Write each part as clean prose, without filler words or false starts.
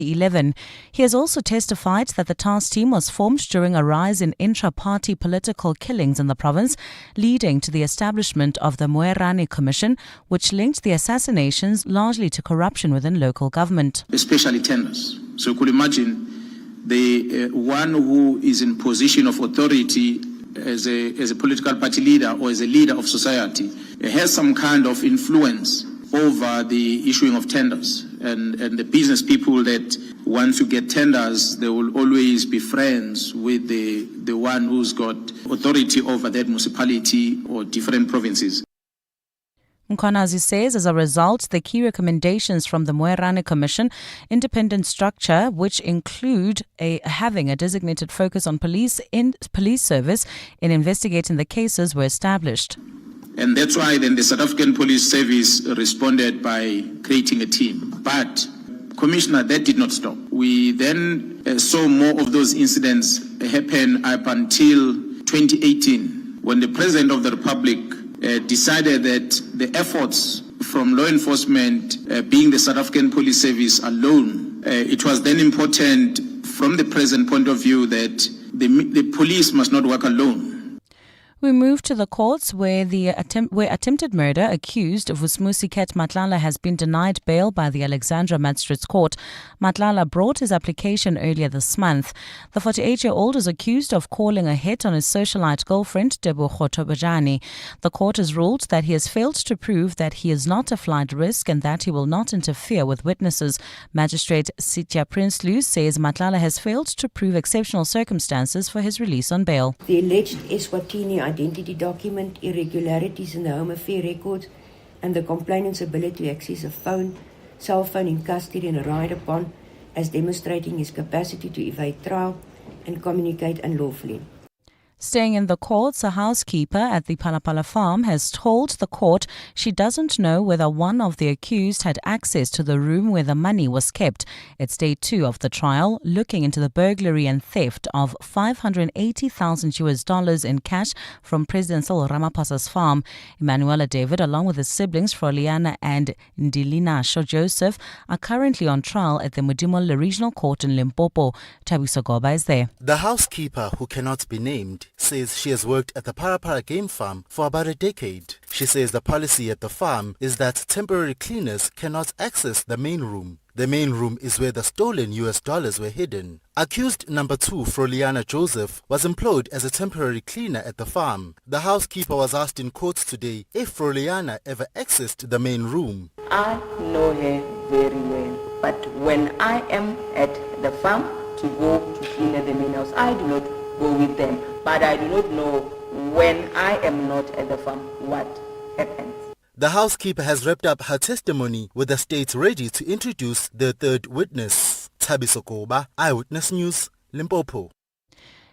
2011. He has also testified that the task team was formed during a rise in intra-party political killings in the province, leading to the establishment of the Moerane Commission, which linked the assassinations largely to corruption within local government. Especially tenders. So you could imagine the one who is in position of authority as a political party leader or as a leader of society has some kind of influence over the issuing of tenders. And the business people that once you get tenders, they will always be friends with the one who's got authority over that municipality or different provinces. Mkhwanazi says as a result, the key recommendations from the Moerane Commission, independent structure, which include having a designated focus on police service in investigating the cases, were established. And that's why then the South African Police Service responded by creating a team. But, Commissioner, that did not stop. We then saw more of those incidents happen up until 2018, when the President of the Republic decided that the efforts from law enforcement, being the South African Police Service alone, it was then important from the present point of view that the police must not work alone. We move to the courts where attempted murder accused Vusmusiket Matlala has been denied bail by the Alexandra Magistrates Court. Matlala brought his application earlier this month. The 48-year-old is accused of calling a hit on his socialite girlfriend, Tebogo Tobojane. The court has ruled that he has failed to prove that he is not a flight risk and that he will not interfere with witnesses. Magistrate Sitya Prinsloo says Matlala has failed to prove exceptional circumstances for his release on bail. The alleged Eswatini identity document, irregularities in the home affair records, and the complainant's ability to access a cell phone in custody and relied upon as demonstrating his capacity to evade trial and communicate unlawfully. Staying in the courts, a housekeeper at the Phala Phala farm has told the court she doesn't know whether one of the accused had access to the room where the money was kept. It's day 2 of the trial, looking into the burglary and theft of $580,000 in cash from President Cyril Ramaphosa's farm. Emanuela David, along with his siblings Froliana and Ndilinasho Joseph, are currently on trial at the Modimolle Regional Court in Limpopo. Thabiso Goba is there. The housekeeper, who cannot be named, says she has worked at the Phala Phala game farm for about a decade. She says the policy at the farm is that temporary cleaners cannot access the main room. The main room is where the stolen US dollars were hidden. Accused number 2, Froliana Joseph, was employed as a temporary cleaner at the farm. The housekeeper was asked in court today if Froliana ever accessed the main room. I know her very well, but when I am at the farm to go to clean the main house, I do not go with them. But I do not know when I am not at the farm what happens. The housekeeper has wrapped up her testimony with the state ready to introduce the third witness. Thabiso Goba, Eyewitness News, Limpopo.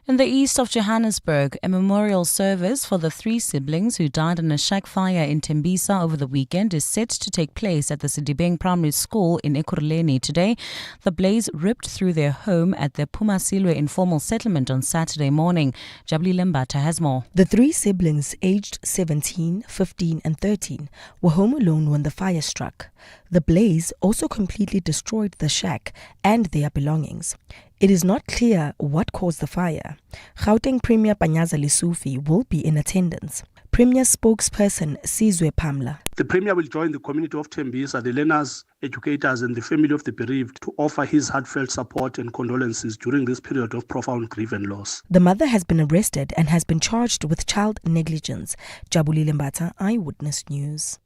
In the east of Johannesburg, a memorial service for the 3 siblings who died in a shack fire in Tembisa over the weekend is set to take place at the Sidibeng Primary School in Ekurhuleni today. The blaze ripped through their home at the Pumasilwe informal settlement on Saturday morning. Jabulile Mbata has more. The 3 siblings, aged 17, 15 and 13, were home alone when the fire struck. The blaze also completely destroyed the shack and their belongings. It is not clear what caused the fire. Gauteng Premier Panyaza Lesufi will be in attendance. Premier spokesperson Sizwe Pamla. The Premier will join the community of Tembisa, the learners, educators and the family of the bereaved to offer his heartfelt support and condolences during this period of profound grief and loss. The mother has been arrested and has been charged with child negligence. Jabulile Mbata, Eyewitness News.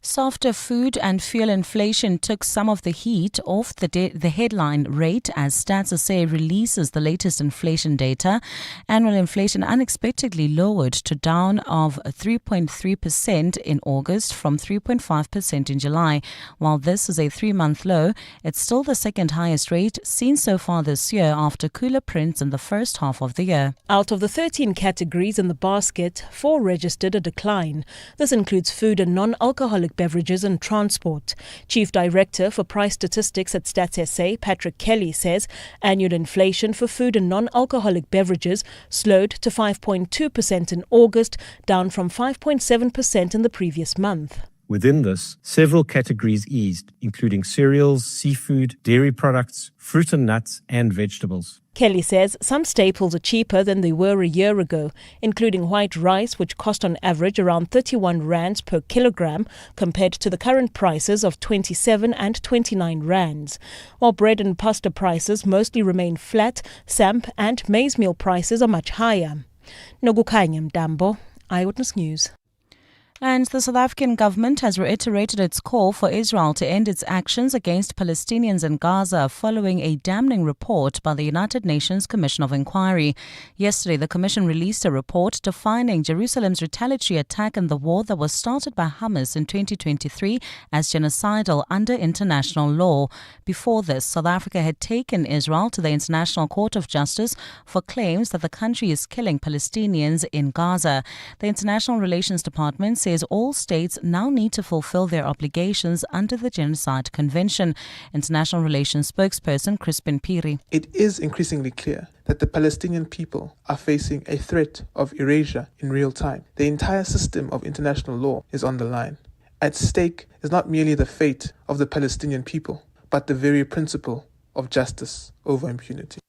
Softer food and fuel inflation took some of the heat off the headline rate as Stats SA releases the latest inflation data. Annual inflation unexpectedly lowered to down of 3.3% in August from 3.5% in July. While this is a 3-month low, it's still the second highest rate seen so far this year after cooler prints in the first half of the year. Out of the 13 categories in the basket, 4 registered a decline. This includes food and non-alcoholic beverages and transport. Chief Director for Price Statistics at Stats SA, Patrick Kelly, says annual inflation for food and non-alcoholic beverages slowed to 5.2% in August, down from 5.7% in the previous month. Within this, several categories eased, including cereals, seafood, dairy products, fruit and nuts, and vegetables. Kelly says some staples are cheaper than they were a year ago, including white rice, which cost on average around 31 rands per kilogram, compared to the current prices of 27 and 29 rands. While bread and pasta prices mostly remain flat, samp and maize meal prices are much higher. Nogukanya Mdambo, Eyewitness News. And the South African government has reiterated its call for Israel to end its actions against Palestinians in Gaza following a damning report by the United Nations Commission of Inquiry. Yesterday, the Commission released a report defining Jerusalem's retaliatory attack in the war that was started by Hamas in 2023 as genocidal under international law. Before this, South Africa had taken Israel to the International Court of Justice for claims that the country is killing Palestinians in Gaza. The International Relations Department says all states now need to fulfill their obligations under the Genocide Convention. International Relations spokesperson Crispin Piri. It is increasingly clear that the Palestinian people are facing a threat of erasure in real time. The entire system of international law is on the line. At stake is not merely the fate of the Palestinian people, but the very principle of justice over impunity.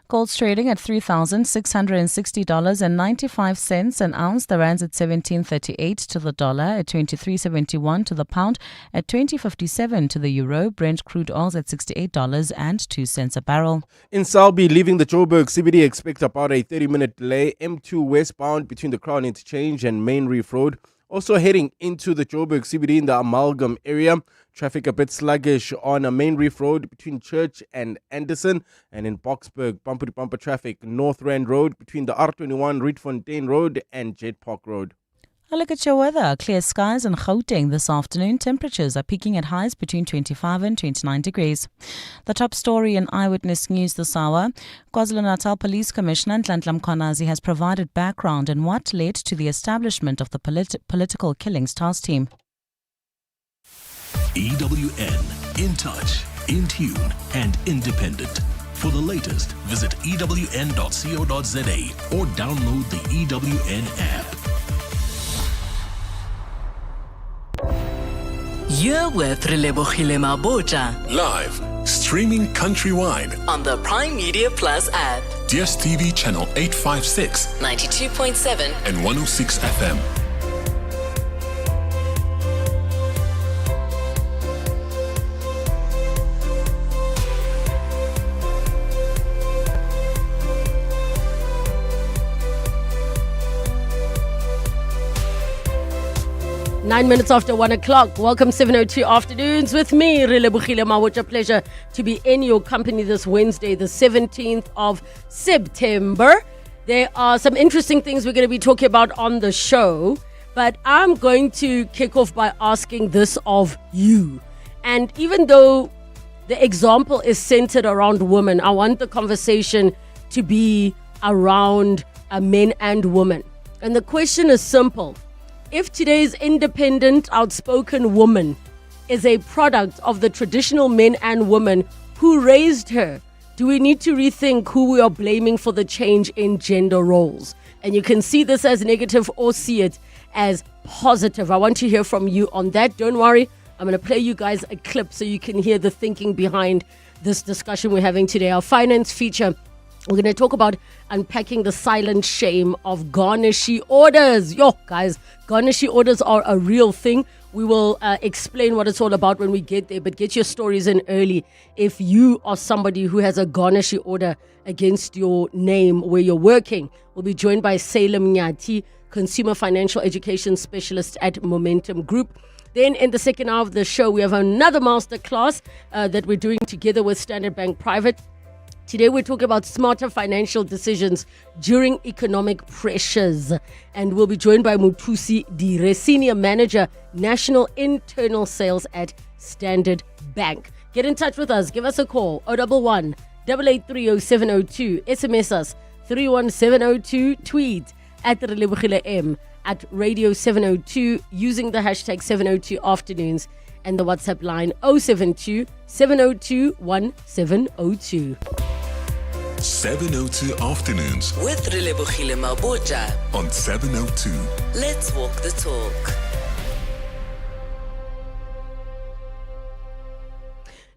Gold's trading at $3,660.95 an ounce. The rand's at 17.38 to the dollar, at 23.71 to the pound, at 20.57 to the euro. Brent crude oil's at $68.02 a barrel. In Selby, leaving the Joburg CBD, expect about a 30-minute delay. M2 westbound between the Crown Interchange and Main Reef Road. Also heading into the Joburg CBD in the Amalgam area. Traffic a bit sluggish on a Main Reef Road between Church and Anderson. And in Boksburg, bumper-to-bumper traffic North Rand Road between the R21 Rietfontein Road and Jet Park Road. A look at your weather. Clear skies in Gauteng this afternoon. Temperatures are peaking at highs between 25 and 29 degrees. The top story in Eyewitness News this hour. KwaZulu-Natal Police Commissioner Nhlanhla Mkhwanazi has provided background on what led to the establishment of the Political Killings Task Team. EWN, in touch, in tune, and independent. For the latest, visit ewn.co.za or download the EWN app. You're with Relebogile Mabotja. Live, streaming countrywide On the Prime Media Plus app. DSTV channel 856, 92.7 and 106 FM. 9 minutes after 1 o'clock. Welcome 7:02 afternoons with me, Relebogile Mabotja. Pleasure to be in your company this Wednesday, the 17th of September. There are some interesting things we're going to be talking about on the show, but I'm going to kick off by asking this of you. And even though the example is centered around women, I want the conversation to be around men and women. And the question is simple. If today's independent, outspoken woman is a product of the traditional men and women who raised her, do we need to rethink who we are blaming for the change in gender roles? And you can see this as negative or see it as positive. I want to hear from you on that. Don't worry, I'm going to play you guys a clip so you can hear the thinking behind this discussion we're having today. Our finance feature, we're going to talk about unpacking the silent shame of Garnishee orders. Yo, guys, Garnishee orders are a real thing. We will explain what it's all about when we get there, but get your stories in early if you are somebody who has a Garnishee order against your name where you're working. We'll be joined by Salem Nyati, Consumer Financial Education Specialist at Momentum Group. Then in the second hour of the show, we have another masterclass that we're doing together with Standard Bank Private. Today, we're talking about smarter financial decisions during economic pressures. And we'll be joined by Mutusi Dire, Senior Manager, National Internal Sales at Standard Bank. Get in touch with us. Give us a call. 011 883 0702. SMS us 31702. Tweet at Relebogile M at Radio 702 using the hashtag 702 afternoons. And the WhatsApp line 072 702 1702. 702 afternoons with Relebogile Mabotja on 702. Let's walk the talk.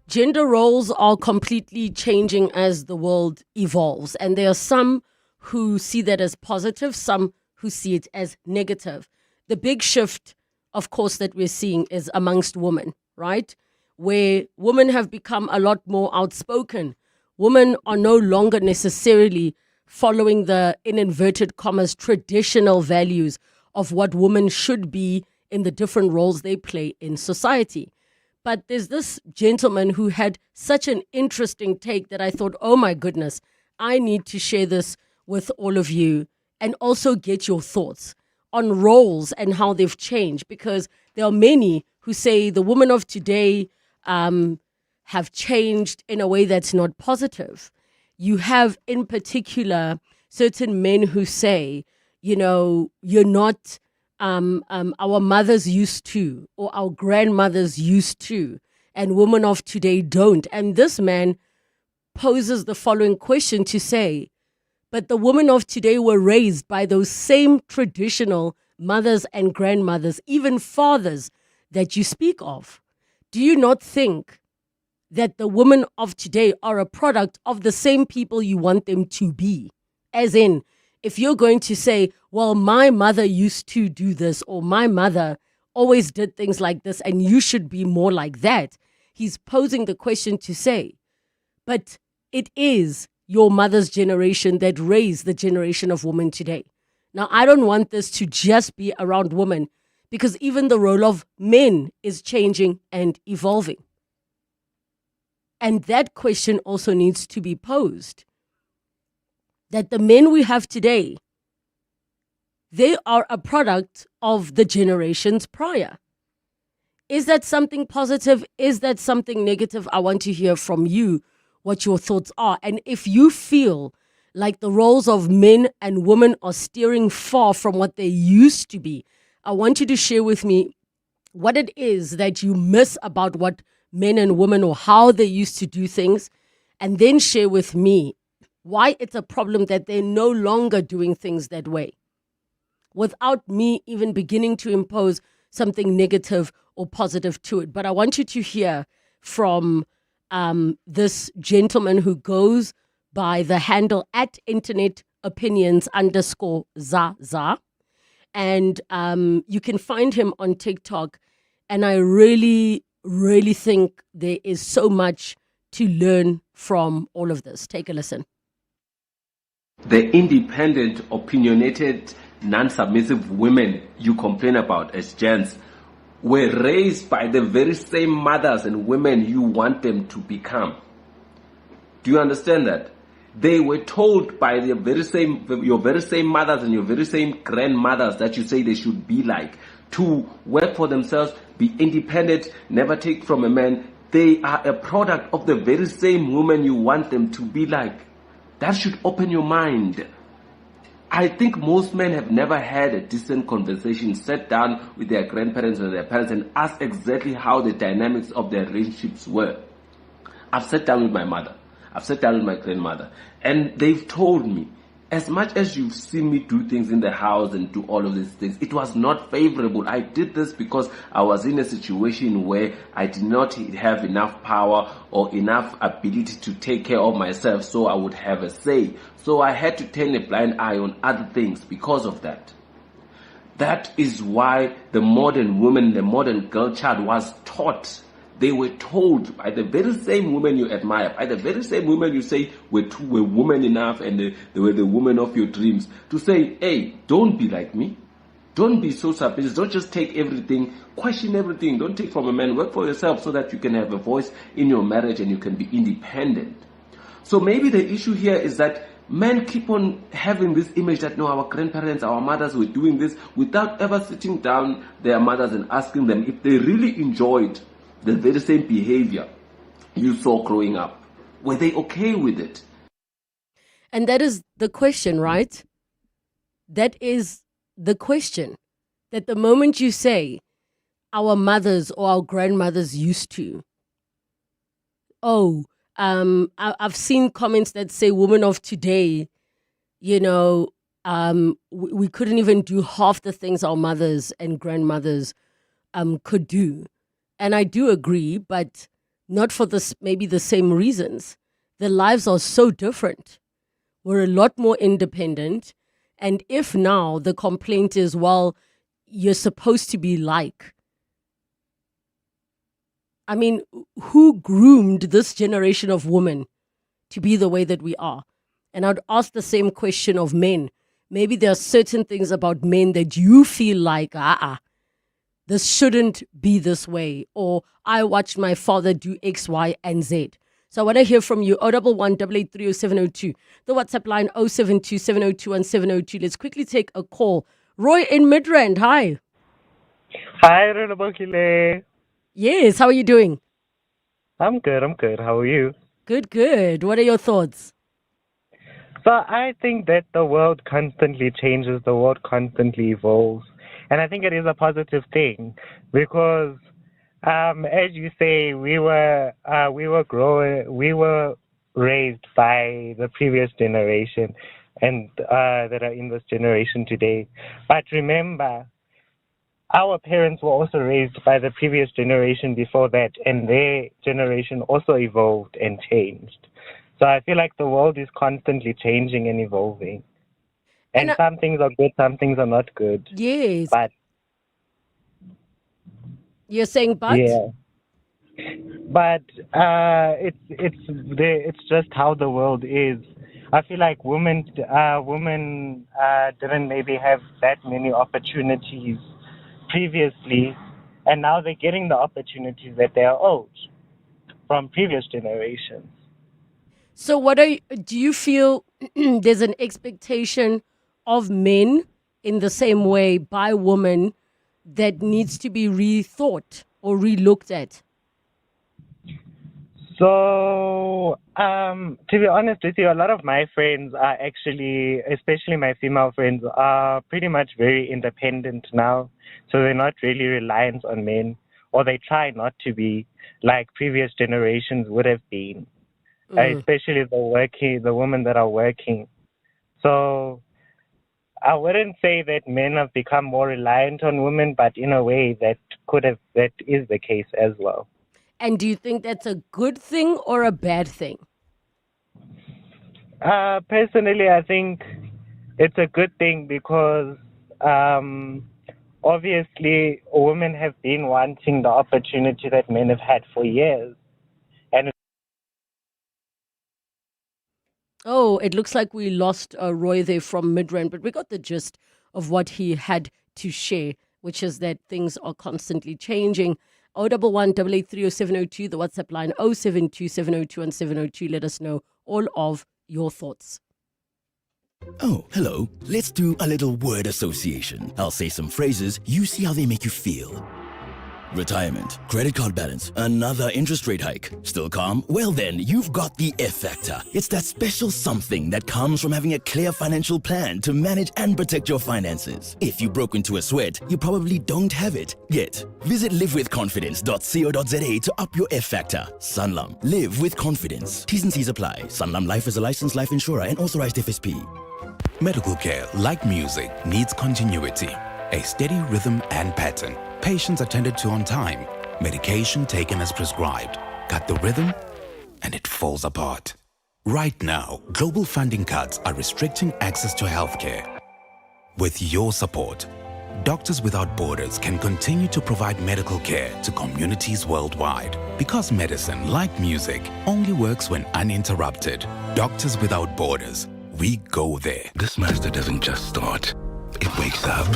gender roles are completely changing as the world evolves. And there are some who see that as positive, some who see it as negative. The big shift, of course, that we're seeing is amongst women, right? Where women have become a lot more outspoken. Women are no longer necessarily following the, in inverted commas, traditional values of what women should be in the different roles they play in society. But there's this gentleman who had such an interesting take that I thought, oh my goodness, I need to share this with all of you and also get your thoughts on roles and how they've changed, because there are many who say the women of today have changed in a way that's not positive. You have in particular certain men who say, you know, you're not our mothers used to, or our grandmothers used to, and women of today don't. And this man poses the following question to say, but the women of today were raised by those same traditional mothers and grandmothers, even fathers that you speak of. Do you not think that the women of today are a product of the same people you want them to be? As in, if you're going to say, well, my mother used to do this, or my mother always did things like this, and you should be more like that, he's posing the question to say, but it is your mother's generation that raised the generation of women today. Now, I don't want this to just be around women, because even the role of men is changing and evolving. And that question also needs to be posed. That the men we have today, they are a product of the generations prior. Is that something positive? Is that something negative? I want to hear from you what your thoughts are. And if you feel like the roles of men and women are steering far from what they used to be, I want you to share with me what it is that you miss about what men and women, or how they used to do things, and then share with me why it's a problem that they're no longer doing things that way, without me even beginning to impose something negative or positive to it. But I want you to hear from this gentleman who goes by the handle at internetopinions_Zaza. And you can find him on TikTok. And I really, really think there is so much to learn from all of this. Take a listen. The independent, opinionated, non-submissive women you complain about as gents were raised by the very same mothers and women you want them to become. Do you understand that? They were told by your very same mothers and your very same grandmothers that you say they should be like, to work for themselves, be independent, never take from a man. They are a product of the very same woman you want them to be like. That should open your mind. I think most men have never had a decent conversation, sat down with their grandparents or their parents and asked exactly how the dynamics of their relationships were. I've sat down with my mother. I've sat down with my grandmother. And they've told me, as much as you've seen me do things in the house and do all of these things, it was not favorable. I did this because I was in a situation where I did not have enough power or enough ability to take care of myself, so I would have a say. So I had to turn a blind eye on other things because of that. That is why the modern woman, the modern girl child was taught. They were told by the very same women you admire, by the very same women you say were women enough and they were the women of your dreams, to say, hey, don't be like me. Don't be so submissive. Don't just take everything. Question everything. Don't take from a man. Work for yourself so that you can have a voice in your marriage and you can be independent. So maybe the issue here is that men keep on having this image that, no, our grandparents, our mothers were doing this, without ever sitting down their mothers and asking them if they really enjoyed the very same behavior you saw growing up. Were they okay with it? And that is the question, right? That is the question. That the moment you say, our mothers or our grandmothers used to, I've seen comments that say women of today, you know, we couldn't even do half the things our mothers and grandmothers could do. And I do agree, but not for this, maybe the same reasons. Their lives are so different. We're a lot more independent. And if now the complaint is, well, you're supposed to be like, I mean, who groomed this generation of women to be the way that we are? And I'd ask the same question of men. Maybe there are certain things about men that you feel like, this shouldn't be this way. Or I watched my father do X, Y, and Z. So I want to hear from you. 011-883-0702. The WhatsApp line 072-702-1702. Let's quickly take a call. Roy in Midrand. Hi. Hi, Relebogile. Yes, how are you doing? I'm good. How are you? Good. What are your thoughts? So I think that the world constantly changes, the world constantly evolves. And I think it is a positive thing because, as you say, we were raised by the previous generation and that are in this generation today. But remember, our parents were also raised by the previous generation before that, and their generation also evolved and changed. So I feel like the world is constantly changing and evolving. And some things are good, some things are not good. Yes. But you're saying but? Yeah. But it's just how the world is. I feel like women didn't maybe have that many opportunities previously, and now they're getting the opportunities that they are owed from previous generations. So do you feel there's an expectation of men in the same way by women that needs to be rethought or relooked at? So, to be honest with you, a lot of my friends are actually, especially my female friends, are pretty much very independent now. So they're not really reliant on men, or they try not to be like previous generations would have been, especially the women that are working. So I wouldn't say that men have become more reliant on women, but in a way that is the case as well. And do you think that's a good thing or a bad thing? Personally, I think it's a good thing because obviously women have been wanting the opportunity that men have had for years. And it looks like we lost Roy there from Midrand, but we got the gist of what he had to share, which is that things are constantly changing. 011-883-0702, the WhatsApp line 072-702-1702. Let us know all of your thoughts. Oh, hello. Let's do a little word association. I'll say some phrases, you see how they make you feel. Retirement, credit card balance, another interest rate hike. Still calm? Well then, you've got the F Factor. It's that special something that comes from having a clear financial plan to manage and protect your finances. If you broke into a sweat, you probably don't have it yet. Visit livewithconfidence.co.za to up your F Factor. Sanlam. Live with confidence. T's and C's apply. Sanlam Life is a licensed life insurer and authorized FSP. Medical care, like music, needs continuity, a steady rhythm and pattern. Patients attended to on time, medication taken as prescribed. Cut the rhythm, and it falls apart. Right now, global funding cuts are restricting access to healthcare. With your support, Doctors Without Borders can continue to provide medical care to communities worldwide. Because medicine, like music, only works when uninterrupted. Doctors Without Borders, we go there. This master doesn't just start. It wakes up.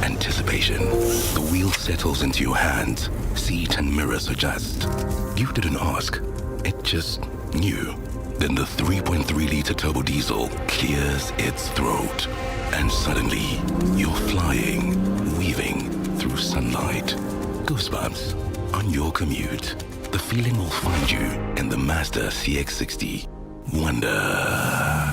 Anticipation. The wheel settles into your hands. Seat and mirrors adjust. You didn't ask. It just knew. Then the 3.3-liter turbo diesel clears its throat. And suddenly, you're flying, weaving through sunlight. Goosebumps on your commute. The feeling will find you in the Mazda CX-60. Wonder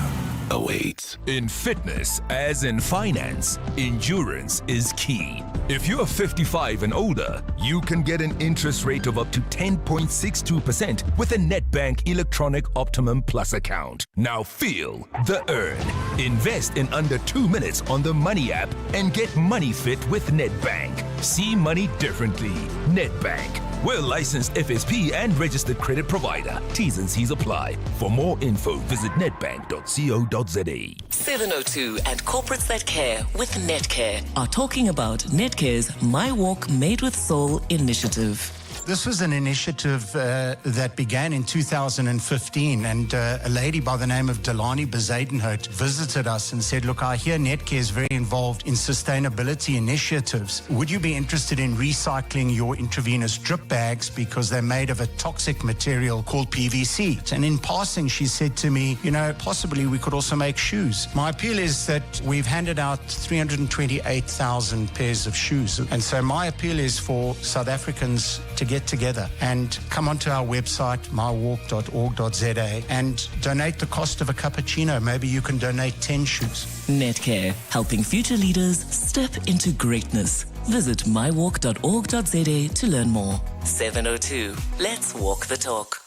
awaits. In fitness, as in finance, endurance is key. If you're 55 and older, you can get an interest rate of up to 10.62% with a NetBank Electronic Optimum Plus account. Now feel the earn. Invest in under 2 minutes on the Money app and get money fit with NetBank. See money differently. NetBank. We're licensed FSP and registered credit provider. T's and C's apply. For more info, visit netbank.co.za. 702 and Corporates That Care with Netcare are talking about Netcare's My Walk Made with Soul initiative. This was an initiative that began in 2015, and a lady by the name of Delani Bezadenhout visited us and said, look, I hear Netcare is very involved in sustainability initiatives. Would you be interested in recycling your intravenous drip bags because they're made of a toxic material called PVC? And in passing, she said to me, possibly we could also make shoes. My appeal is that we've handed out 328,000 pairs of shoes. And so my appeal is for South Africans to get together and come onto our website, mywalk.org.za, and donate the cost of a cappuccino. Maybe you can donate 10 shoes. Netcare, helping future leaders step into greatness. Visit mywalk.org.za to learn more. 702, let's walk the talk.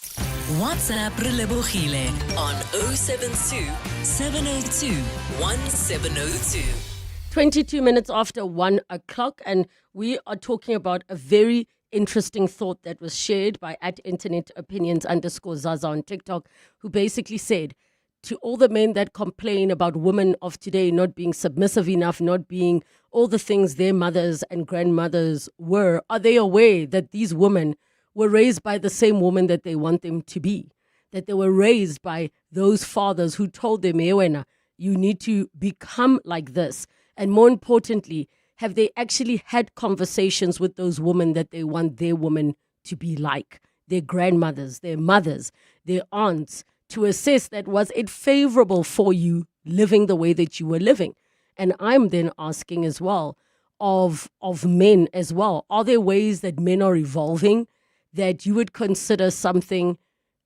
WhatsApp Relebogile on 072 702 1702. 22 minutes after 1 o'clock, and we are talking about a very interesting thought that was shared by @internetopinions_Zaza on TikTok, who basically said to all the men that complain about women of today not being submissive enough, not being all the things their mothers and grandmothers were, are they aware that these women were raised by the same woman that they want them to be? That they were raised by those fathers who told them, Ewena, you need to become like this. And more importantly, have they actually had conversations with those women that they want their woman to be like? Their grandmothers, their mothers, their aunts, to assess that was it favorable for you living the way that you were living? And I'm then asking as well of men as well. Are there ways that men are evolving that you would consider something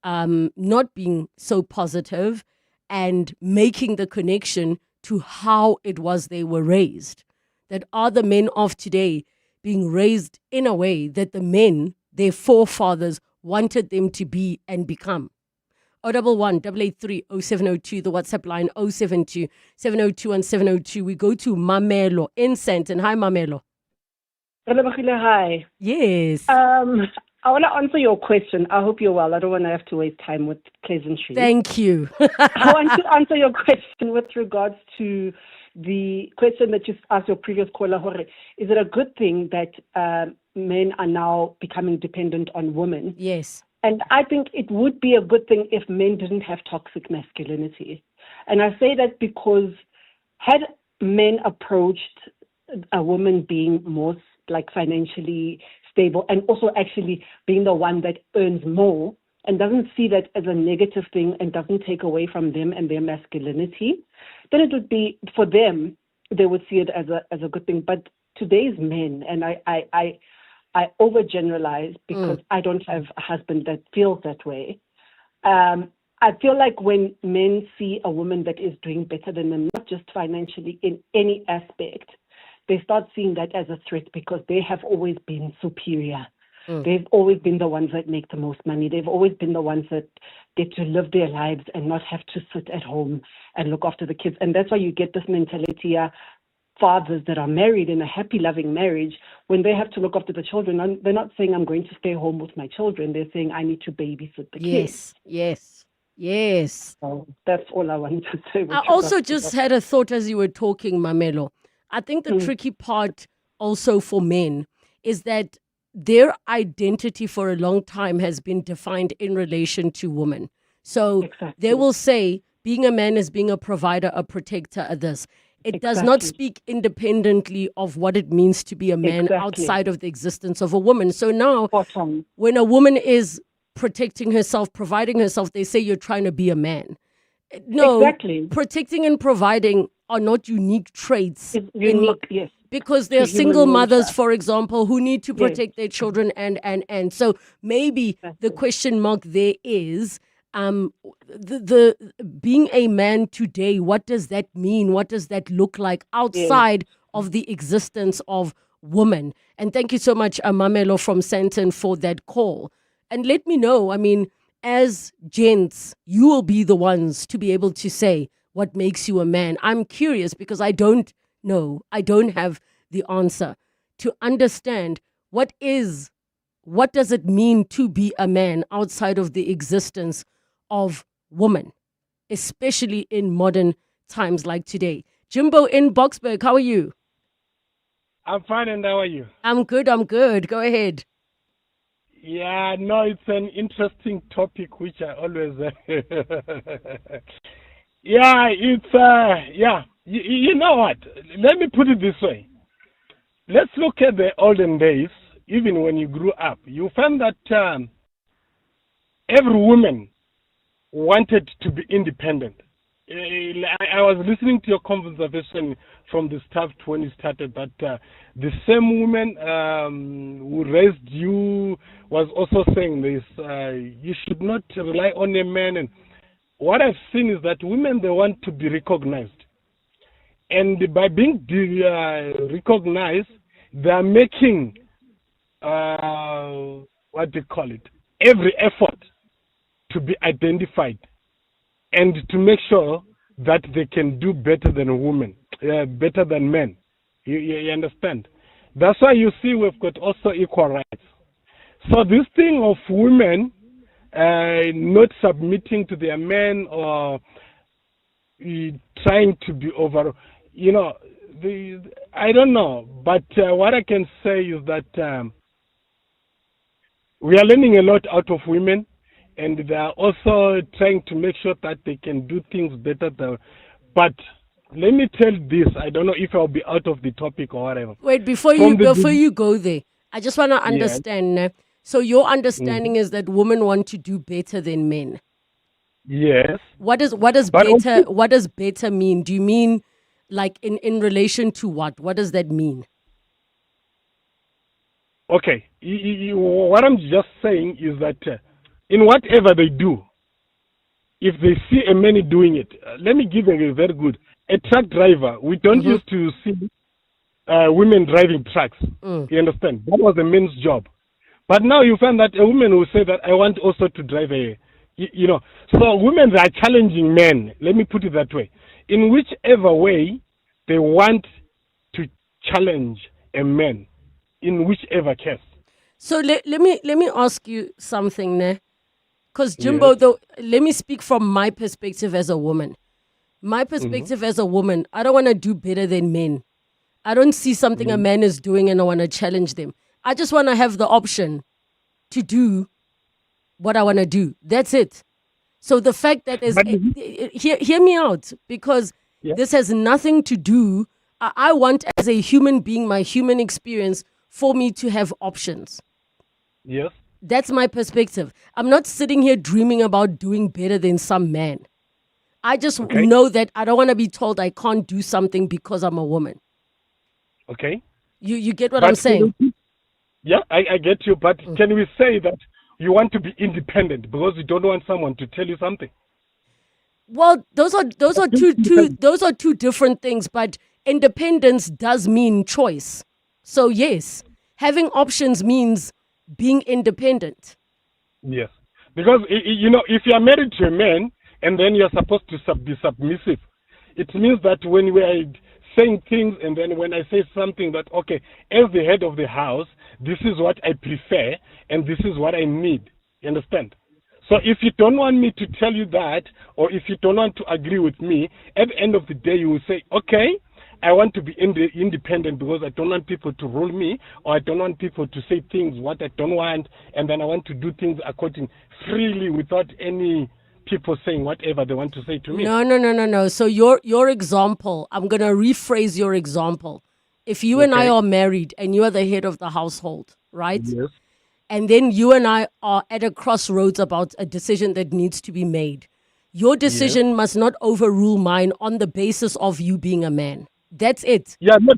not being so positive and making the connection to how it was they were raised? That are the men of today being raised in a way that the men, their forefathers, wanted them to be and become? 011 883 0702, the WhatsApp line 072 702 and 702. We go to Mamelo in Sandton. Hi, Mamelo. Hi. Yes. I want to answer your question. I hope you're well. I don't want to have to waste time with pleasantries. Thank you. I want to answer your question with regards to the question that you asked your previous caller, Hore. Is it a good thing that men are now becoming dependent on women? Yes. And I think it would be a good thing if men didn't have toxic masculinity. And I say that because had men approached a woman being more like financially stable and also actually being the one that earns more and doesn't see that as a negative thing and doesn't take away from them and their masculinity, then it would be, for them, they would see it as a good thing. But today's men, and I overgeneralize because I don't have a husband that feels that way. I feel like when men see a woman that is doing better than them, not just financially, in any aspect, they start seeing that as a threat because they have always been superior. They've always been the ones that make the most money. They've always been the ones that get to live their lives and not have to sit at home and look after the kids. And that's why you get this mentality, fathers that are married in a happy, loving marriage, when they have to look after the children, they're not saying, I'm going to stay home with my children. They're saying, I need to babysit the kids. Yes. So that's all I wanted to say. I also just had a thought as you were talking, Mamelo. I think the tricky part also for men is that their identity for a long time has been defined in relation to women. So they will say being a man is being a provider, a protector, a this. It does not speak independently of what it means to be a man outside of the existence of a woman. So now, when a woman is protecting herself, providing herself, they say you're trying to be a man. No, protecting and providing are not unique traits. Yes. Because there are single mothers, for example, who need to protect their children and. So maybe the question mark there is, the being a man today, what does that mean? What does that look like outside of the existence of women? And thank you so much, Mamelo from Sandton, for that call. And let me know, I mean, as gents, you will be the ones to be able to say what makes you a man. I'm curious because I don't know. I don't have the answer to understand what is what does it mean to be a man outside of the existence of woman, especially in modern times like today? Jimbo in Boksburg, how are you? I'm fine, and how are you? I'm good. Go ahead. Yeah, no, it's an interesting topic which I always. You know what? Let me put it this way. Let's look at the olden days. Even when you grew up, you found that every woman wanted to be independent. I was listening to your conversation from the start when you started that the same woman who raised you was also saying this. You should not rely on a man. And what I've seen is that women, they want to be recognized. And by being recognized, they are making, every effort to be identified and to make sure that they can do better than women, better than men. You understand? That's why you see we've got also equal rights. So this thing of women not submitting to their men or trying to be over, I don't know. But what I can say is that we are learning a lot out of women. And they are also trying to make sure that they can do things better. But let me tell this. I don't know if I'll be out of the topic or whatever. Wait, before you go there, I just want to understand. Yes. So your understanding is that women want to do better than men. Yes. What does better mean? Do you mean like in relation to what? What does that mean? Okay. What I'm just saying is that in whatever they do, if they see a man doing it, let me give a very good. A truck driver, we don't used to see women driving trucks. You understand? That was a man's job. But now you find that a woman will say that I want also to drive So women are challenging men. Let me put it that way. In whichever way they want to challenge a man, in whichever case. So let me ask you something, ne? Because Jimbo, though, let me speak from my perspective as a woman. My perspective as a woman, I don't want to do better than men. I don't see something a man is doing and I want to challenge them. I just want to have the option to do what I want to do. That's it. So the fact that there's... Hear me out, because this has nothing to do... I want, as a human being, my human experience, for me to have options. Yes. That's my perspective. I'm not sitting here dreaming about doing better than some man. I just know that I don't want to be told I can't do something because I'm a woman. Okay. You get what I'm saying? Yeah, I get you. But can we say that you want to be independent because you don't want someone to tell you something? Well, those are two different things. But independence does mean choice. So yes, having options means being independent. Yes. Because, if you're married to a man and then you're supposed to be submissive, it means that when we are saying things and then when I say something that, okay, as the head of the house, this is what I prefer and this is what I need. You understand? So if you don't want me to tell you that, or if you don't want to agree with me, at the end of the day you will say, okay, I want to be independent because I don't want people to rule me, or I don't want people to say things what I don't want, and then I want to do things according freely without any people saying whatever they want to say to me. No. So your example, I'm going to rephrase your example. If you and I are married and you are the head of the household, right? Yes. And then you and I are at a crossroads about a decision that needs to be made. Your decision must not overrule mine on the basis of you being a man. That's it. Yeah, not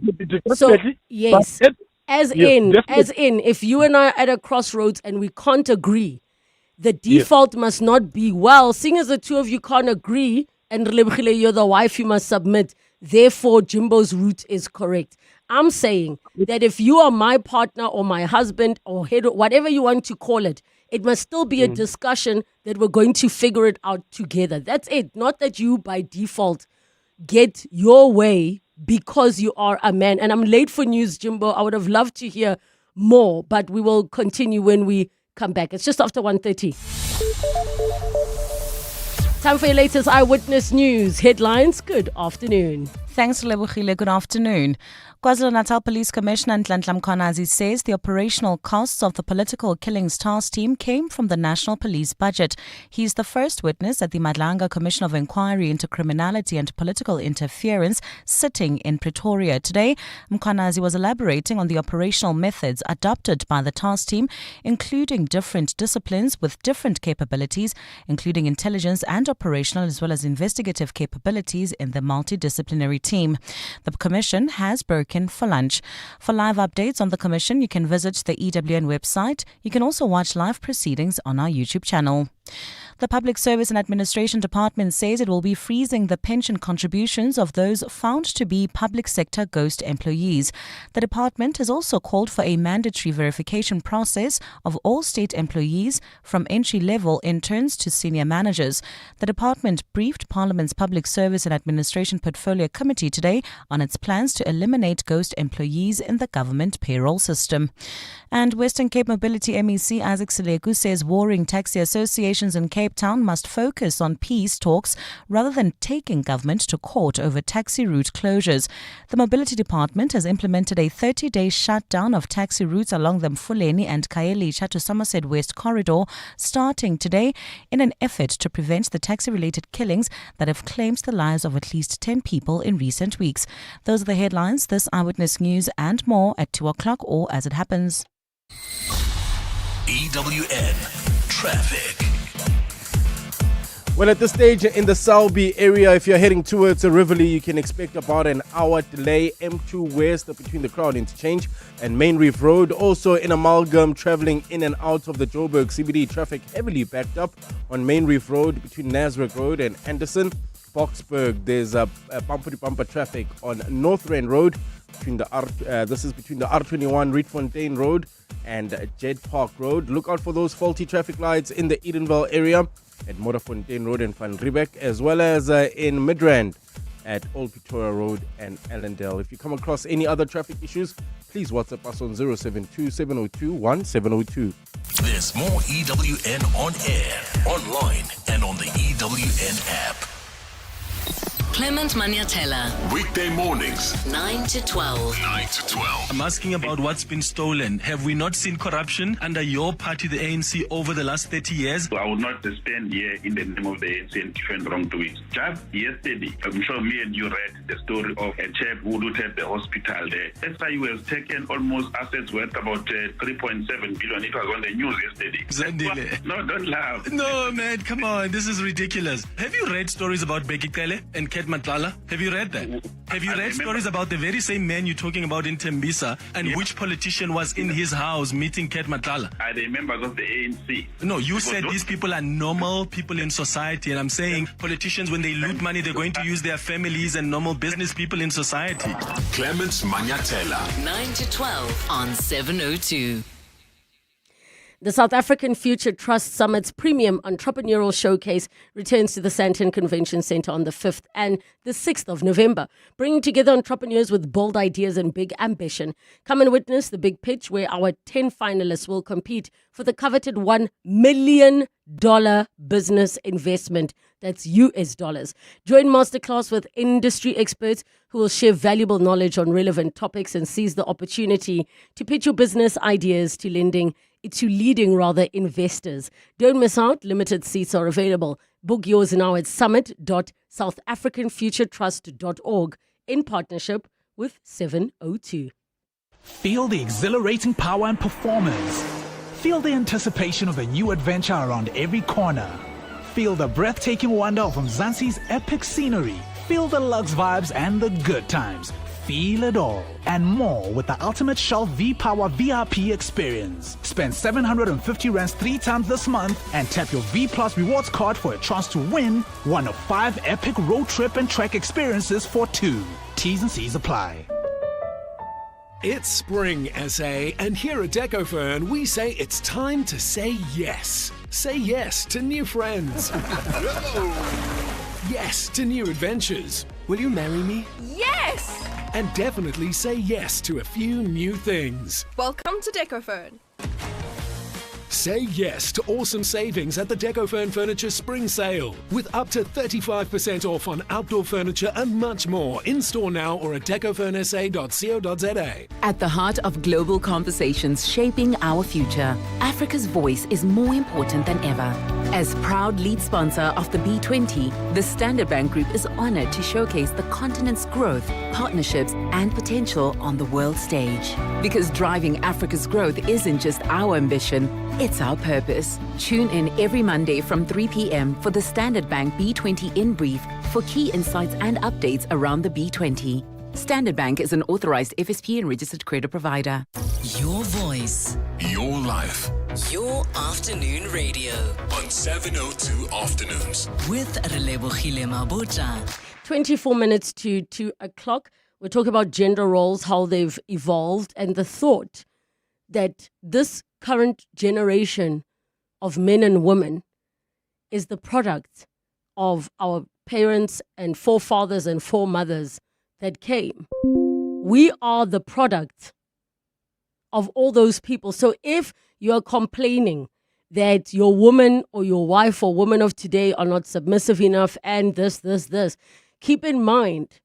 so yes, as in, if you and I are at a crossroads and we can't agree, the default must not be, well, seeing as the two of you can't agree, and Relebogile, you're the wife, you must submit. Therefore, Jimbo's route is correct. I'm saying that if you are my partner or my husband or head, whatever you want to call it, it must still be a discussion that we're going to figure it out together. That's it. Not that you, by default, get your way because you are a man. And I'm late for news, Jimbo. I would have loved to hear more, but we will continue when we come back. It's just after 1:30. Time for your latest Eyewitness News headlines. Good afternoon. Thanks, Relebogile. Good afternoon. KwaZulu-Natal Police Commissioner Nhlanhla Mkhwanazi says the operational costs of the political killings task team came from the National Police budget. He's the first witness at the Madlanga Commission of Inquiry into Criminality and Political Interference sitting in Pretoria. Today, Mkhwanazi was elaborating on the operational methods adopted by the task team, including different disciplines with different capabilities, including intelligence and operational as well as investigative capabilities in the multidisciplinary team. The Commission has broken for lunch. For live updates on the Commission, you can visit the EWN website. You can also watch live proceedings on our YouTube channel. The Public Service and Administration Department says it will be freezing the pension contributions of those found to be public sector ghost employees. The department has also called for a mandatory verification process of all state employees from entry-level interns to senior managers. The department briefed Parliament's Public Service and Administration Portfolio Committee today on its plans to eliminate ghost employees in the government payroll system. And Western Cape Mobility MEC Isaac Seleku says warring taxi associations in Cape Town must focus on peace talks rather than taking government to court over taxi route closures. The Mobility Department has implemented a 30-day shutdown of taxi routes along the Mfuleni and Khayelitsha to Somerset West corridor starting today in an effort to prevent the taxi-related killings that have claimed the lives of at least 10 people in recent weeks. Those are the headlines. This Eyewitness News and more at 2 o'clock or as it happens. EWN Traffic. Well, at this stage in the Selby area, if you're heading towards Rivoli, you can expect about an hour delay. M2 West between the Crown Interchange and Main Reef Road. Also in Amalgam, traveling in and out of the Joburg CBD, traffic heavily backed up on Main Reef Road between Nasrec Road and Anderson. Boksburg, there's a bumper-to-bumper traffic on North Rand Road. This is between the R21 Rietfontein Road and Jed Park Road. Look out for those faulty traffic lights in the Edenville area at Modderfontein Road and Van Riebeck, as well as in Midrand at Old Pretoria Road and Allendale. If you come across any other traffic issues, please WhatsApp us on 072-702-1702. There's more EWN on air, online, and on the EWN app. Clement Maniatella. Weekday mornings, 9 to 12. 9 to 12. I'm asking about what's been stolen. Have we not seen corruption under your party, the ANC, over the last 30 years? I will not stand here in the name of the ANC and defend wrongdoings. Just yesterday, I'm sure me and you read the story of a chap who looted the hospital there. SIU has taken almost assets worth about 3.7 billion. It was on the news yesterday. Zandile. No, don't laugh. No, man, come on. This is ridiculous. Have you read stories about Bheki Cele and Ket Matlala? Have you read that? Have you read stories about the very same man you're talking about in Tembisa and which politician was in his house meeting Ket Matlala? Are they members of the ANC? No, you said these people are normal people in society, and I'm saying politicians, when they loot money, they're going to use their families and normal business people in society. Clements Maniatella. 9 to 12 on 702. The South African Future Trust Summit's premium entrepreneurial showcase returns to the Sandton Convention Centre on the 5th and the 6th of November, bringing together entrepreneurs with bold ideas and big ambition. Come and witness the big pitch where our 10 finalists will compete for the coveted $1 million business investment. That's US dollars. Join Masterclass with industry experts who will share valuable knowledge on relevant topics and seize the opportunity to pitch your business ideas to leading investors. Don't miss out. Limited seats are available. Book yours now at summit.southafricanfuturetrust.org in partnership with 702. Feel the exhilarating power and performance. Feel the anticipation of a new adventure around every corner. Feel the breathtaking wonder of Mzansi's epic scenery. Feel the luxe vibes and the good times. Feel it all and more with the Ultimate Shell V-Power VIP experience. Spend 750 rands 3 times this month and tap your V Plus rewards card for a chance to win one of 5 epic road trip and trek experiences for 2. T's and C's apply. It's spring, SA, and here at DecoFern, we say it's time to say yes. Say yes to new friends. Yes to new adventures. Will you marry me? Yes! and definitely say yes to a few new things. Welcome to Decophone. Say yes to awesome savings at the Decophone Furniture Spring Sale with up to 35% off on outdoor furniture and much more. In store now or at decophonesa.co.za. At the heart of global conversations shaping our future, Africa's voice is more important than ever. As proud lead sponsor of the B20, the Standard Bank Group is honored to showcase the continent's growth, partnerships, and potential on the world stage. Because driving Africa's growth isn't just our ambition, it's our purpose. Tune in every Monday from 3 p.m. for the Standard Bank B20 In Brief for key insights and updates around the B20. Standard Bank is an authorized FSP and registered credit provider. Your voice. Your life. Your afternoon radio. On 702 Afternoons. With Relebogile Mabotja. 24 minutes to 2 o'clock. We're talking about gender roles, how they've evolved, and the thought that this current generation of men and women is the product of our parents and forefathers and foremothers that came. We are the product of all those people. So if you're complaining that your woman or your wife or woman of today are not submissive enough and this, keep in mind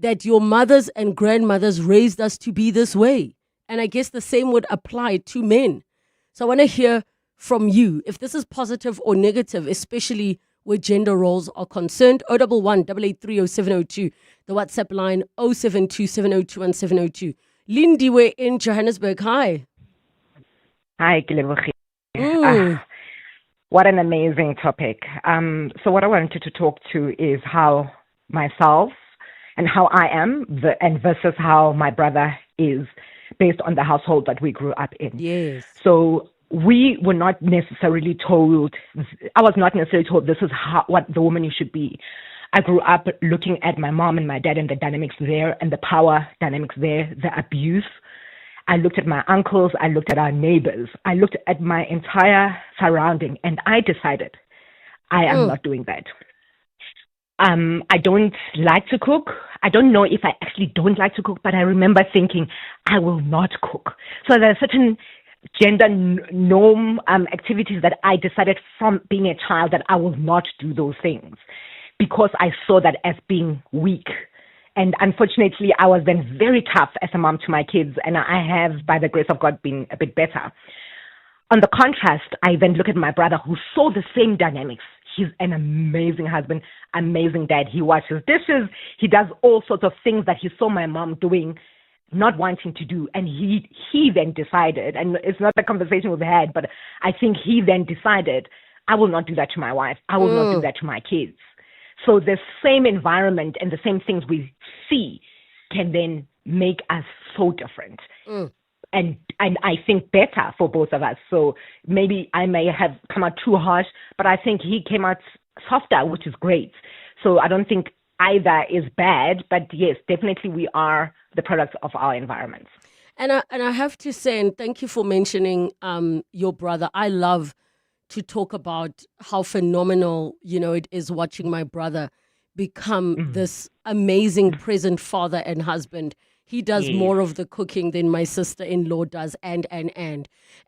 that your mothers and grandmothers raised us to be this way. And I guess the same would apply to men. So I want to hear from you if this is positive or negative, especially where gender roles are concerned. 011 883 0702. The WhatsApp line 072 702 1702. Lindiwe in Johannesburg. Hi. Hi, Relebogile. What an amazing topic. So what I wanted to talk to is how myself and how I am and versus how my brother is, based on the household that we grew up in. Yes. So we were not necessarily told, I was not necessarily told this is what the woman you should be. I grew up looking at my mom and my dad and the dynamics there and the power dynamics there, the abuse. I looked at my uncles, I looked at our neighbors, I looked at my entire surrounding, and I decided I am not doing that. I don't like to cook. I don't know if I actually don't like to cook, but I remember thinking, I will not cook. So there are certain gender norm activities that I decided from being a child that I will not do those things because I saw that as being weak. And unfortunately, I was then very tough as a mom to my kids, and I have, by the grace of God, been a bit better. On the contrast, I then look at my brother who saw the same dynamics. He's an amazing husband, amazing dad. He washes dishes. He does all sorts of things that he saw my mom doing, not wanting to do. And he then decided, and it's not a conversation we've had, but I think he then decided, I will not do that to my wife. I will not do that to my kids. So the same environment and the same things we see can then make us so different. And I think better for both of us. So maybe I may have come out too harsh, but I think he came out softer, which is great. So I don't think either is bad, but yes, definitely we are the products of our environments. And I have to say, and thank you for mentioning your brother. I love to talk about how phenomenal, it is watching my brother become this amazing present father and husband. He does more of the cooking than my sister-in-law does, and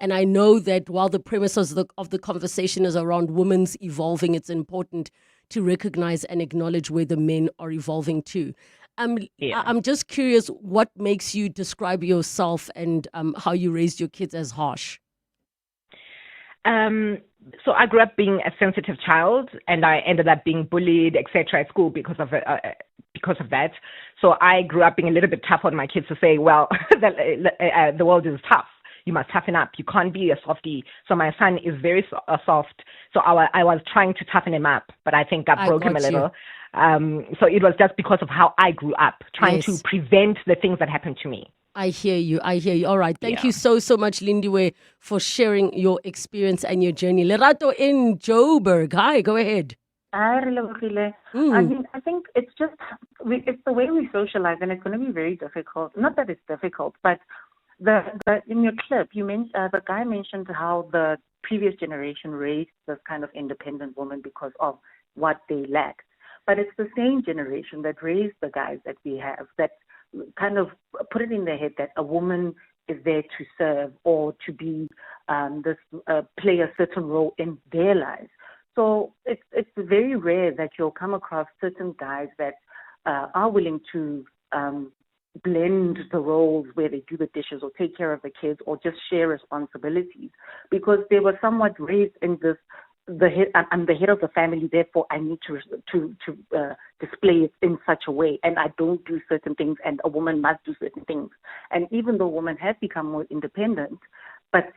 I know that while the premise of the conversation is around women's evolving, it's important to recognize and acknowledge where the men are evolving too. I'm just curious, what makes you describe yourself and how you raised your kids as harsh? So I grew up being a sensitive child, and I ended up being bullied, etc., at school because of that. So I grew up being a little bit tough on my kids to say, well, the world is tough. You must toughen up. You can't be a softie. So my son is very soft. So I was trying to toughen him up, but I think I broke him a little. So it was just because of how I grew up, trying to prevent the things that happened to me. I hear you. All right. Thank you so much, Lindiwe, for sharing your experience and your journey. Lerato in Joburg. Hi, go ahead. Hi, Relebogile. I think it's just, it's the way we socialize, and it's going to be very difficult. Not that it's difficult, but in your clip, the guy mentioned how the previous generation raised this kind of independent woman because of what they lacked. But it's the same generation that raised the guys that we have, that kind of put it in their head that a woman is there to serve or to be play a certain role in their lives. So it's very rare that you'll come across certain guys that are willing to blend the roles where they do the dishes or take care of the kids or just share responsibilities, because they were somewhat raised in this. I'm the head of the family, therefore I need to display it in such a way, and I don't do certain things, and a woman must do certain things. And even though women have become more independent, but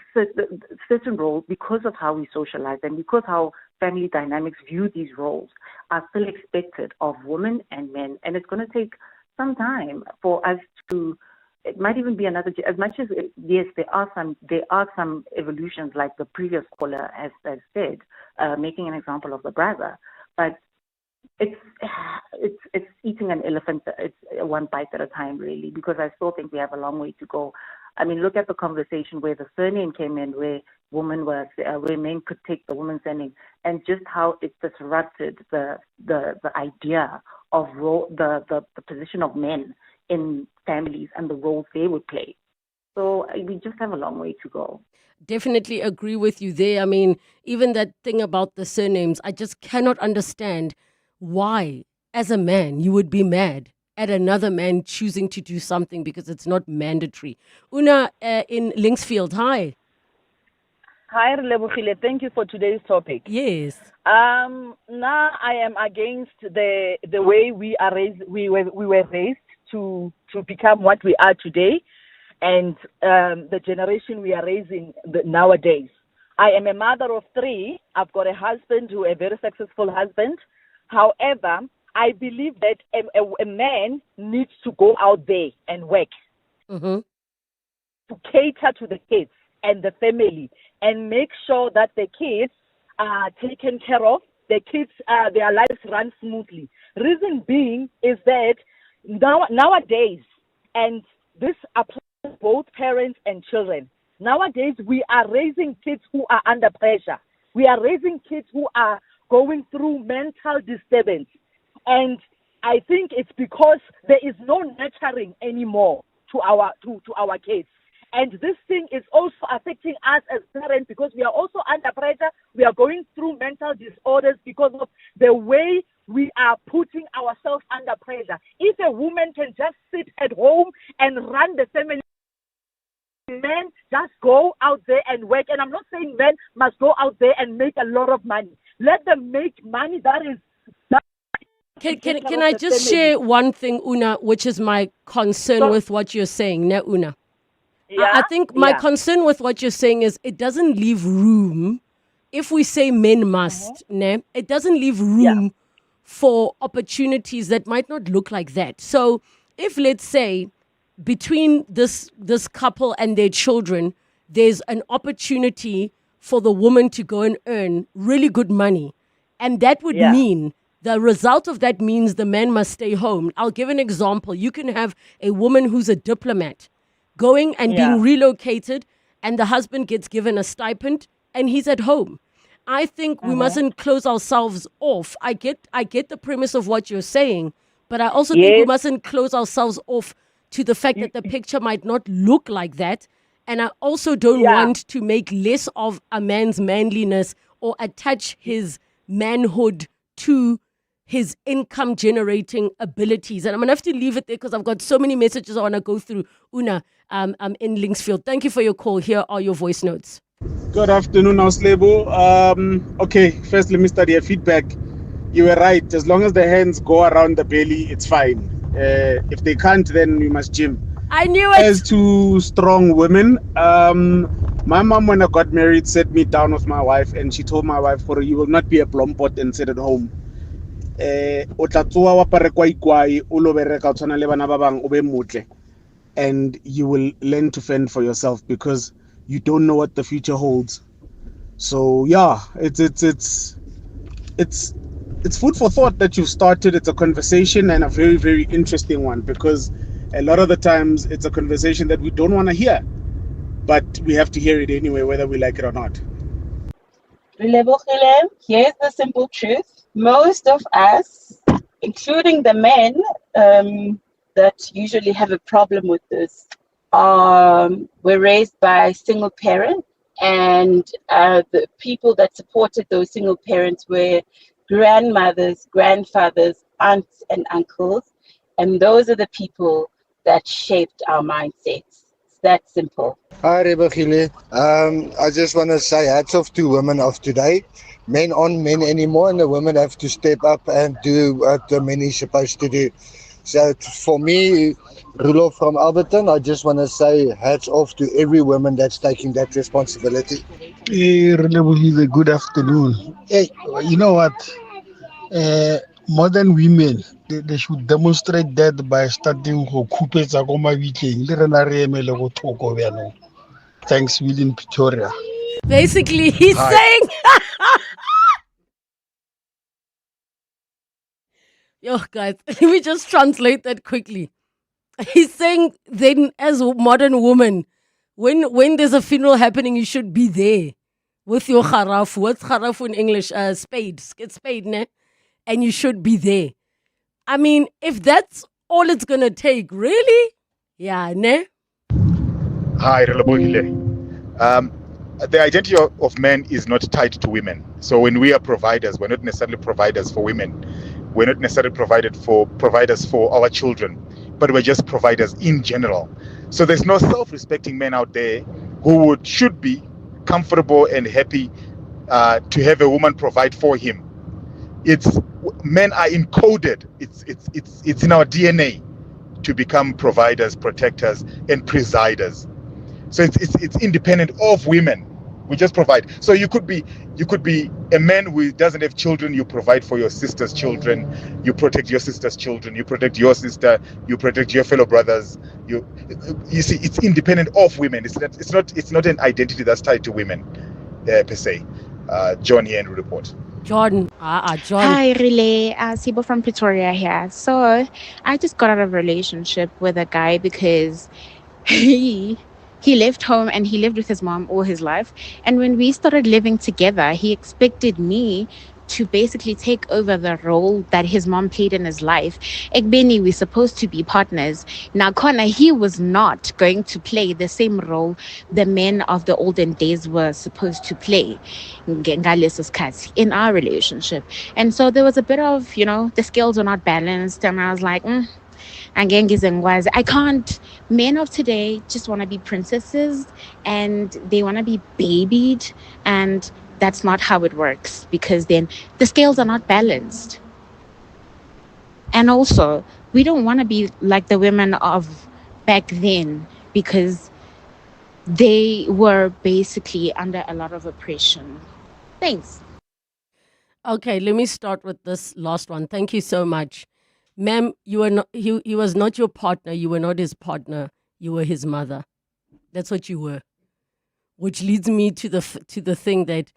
certain roles, because of how we socialize and because how family dynamics view these roles, are still expected of women and men. And it's going to take some time for us to. It might even be another. As much as yes, there are some evolutions, like the previous caller has said, making an example of the brother. But it's eating an elephant. It's one bite at a time, really, because I still think we have a long way to go. I mean, look at the conversation where the surname came in, where where men could take the woman's surname, and just how it disrupted the idea of the position of men in families and the roles they would play. So we just have a long way to go. Definitely agree with you there. I mean, even that thing about the surnames, I just cannot understand why, as a man, you would be mad at another man choosing to do something because it's not mandatory. Una in Linksfield, hi. Hi, Relebogile. Thank you for today's topic. Yes. Now I am against the way we are raised. We were raised to become what we are today, and the generation we are raising nowadays. I am a mother of 3. I've got a husband, a very successful husband. However, I believe that a man needs to go out there and work to cater to the kids and the family and make sure that the kids are taken care of, the kids, their lives run smoothly. Reason being is that nowadays, and this applies to both parents and children, nowadays we are raising kids who are under pressure. We are raising kids who are going through mental disturbance. And I think it's because there is no nurturing anymore to our kids. And this thing is also affecting us as parents because we are also under pressure. We are going through mental disorders because of the way we are putting ourselves under pressure. If a woman can just sit at home and run the family, men just go out there and work. And I'm not saying men must go out there and make a lot of money. Let them make money that is... Can I just share one thing, Una, which is my concern with what you're saying, ne, Una? Yeah, I think my concern with what you're saying is it doesn't leave room, if we say men must, ne, it doesn't leave room for opportunities that might not look like that. So if, let's say, between this couple and their children, there's an opportunity for the woman to go and earn really good money, and that would mean the result of that means the man must stay home. I'll give an example. You can have a woman who's a diplomat going and being relocated, and the husband gets given a stipend and he's at home. I think we mustn't close ourselves off. I get the premise of what you're saying, but I also think we mustn't close ourselves off to the fact that the picture might not look like that. And I also don't want to make less of a man's manliness or attach his manhood to his income generating abilities. And I'm going to have to leave it there because I've got so many messages I want to go through. Una, in Linksfield. Thank you for your call. Here are your voice notes. Good afternoon, Auslebo. Okay, first let me start your feedback. You were right. As long as the hands go around the belly, it's fine. If they can't, then we must gym. I knew it. As to strong women, my mom, when I got married, sat me down with my wife, and she told my wife, you will not be a blompot and sit at home. And you will learn to fend for yourself because you don't know what the future holds. So yeah, it's food for thought that you've started. It's a conversation, and a very, very interesting one, because a lot of the times it's a conversation that we don't want to hear, but we have to hear it anyway, whether we like it or not. Relebogile, here's the simple truth. Most of us, including the men, that usually have a problem with this were raised by single parents, and the people that supported those single parents were grandmothers, grandfathers, aunts, and uncles, and those are the people that shaped our mindsets. It's that simple. Hi, Relebogile. I just want to say hats off to women of today. Men aren't men anymore, and the women have to step up and do what the men is supposed to do. So for me, Rulo from Alberton, I just want to say hats off to every woman that's taking that responsibility. Hey, Relebogile, good afternoon. Hey, you know what? Modern women, they should demonstrate that by starting go kupetsa go mabitleng le rena re emele go thoko bjano. Thanks, William Pretoria. Basically, he's saying... Yo, guys, let me just translate that quickly. He's saying then, as a modern woman, when there's a funeral happening, you should be there with your kharafu. What's kharafu in English? Spade. It's spade, ne? And you should be there. I mean, if that's all it's going to take, really? Yeah, ne? Hi, Relebogile. The identity of men is not tied to women. So when we are providers, we're not necessarily providers for women. We're not necessarily providers for our children, but we're just providers in general. So there's no self-respecting men out there who should be comfortable and happy to have a woman provide for him. Men are encoded. It's in our DNA to become providers, protectors, and presiders. So it's independent of women. We just provide. So you could be a man who doesn't have children. You provide for your sister's children. You protect your sister's children. You protect your sister. You protect your fellow brothers. You see, it's independent of women. It's not an identity that's tied to women per se. John here in report. John. John. Hi, Relay. Sibo from Pretoria here. So I just got out of a relationship with a guy because he left home and he lived with his mom all his life. And when we started living together, he expected me to basically take over the role that his mom played in his life. Ekbeni, we're supposed to be partners. Now, Kona, he was not going to play the same role the men of the olden days were supposed to play in our relationship. And so there was a bit of, the scales were not balanced. And I was like, I can't. Men of today just want to be princesses and they want to be babied, and that's not how it works, because then the scales are not balanced. And also, we don't want to be like the women of back then, because they were basically under a lot of oppression. Thanks. Okay, let me start with this last one. Thank you so much. Ma'am, you were not. He was not your partner. You were not his partner. You were his mother. That's what you were. Which leads me to the thing that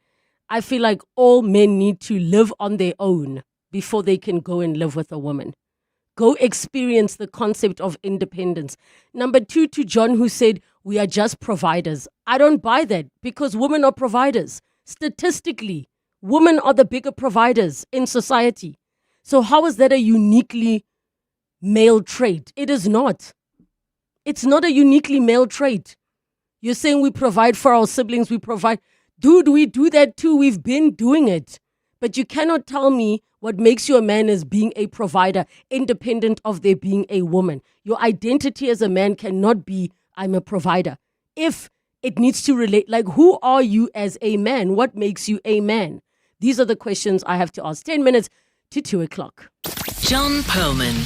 I feel like all men need to live on their own before they can go and live with a woman. Go experience the concept of independence. Number 2, to John, who said we are just providers. I don't buy that, because women are providers. Statistically, women are the bigger providers in society. So how is that a uniquely male trait? It is not. It's not a uniquely male trait. You're saying we provide for our siblings, we provide. Dude, we do that too. We've been doing it. But you cannot tell me what makes you a man as being a provider, independent of there being a woman. Your identity as a man cannot be, I'm a provider. If it needs to relate, like, who are you as a man? What makes you a man? These are the questions I have to ask. 10 minutes to 2 o'clock. John Perlman.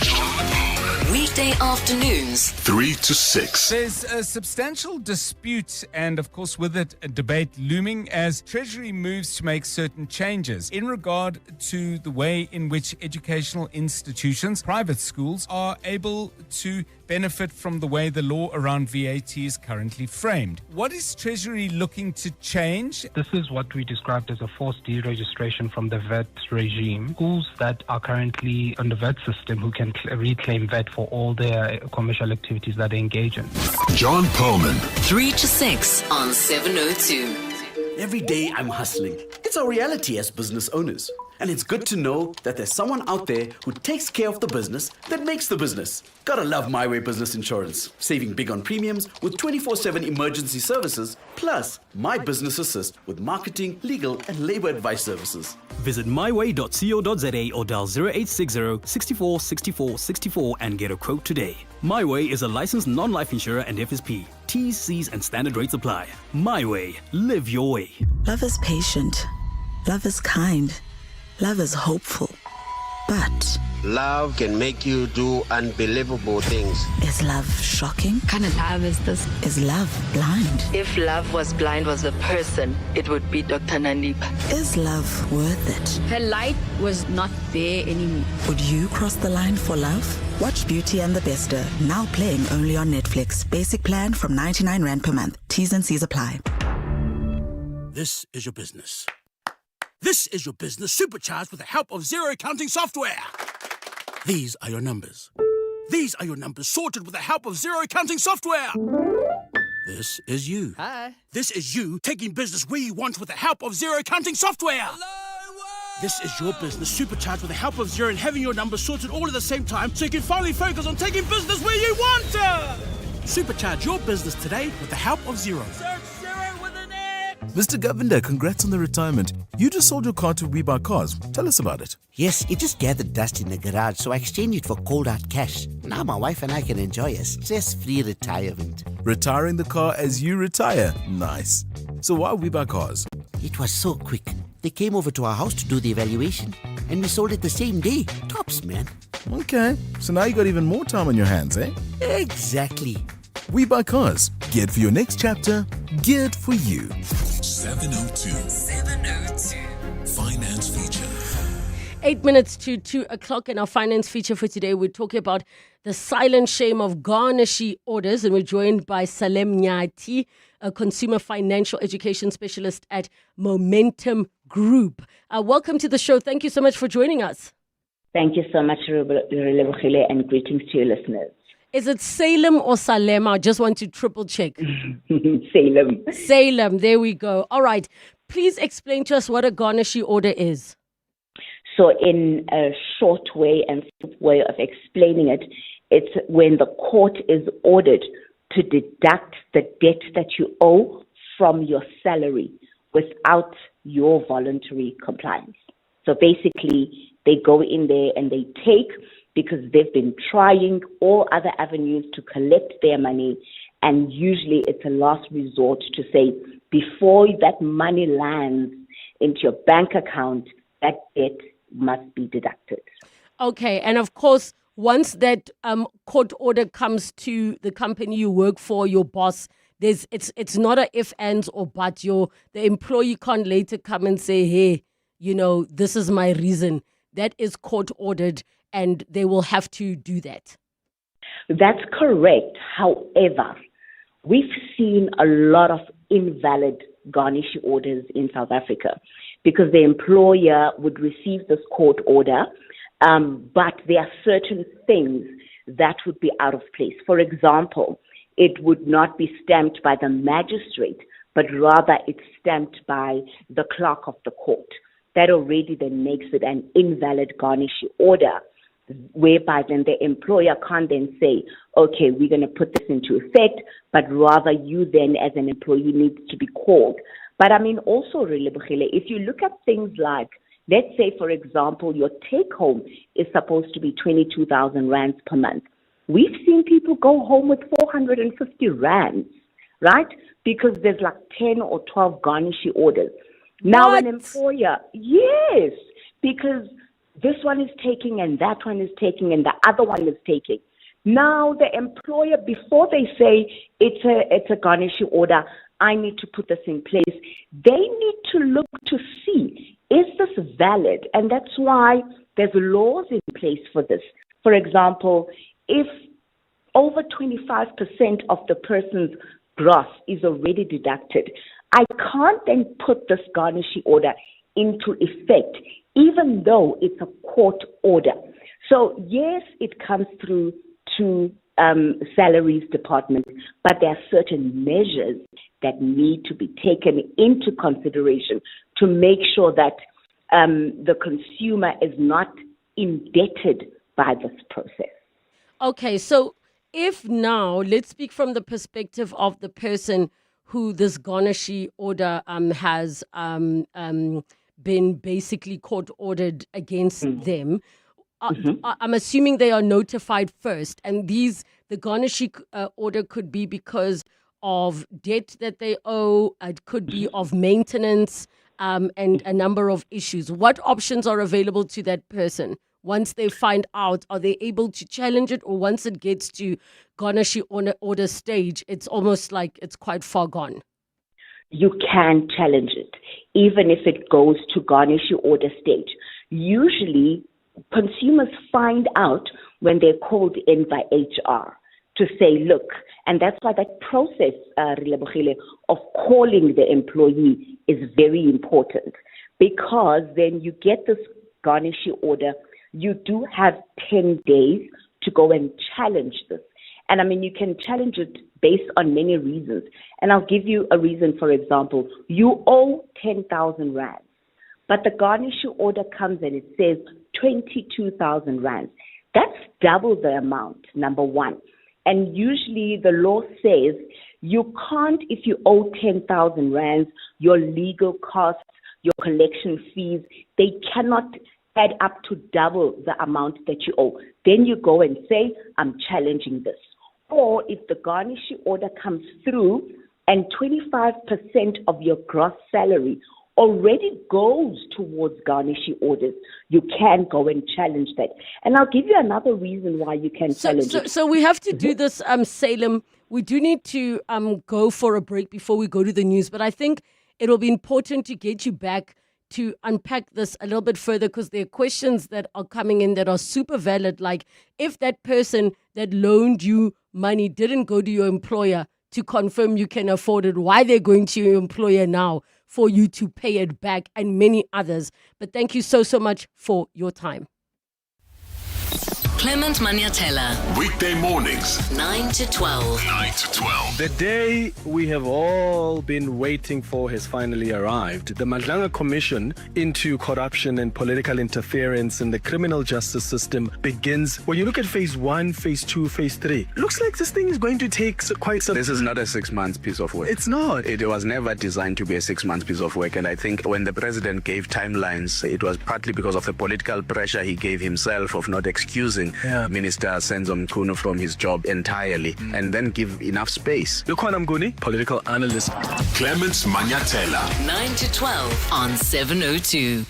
Weekday afternoons, 3 to 6. There's a substantial dispute and, of course, with it, a debate looming as Treasury moves to make certain changes in regard to the way in which educational institutions, private schools, are able to benefit from the way the law around VAT is currently framed. What is Treasury looking to change? This is what we described as a forced deregistration from the VAT regime. Schools that are currently on the VAT system who can reclaim VAT for all their commercial activities that they engage in. John Perlman. 3 to 6 on 702. Every day I'm hustling. It's our reality as business owners. And it's good to know that there's someone out there who takes care of the business that makes the business. Gotta love My Way Business Insurance. Saving big on premiums with 24/7 emergency services, plus My Business Assist with marketing, legal, and labor advice services. Visit myway.co.za or dial 0860 64 64 64 and get a quote today. My Way is a licensed non-life insurer and FSP. T's, C's, and standard rates apply. My Way. Live your way. Love is patient. Love is kind. Love is hopeful. But love can make you do unbelievable things. Is love shocking? What kind of love is this? Is love blind? If love was blind was a person, it would be Dr. Nandipa. Is love worth it? Her light was not there anymore. Would you cross the line for love? Watch Beauty and the Bester, now playing only on Netflix. Basic plan from 99 Rand per month. T's and C's apply. This is your business. This is your business supercharged with the help of zero accounting software. These are your numbers. These are your numbers sorted with the help of zero accounting software. This is you. Hi. This is you taking business where you want with the help of zero accounting software. This is your business supercharged with the help of Zero and having your numbers sorted all at the same time so you can finally focus on taking business where you want to. Supercharge your business today with the help of Zero. Search Zero with an X. Mr. Govender, congrats on the retirement. You just sold your car to We Buy Cars. Tell us about it. Yes, it just gathered dust in the garage, so I exchanged it for cold hard cash. Now my wife and I can enjoy a stress-free retirement. Retiring the car as you retire. Nice. So why We Buy Cars? It was so quick. They came over to our house to do the evaluation, and we sold it the same day. Tops, man. Okay, so now you got even more time on your hands, eh? Exactly. We Buy Cars. Geared for your next chapter. Geared for you. 702. Finance feature. 8 minutes to 2 o'clock in our finance feature for today. We're talking about the silent shame of Garnishee orders, and we're joined by Salem Nyati, a consumer financial education specialist at Momentum Group. Welcome to the show. Thank you so much for joining us. Thank you so much, Relebogile, and greetings to your listeners. Is it Salem or Salem? I just want to triple check. Salem. Salem, there we go. All right. Please explain to us what a Garnishee order is. So in a short way and way of explaining it, it's when the court is ordered to deduct the debt that you owe from your salary without your voluntary compliance. So basically, they go in there and they take, because they've been trying all other avenues to collect their money, and usually it's a last resort to say, before that money lands into your bank account, that debt must be deducted. Okay, and of course, once that court order comes to the company you work for, your boss, it's not a if, ands, or but. The employee can't later come and say, hey, this is my reason. That is court ordered, and they will have to do that. That's correct. However, we've seen a lot of invalid Garnishee orders in South Africa because the employer would receive this court order, but there are certain things that would be out of place. For example, it would not be stamped by the magistrate, but rather it's stamped by the clerk of the court. That already then makes it an invalid Garnishee order, whereby then the employer can't then say, okay, we're going to put this into effect, but rather you then as an employee needs to be called. But I mean, also, Relebogile, if you look at things like, let's say, for example, your take home is supposed to be 22,000 rands per month. We've seen people go home with 450 rands, right? Because there's like 10 or 12 Garnishee orders. Now an employer, yes, because this one is taking and that one is taking and the other one is taking. Now the employer, before they say it's a Garnishee order, I need to put this in place, they need to look to see, is this valid? And that's why there's laws in place for this. For example, if over 25% of the person's gross is already deducted, I can't then put this Garnishee order into effect, even though it's a court order. So yes, it comes through to salaries department, but there are certain measures that need to be taken into consideration to make sure that the consumer is not indebted by this process. Okay, so if now, let's speak from the perspective of the person who this Garnishee order has been basically court ordered against them. I'm assuming they are notified first, and the Garnishee order could be because of debt that they owe, it could be of maintenance, and a number of issues. What options are available to that person? Once they find out, are they able to challenge it, or once it gets to Garnishee order stage, it's almost like it's quite far gone? You can challenge it, even if it goes to Garnishee order stage. Usually, consumers find out when they're called in by HR to say, look, and that's why that process, Relebogile, of calling the employee is very important, because then you get this Garnishee order. You do have 10 days to go and challenge this. And I mean, you can challenge it based on many reasons. And I'll give you a reason. For example, you owe 10,000 rands, but the Garnishee order comes and it says 22,000 rands. That's double the amount, number one. And usually the law says you can't, if you owe 10,000 rands, your legal costs, your collection fees, they cannot add up to double the amount that you owe. Then you go and say, I'm challenging this. Or if the Garnishee order comes through and 25% of your gross salary already goes towards Garnishee orders, you can go and challenge that. And I'll give you another reason why you can challenge it. So we have to do this, Salem. We do need to go for a break before we go to the news, but I think it'll be important to get you back to unpack this a little bit further, because there are questions that are coming in that are super valid. Like, if that person that loaned you money didn't go to your employer to confirm you can afford it, why they're going to your employer now for you to pay it back, and many others. But thank you so much for your time. Clement Maniatella. Weekday mornings, 9 to 12. 9 to 12. The day we have all been waiting for has finally arrived. The Madlanga Commission into corruption and political interference in the criminal justice system begins. When you look at phase 1, phase 2, phase 3, looks like this thing is going to take quite some... This is not a 6 month piece of work. It's not. It was never designed to be a 6 month piece of work. And I think when the president gave timelines, it was partly because of the political pressure he gave himself of not excusing Minister Senzo Mchunu from his job entirely, and then give enough space. Lukhona Mnguni, political analyst. Clement Maniatella. 9 to 12 on 702.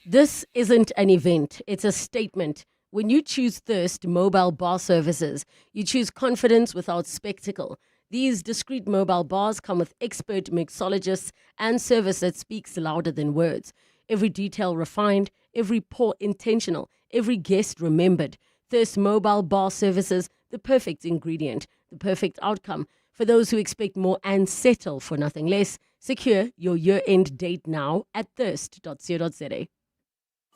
This isn't an event, it's a statement. When you choose Thirst mobile bar services, you choose confidence without spectacle. These discreet mobile bars come with expert mixologists and service that speaks louder than words. Every detail refined, every pour intentional, every guest remembered. Thirst mobile bar services, the perfect ingredient, the perfect outcome. For those who expect more and settle for nothing less, secure your year-end date now at thirst.co.za.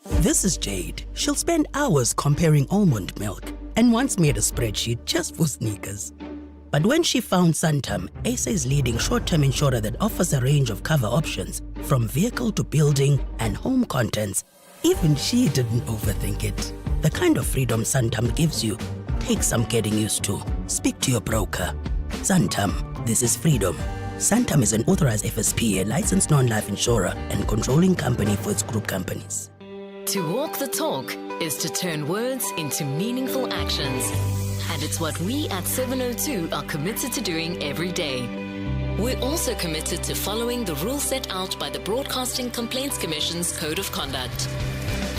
This is Jade. She'll spend hours comparing almond milk and once made a spreadsheet just for sneakers. But when she found Santam, SA's leading short-term insurer that offers a range of cover options, from vehicle to building and home contents, even she didn't overthink it. The kind of freedom Santam gives you takes some getting used to. Speak to your broker. Santam, this is freedom. Santam is an authorized FSP, a licensed non-life insurer and controlling company for its group companies. To walk the talk is to turn words into meaningful actions. And it's what we at 702 are committed to doing every day. We're also committed to following the rules set out by the Broadcasting Complaints Commission's Code of Conduct.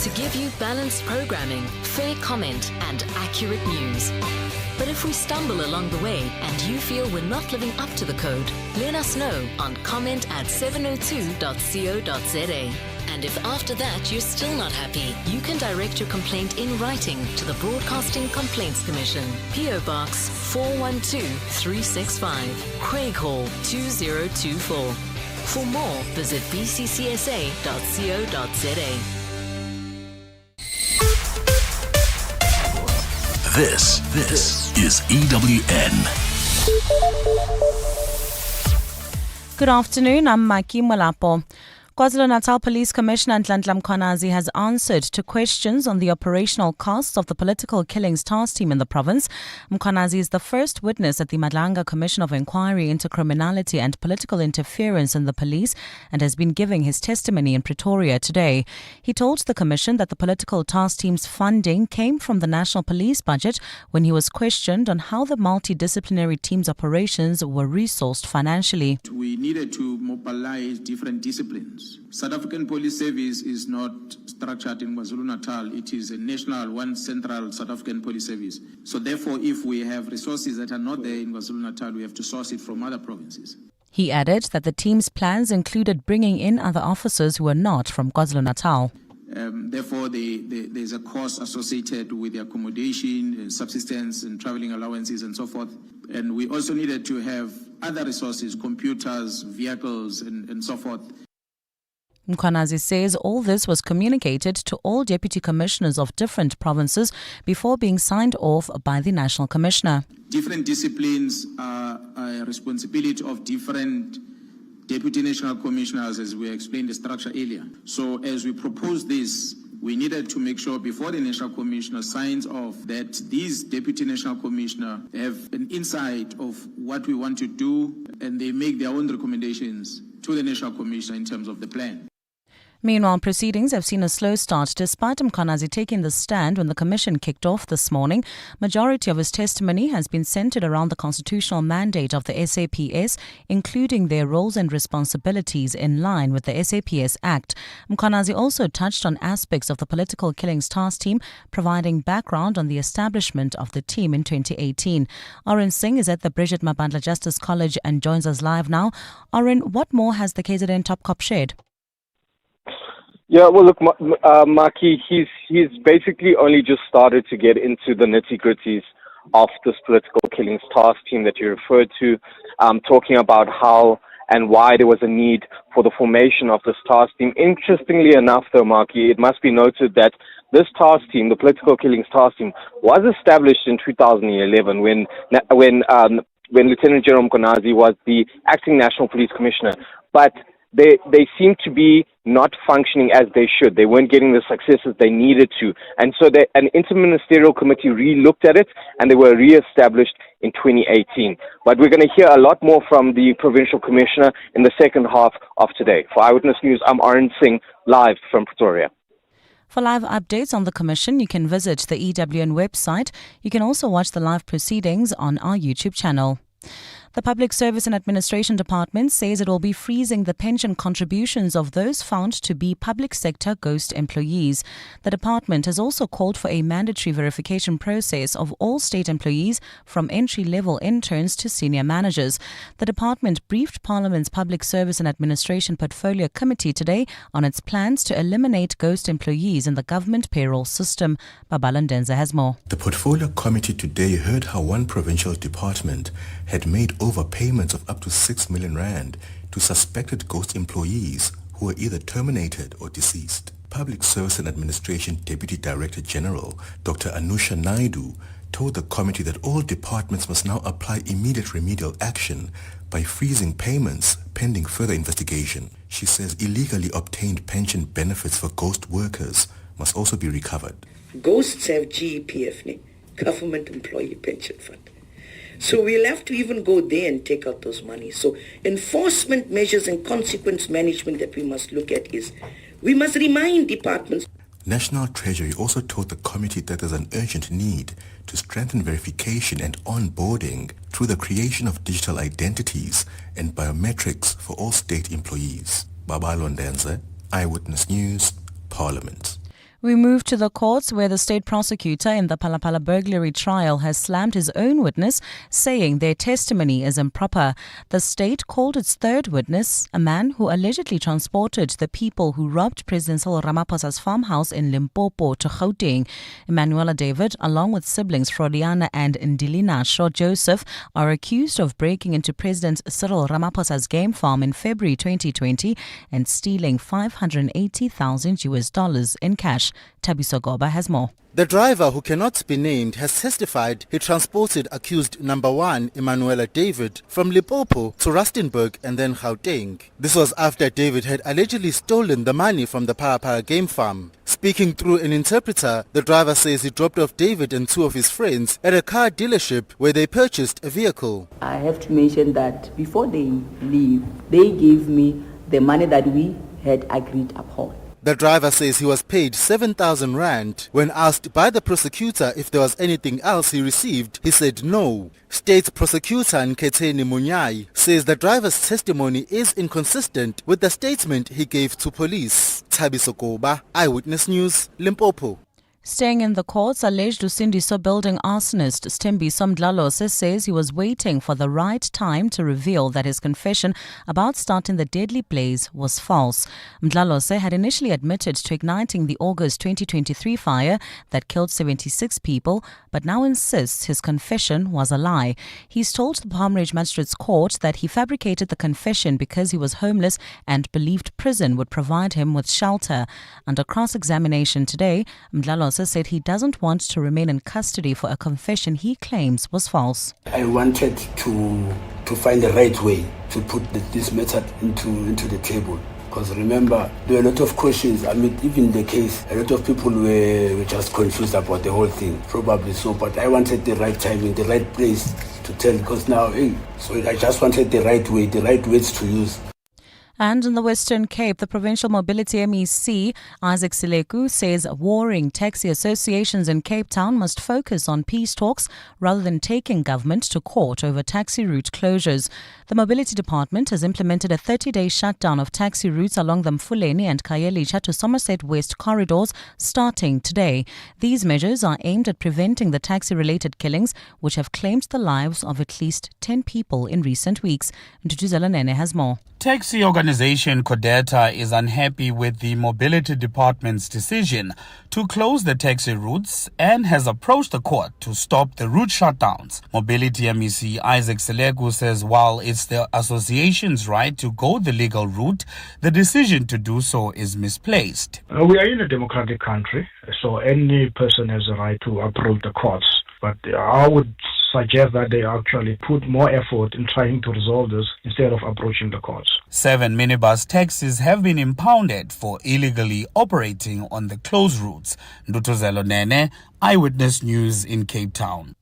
To give you balanced programming, fair comment, and accurate news. But if we stumble along the way and you feel we're not living up to the code, let us know on comment@702.co.za. And if after that you're still not happy, you can direct your complaint in writing to the Broadcasting Complaints Commission, PO Box 412365, Craig Hall 2024. For more, visit bccsa.co.za. This is EWN. Good afternoon, I'm Maki Malapo. KwaZulu-Natal Police Commissioner Nhlanhla Mkhwanazi has answered to questions on the operational costs of the political killings task team in the province. Mkhwanazi is the first witness at the Madlanga Commission of Inquiry into Criminality and Political Interference in the Police and has been giving his testimony in Pretoria today. He told the Commission that the political task team's funding came from the National Police budget when he was questioned on how the multidisciplinary team's operations were resourced financially. We needed to mobilize different disciplines. South African Police Service is not structured in KwaZulu-Natal. It is a national, one central South African Police Service. So therefore, if we have resources that are not there in KwaZulu-Natal, we have to source it from other provinces. He added that the team's plans included bringing in other officers who were not from KwaZulu-Natal. Therefore, there's a cost associated with the accommodation, subsistence, and traveling allowances, and so forth. And we also needed to have other resources, computers, vehicles, and so forth. Mkhwanazi says all this was communicated to all deputy commissioners of different provinces before being signed off by the National Commissioner. Different disciplines are a responsibility of different deputy national commissioners, as we explained the structure earlier. So as we proposed this, we needed to make sure before the national commissioner signs off that these deputy national commissioners have an insight of what we want to do, and they make their own recommendations to the national commissioner in terms of the plan. Meanwhile, proceedings have seen a slow start despite Mkhwanazi taking the stand when the commission kicked off this morning. Majority of his testimony has been centered around the constitutional mandate of the SAPS, including their roles and responsibilities in line with the SAPS Act. Mkhwanazi also touched on aspects of the political killings task team, providing background on the establishment of the team in 2018. Oren Singh is at the Bridget Mabandla Justice College and joins us live now. Oren, what more has the KZN top cop shared? Yeah, well, look, Maki, he's basically only just started to get into the nitty-gritties of this political killings task team that you referred to, talking about how and why there was a need for the formation of this task team. Interestingly enough, though, Maki, it must be noted that this task team, the political killings task team, was established in 2011 when Lieutenant General Mkhwanazi was the acting National Police Commissioner. But they seem to be not functioning as they should. They weren't getting the successes they needed to. And so an interministerial committee re-looked at it and they were re-established in 2018. But we're going to hear a lot more from the provincial commissioner in the second half of today. For Eyewitness News, I'm Oren Singh, live from Pretoria. For live updates on the Commission, you can visit the EWN website. You can also watch the live proceedings on our YouTube channel. The Public Service and Administration Department says it will be freezing the pension contributions of those found to be public sector ghost employees. The department has also called for a mandatory verification process of all state employees from entry-level interns to senior managers. The department briefed Parliament's Public Service and Administration Portfolio Committee today on its plans to eliminate ghost employees in the government payroll system. Babala Ndenza has more. The Portfolio Committee today heard how one provincial department had made overpayments of up to 6 million rand to suspected ghost employees who were either terminated or deceased. Public Service and Administration Deputy Director General Dr. Anusha Naidu told the committee that all departments must now apply immediate remedial action by freezing payments pending further investigation. She says illegally obtained pension benefits for ghost workers must also be recovered. Ghosts have GEPF, Government Employee Pension Fund. So we'll have to even go there and take out those monies. So enforcement measures and consequence management that we must look at is we must remind departments. National Treasury also told the committee that there's an urgent need to strengthen verification and onboarding through the creation of digital identities and biometrics for all state employees. Babala Ndenza, Eyewitness News, Parliament. We move to the courts where the state prosecutor in the Phala Phala burglary trial has slammed his own witness, saying their testimony is improper. The state called its third witness, a man who allegedly transported the people who robbed President Cyril Ramaphosa's farmhouse in Limpopo to Gauteng. Emanuela David, along with siblings Frodiana and Ndilina Shaw Joseph, are accused of breaking into President Cyril Ramaphosa's game farm in February 2020 and stealing $580,000 in cash. crash. Thabiso Goba has more. The driver, who cannot be named, has testified he transported accused number 1, Emanuela David, from Limpopo to Rustenburg and then Gauteng. This was after David had allegedly stolen the money from the Phala Phala game farm. Speaking through an interpreter, the driver says he dropped off David and 2 of his friends at a car dealership where they purchased a vehicle. I have to mention that before they leave, they gave me the money that we had agreed upon. The driver says he was paid 7,000 rand. When asked by the prosecutor if there was anything else he received, he said no. State prosecutor Nketheni Munyai says the driver's testimony is inconsistent with the statement he gave to police. Thabiso Goba, Eyewitness News, Limpopo. Staying in the courts, alleged Usindiso building arsonist Stembiso Mdlalose says he was waiting for the right time to reveal that his confession about starting the deadly blaze was false. Mdlalose had initially admitted to igniting the August 2023 fire that killed 76 people, but now insists his confession was a lie. He's told the Palm Ridge Magistrates Court that he fabricated the confession because he was homeless and believed prison would provide him with shelter. Under cross-examination today, Mdlalose said he doesn't want to remain in custody for a confession he claims was false. I wanted to find the right way to put this method into the table. Because remember, there were a lot of questions. I mean, even the case, a lot of people were just confused about the whole thing. Probably so, but I wanted the right time in the right place to tell. Because now, so I just wanted the right way, the right words to use. And in the Western Cape, the Provincial Mobility MEC, Isaac Sileku, says warring taxi associations in Cape Town must focus on peace talks rather than taking government to court over taxi route closures. The Mobility Department has implemented a 30-day shutdown of taxi routes along the Mfuleni and Khayelitsha to Somerset West corridors starting today. These measures are aimed at preventing the taxi-related killings, which have claimed the lives of at least 10 people in recent weeks. Ntutuzela Nene has more. Taxi organization Codeta is unhappy with the Mobility Department's decision to close the taxi routes and has approached the court to stop the route shutdowns. Mobility MEC Isaac Sileku says while it's the association's right to go the legal route, the decision to do so is misplaced. We are in a democratic country, so any person has a right to approach the courts. But I would suggest that they actually put more effort in trying to resolve this instead of approaching the courts. 7 minibus taxis have been impounded for illegally operating on the closed routes. Ndutuzelo Nene, Eyewitness News in Cape Town.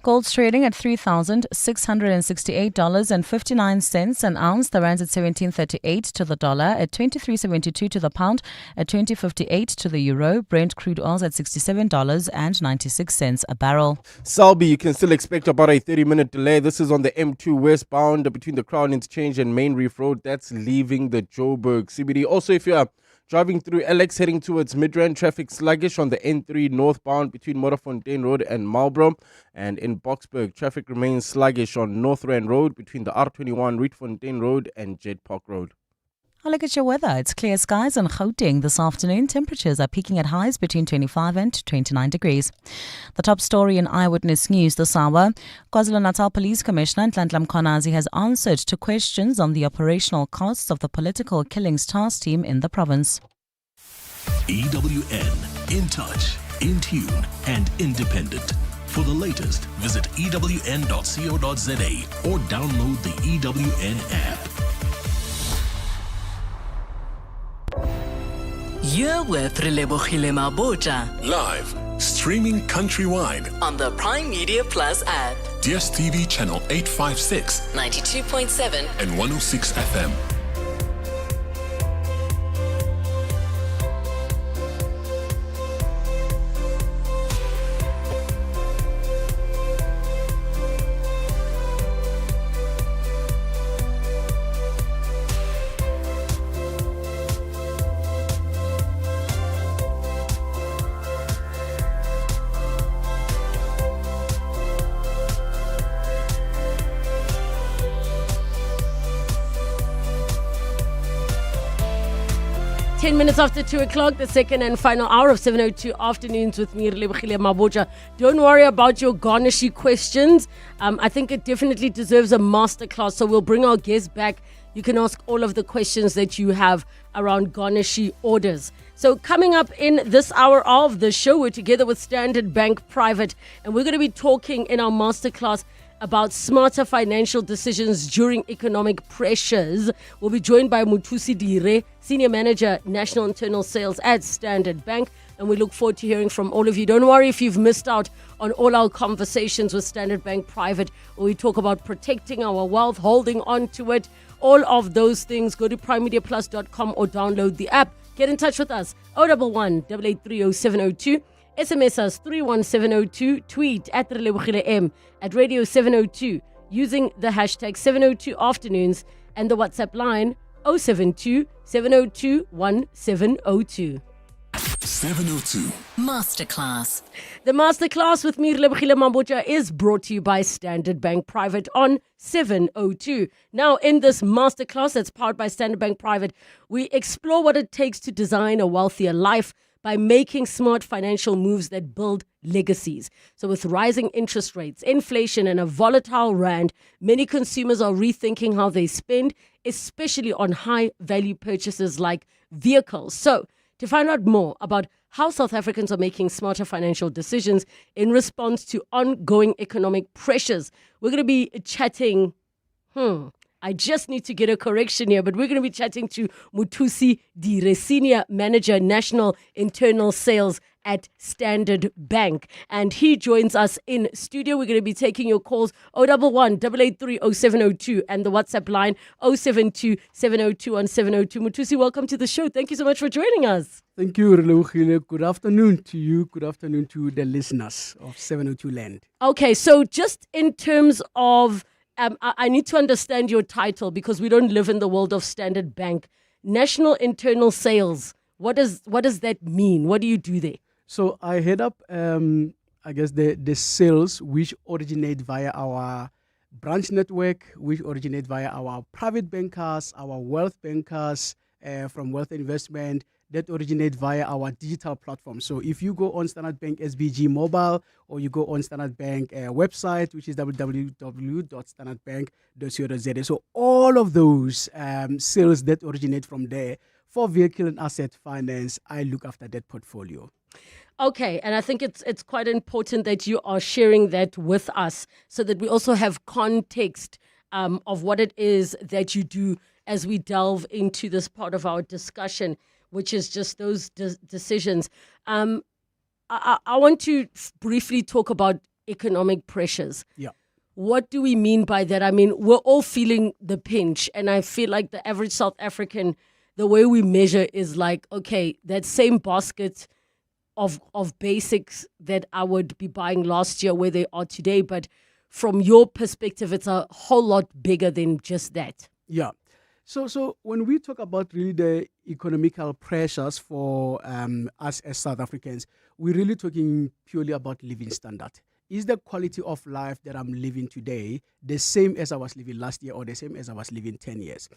Gold's trading at $3,668.59 an ounce. The rand's at 17.38 to the dollar, at 23.72 to the pound, at 20.58 to the euro. Brent crude oil's at $67.96 a barrel. Selby, you can still expect about a 30-minute delay. This is on the M2 westbound between the Crown Interchange and Main Reef Road. That's leaving the Joburg CBD. Also, if you're driving through LX heading towards Midrand, traffic sluggish on the N3 northbound between Modderfontein Road and Marlborough. And in Boksburg, traffic remains sluggish on North Rand Road between the R21 Rietfontein Road and Jet Park Road. I'll look at your weather. It's clear skies in Gauteng this afternoon. Temperatures are peaking at highs between 25 and 29 degrees. The top story in Eyewitness News this hour. KwaZulu-Natal Police Commissioner Nhlanhla Mkhwanazi has answered to questions on the operational costs of the political killings task team in the province. EWN, in touch, in tune, and independent. For the latest, visit ewn.co.za or download the EWN app. You're with Relebogile Mabotja Live, streaming countrywide on the Prime Media Plus app. DSTV channel 856, 92.7 and 106 FM. Minutes after 2 o'clock, the second and final hour of 7:02 afternoons with me, Relebogile Mabotja. Don't worry about your Garnishee questions. I think it definitely deserves a masterclass, so we'll bring our guests back. You can ask all of the questions that you have around Garnishee orders. So coming up in this hour of the show, we're together with Standard Bank Private, and we're going to be talking in our masterclass about smarter financial decisions during economic pressures. We'll be joined by Muthusi Dire, Senior Manager, National Internal Sales at Standard Bank. And we look forward to hearing from all of you. Don't worry if you've missed out on all our conversations with Standard Bank Private, where we talk about protecting our wealth, holding on to it, all of those things. Go to primemediaplus.com or download the app. Get in touch with us, 011 883 0702. SMS us 31702, tweet at Relebogile M at Radio 702 using the hashtag 702 Afternoons and the WhatsApp line 072 702 1702. 702 Masterclass. The Masterclass with me, Relebogile Mabotja, is brought to you by Standard Bank Private on 702. Now, in this Masterclass that's powered by Standard Bank Private, we explore what it takes to design a wealthier life by making smart financial moves that build legacies. So with rising interest rates, inflation, and a volatile rand, many consumers are rethinking how they spend, especially on high-value purchases like vehicles. So to find out more about how South Africans are making smarter financial decisions in response to ongoing economic pressures, we're going to be chatting... I just need to get a correction here, but we're going to be chatting to Muthusi Dire, Senior Manager, National Internal Sales at Standard Bank. And he joins us in studio. We're going to be taking your calls 011 883 0702 and the WhatsApp line 072 702 1702. Muthusi, welcome to the show. Thank you so much for joining us. Thank you, Relebogile. Good afternoon to you. Good afternoon to the listeners of 702 Land. Okay, so just in terms of I need to understand your title because we don't live in the world of Standard Bank. National Internal Sales. What does that mean? What do you do there? So I head up, the sales which originate via our branch network, which originate via our private bankers, our wealth bankers from wealth investment, that originate via our digital platform. So if you go on Standard Bank SBG mobile or you go on Standard Bank website, which is www.standardbank.co.za. So all of those sales that originate from there for vehicle and asset finance, I look after that portfolio. Okay, and I think it's quite important that you are sharing that with us so that we also have context of what it is that you do as we delve into this part of our discussion, which is just those decisions. I want to briefly talk about economic pressures. Yeah. What do we mean by that? I mean, we're all feeling the pinch, and I feel like the average South African, the way we measure is like, okay, that same basket of basics that I would be buying last year where they are today, but from your perspective, it's a whole lot bigger than just that. Yeah. So when we talk about really the economical pressures for us as South Africans, we're really talking purely about living standard. Is the quality of life that I'm living today the same as I was living last year or the same as I was living 10 years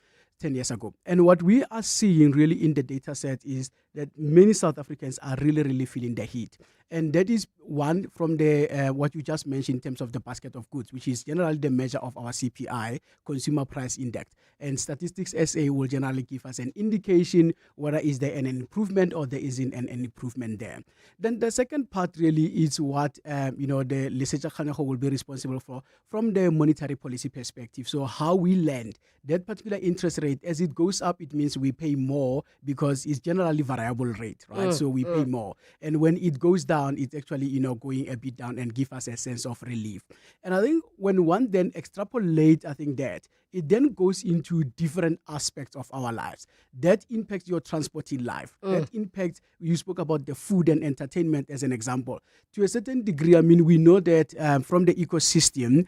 ago? And what we are seeing really in the data set is that many South Africans are really feeling the heat. And that is one from the what you just mentioned in terms of the basket of goods, which is generally the measure of our CPI, Consumer Price Index. And Statistics SA will generally give us an indication whether is there an improvement or there isn't an improvement there. Then the second part really is what the Lesetja Kganego will be responsible for from the monetary policy perspective. So how we lend that particular interest rate, as it goes up, it means we pay more because it's generally variable rate, right? So we pay more. And when it goes down, it's actually, going a bit down and give us a sense of relief. And I think when one then extrapolates, that it then goes into different aspects of our lives. That impacts your transporting life. That impacts, you spoke about the food and entertainment as an example. To a certain degree, we know that from the ecosystem,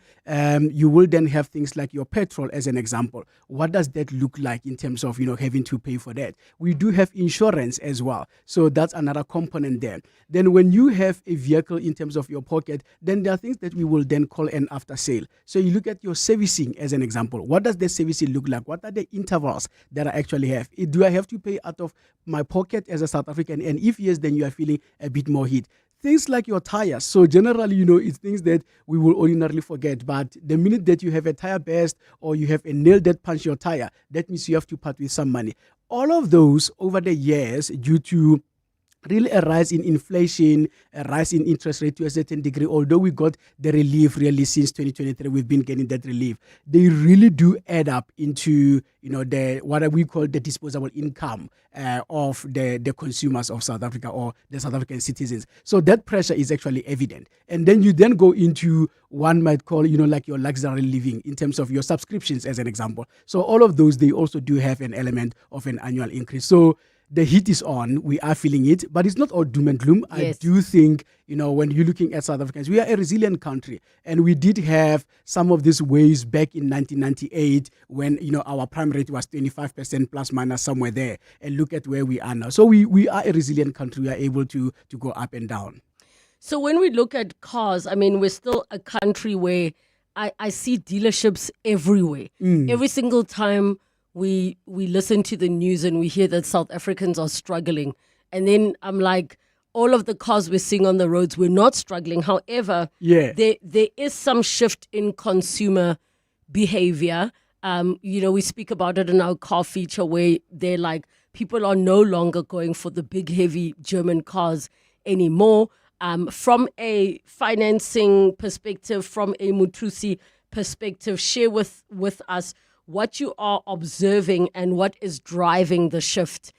you will then have things like your petrol as an example. What does that look like in terms of, having to pay for that? We do have insurance as well. So that's another component there. Then when you have a vehicle in terms of your pocket, then there are things that we will then call an after sale. So you look at your servicing as an example. What does the servicing look like? What are the intervals that I actually have? Do I have to pay out of my pocket as a South African? And if yes, then you are feeling a bit more heat. things like your tires. So generally, it's things that we will ordinarily forget. But the minute that you have a tire burst or you have a nail that punched your tire, that means you have to part with some money. All of those over the years, due to really a rise in inflation, a rise in interest rate to a certain degree, although we got the relief really since 2023, we've been getting that relief. They really do add up into, the what we call the disposable income of the consumers of South Africa or the South African citizens. So that pressure is actually evident. And then you then go into one might call, like your luxury living in terms of your subscriptions as an example. So all of those, they also do have an element of an annual increase. So the heat is on, we are feeling it, but it's not all doom and gloom. Yes. I do think, when you're looking at South Africans, we are a resilient country. And we did have some of these waves back in 1998 when, our prime rate was 25% plus minus somewhere there. And look at where we are now. So we are a resilient country. We are able to go up and down. So when we look at cars, we're still a country where I see dealerships everywhere. Every single time we listen to the news and we hear that South Africans are struggling. And then I'm like, all of the cars we're seeing on the roads, we're not struggling. However, there is some shift in consumer behavior. We speak about it in our car feature where they're like, people are no longer going for the big, heavy German cars anymore. From a financing perspective, from a Muthusi perspective, share with us what you are observing and what is driving the shift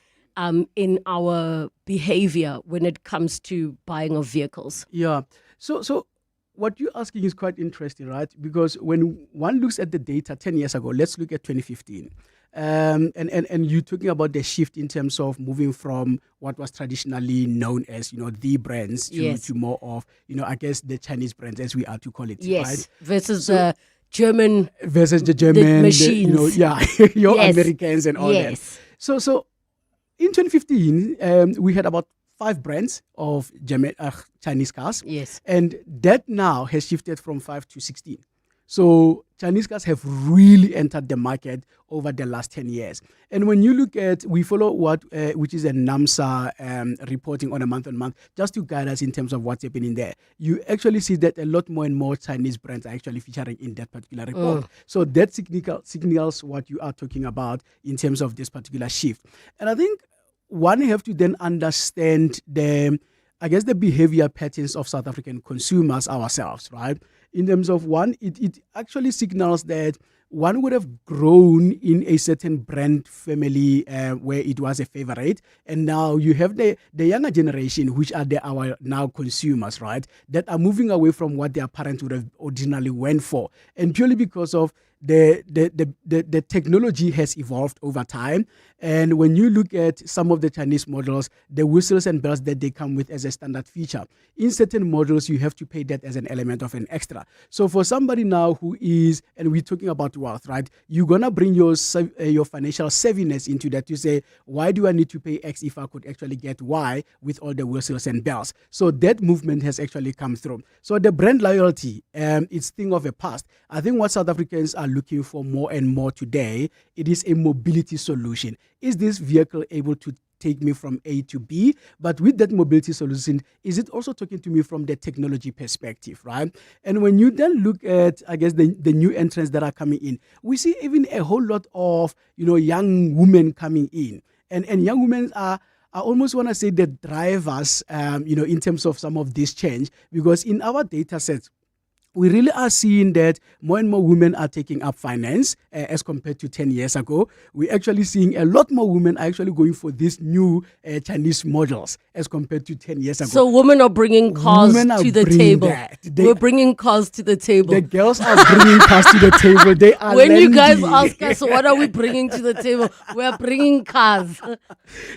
in our behavior when it comes to buying of vehicles. Yeah. So what you're asking is quite interesting, right? Because when one looks at the data 10 years ago, let's look at 2015. And you're talking about the shift in terms of moving from what was traditionally known as, the brands to more of, I guess the Chinese brands as we are to call it. Yes. Right? Versus the German the machines. Your Americans and all that. So in 2015, we had about 5 brands of Chinese cars. Yes. And that now has shifted from 5 to 16. So Chinese cars have really entered the market over the last 10 years. And when you look at, we follow which is a NAMSA reporting on a month-on-month, just to guide us in terms of what's happening there. You actually see that a lot more and more Chinese brands are actually featuring in that particular report. So that signals what you are talking about in terms of this particular shift. And I think one have to then understand the behavior patterns of South African consumers ourselves, right? In terms of one, it actually signals that one would have grown in a certain brand family where it was a favorite. And now you have the younger generation, which are our now consumers, right? That are moving away from what their parents would have originally went for. And purely because of the technology has evolved over time. And when you look at some of the Chinese models, the whistles and bells that they come with as a standard feature, in certain models, you have to pay that as an element of an extra. So for somebody now who is, and we're talking about wealth, right? You're going to bring your financial savviness into that to say, why do I need to pay X if I could actually get Y with all the whistles and bells? So that movement has actually come through. So the brand loyalty, it's thing of a past. I think what South Africans are looking for more and more today, it is a mobility solution. Is this vehicle able to take me from A to B? But with that mobility solution, is it also talking to me from the technology perspective, right? And when you then look at, I guess, the new entrants that are coming in, we see even a whole lot of, young women coming in. And young women are, I almost want to say, the drivers, in terms of some of this change, because in our data sets, we really are seeing that more and more women are taking up finance as compared to 10 years ago. We're actually seeing a lot more women are actually going for these new Chinese models as compared to 10 years ago. So women are bringing cars to the table. We're bringing cars to the table. The girls are bringing cars to the table. They are when you guys ask us, what are we bringing to the table? We're bringing cars.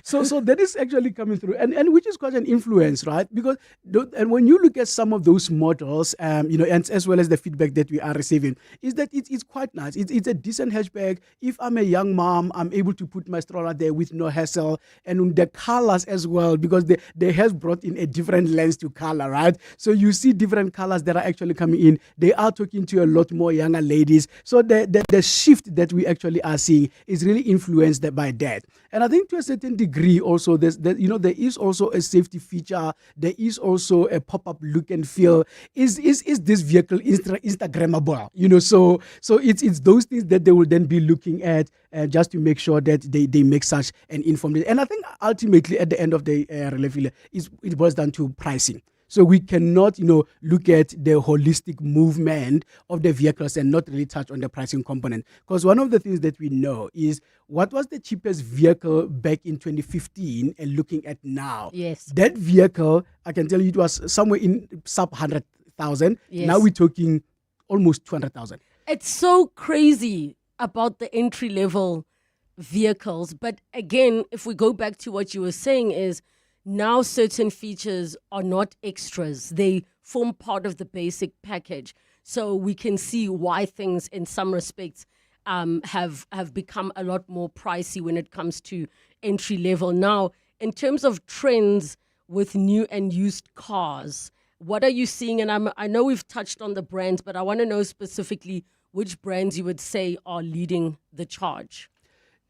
So that is actually coming through. And which is quite an influence, right? Because and when you look at some of those models, and reports as well as the feedback that we are receiving is that it's quite nice. It's a decent hatchback. If I'm a young mom, I'm able to put my stroller there with no hassle. And the colors as well, because they have brought in a different lens to color, right? So you see different colors that are actually coming in. They are talking to a lot more younger ladies. So the shift that we actually are seeing is really influenced by that. And I think to a certain degree also, there is also a safety feature. There is also a pop-up look and feel. Is this vehicle Instagrammable? So it's those things that they will then be looking at just to make sure that they make such an informed. And I think ultimately at the end of the Relebogile, it boils down to pricing. So we cannot, look at the holistic movement of the vehicles and not really touch on the pricing component. Because one of the things that we know is what was the cheapest vehicle back in 2015 and looking at now. Yes. That vehicle, I can tell you, it was somewhere in sub 100,000. Yes. Now we're talking almost 200,000. It's so crazy about the entry level vehicles. But again, if we go back to what you were saying is, now certain features are not extras. They form part of the basic package. So we can see why things in some respects have become a lot more pricey when it comes to entry level. Now, in terms of trends with new and used cars, what are you seeing? And I know we've touched on the brands, but I want to know specifically which brands you would say are leading the charge.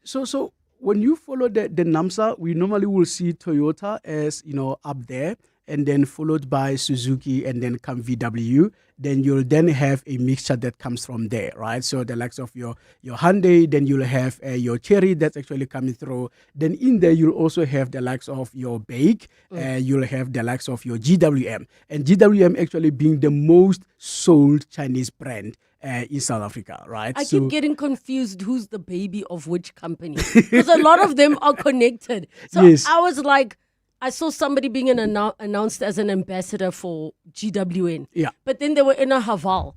So when you follow the NAMSA, we normally will see Toyota as, up there, and then followed by Suzuki, and then come VW. Then you'll then have a mixture that comes from there, right? So the likes of your Hyundai, then you'll have your Cherry that's actually coming through. Then in there, you'll also have the likes of your Bake, you'll have the likes of your GWM. And GWM actually being the most sold Chinese brand in South Africa, right? I keep getting confused who's the baby of which company. Because a lot of them are connected. So yes. I was like, I saw somebody being announced as an ambassador for GWN. Yeah. But then they were in a Haval.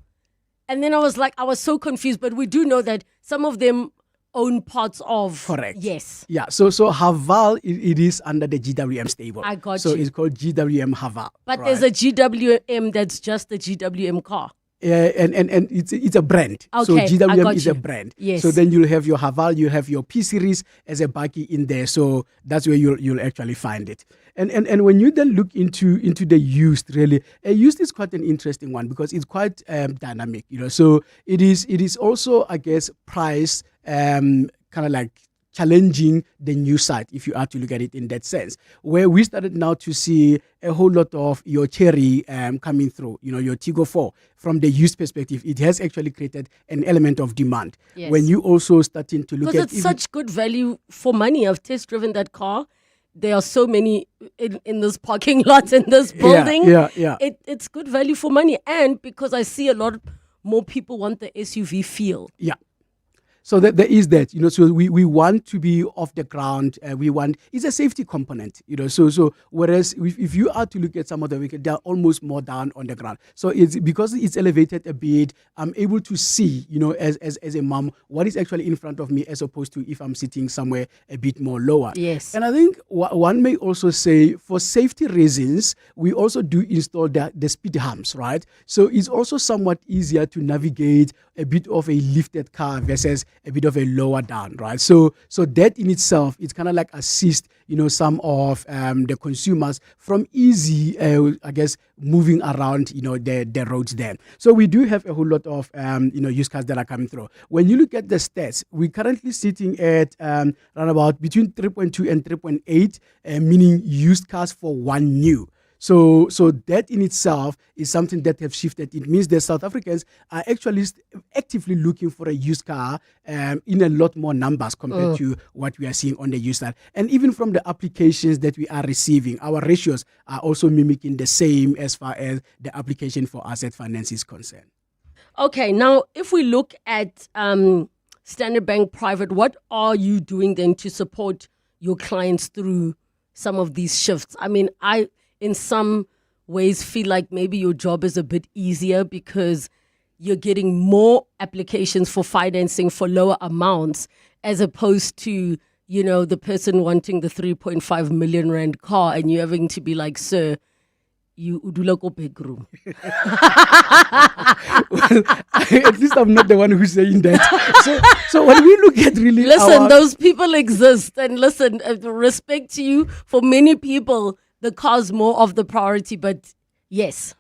And then I was like, I was so confused. But we do know that some of them own parts of... Correct. Yes. Yeah, so Haval, it is under the GWM stable. I got so you. So it's called GWM Haval. But right? there's a GWM that's just the GWM car. And it's a brand. Okay, so I GWM got is you. a brand. Yes. So then you'll have your Haval, you have your P series as a bakkie in there. So that's where you'll actually find it. And when you then look into the used, really, used is quite an interesting one because it's quite dynamic. So it is also, I guess, priced kind of like challenging the new side, if you are to look at it in that sense, where we started now to see a whole lot of your Cherry coming through, your Tiggo 4. From the used perspective, it has actually created an element of demand. Yes. When you also starting to look at... Because it's such good value for money. I've test-driven that car. There are so many in this parking lot, in this building. Yeah. It's good value for money. And because I see a lot more people want the SUV feel. Yeah. So there is that, so we want to be off the ground. It's a safety component, so whereas if you are to look at some of the vehicles, they're almost more down on the ground. So it's because it's elevated a bit, I'm able to see, as a mom, what is actually in front of me as opposed to if I'm sitting somewhere a bit more lower. Yes. And I think one may also say for safety reasons, we also do install the speed humps, right? So it's also somewhat easier to navigate a bit of a lifted car versus a bit of a lower down, right? So that in itself, it's kind of like assist, some of the consumers from easy, I guess, moving around, the roads there. So we do have a whole lot of, used cars that are coming through. When you look at the stats, we're currently sitting at around about between 3.2 and 3.8, meaning used cars for one new. So that in itself is something that have shifted. It means that South Africans are actually actively looking for a used car in a lot more numbers compared to what we are seeing on the used side. And even from the applications that we are receiving, our ratios are also mimicking the same as far as the application for asset finance is concerned. Okay, now if we look at Standard Bank Private, what are you doing then to support your clients through some of these shifts? I mean, I in some ways feel like maybe your job is a bit easier because you're getting more applications for financing for lower amounts as opposed to, the person wanting the 3.5 million rand car and you having to be like, sir, you udula ko big room. Well, at least I'm not the one who's saying that. So when we look at really Listen, those people exist, and listen, respect to you. For many people, the car's more of the priority, but yes.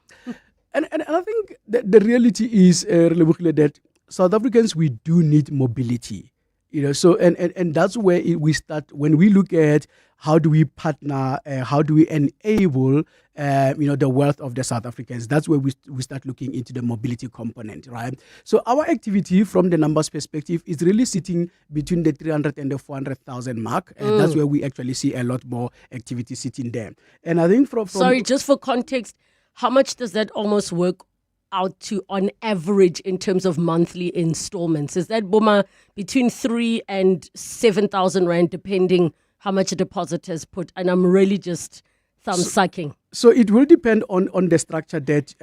And I think the reality is, Relebogile, that South Africans, we do need mobility. So and that's where we start when we look at how do we partner, how do we enable, the wealth of the South Africans. That's where we start looking into the mobility component, right? So our activity from the numbers perspective is really sitting between the 300 and the 400,000 mark. And that's where we actually see a lot more activity sitting there. And I think from Sorry, just for context, how much does that almost work out to on average in terms of monthly installments? Is that Boma between 3 and 7,000 rand, depending how much a deposit has put? And I'm really just thumb sucking. So it will depend on the structure that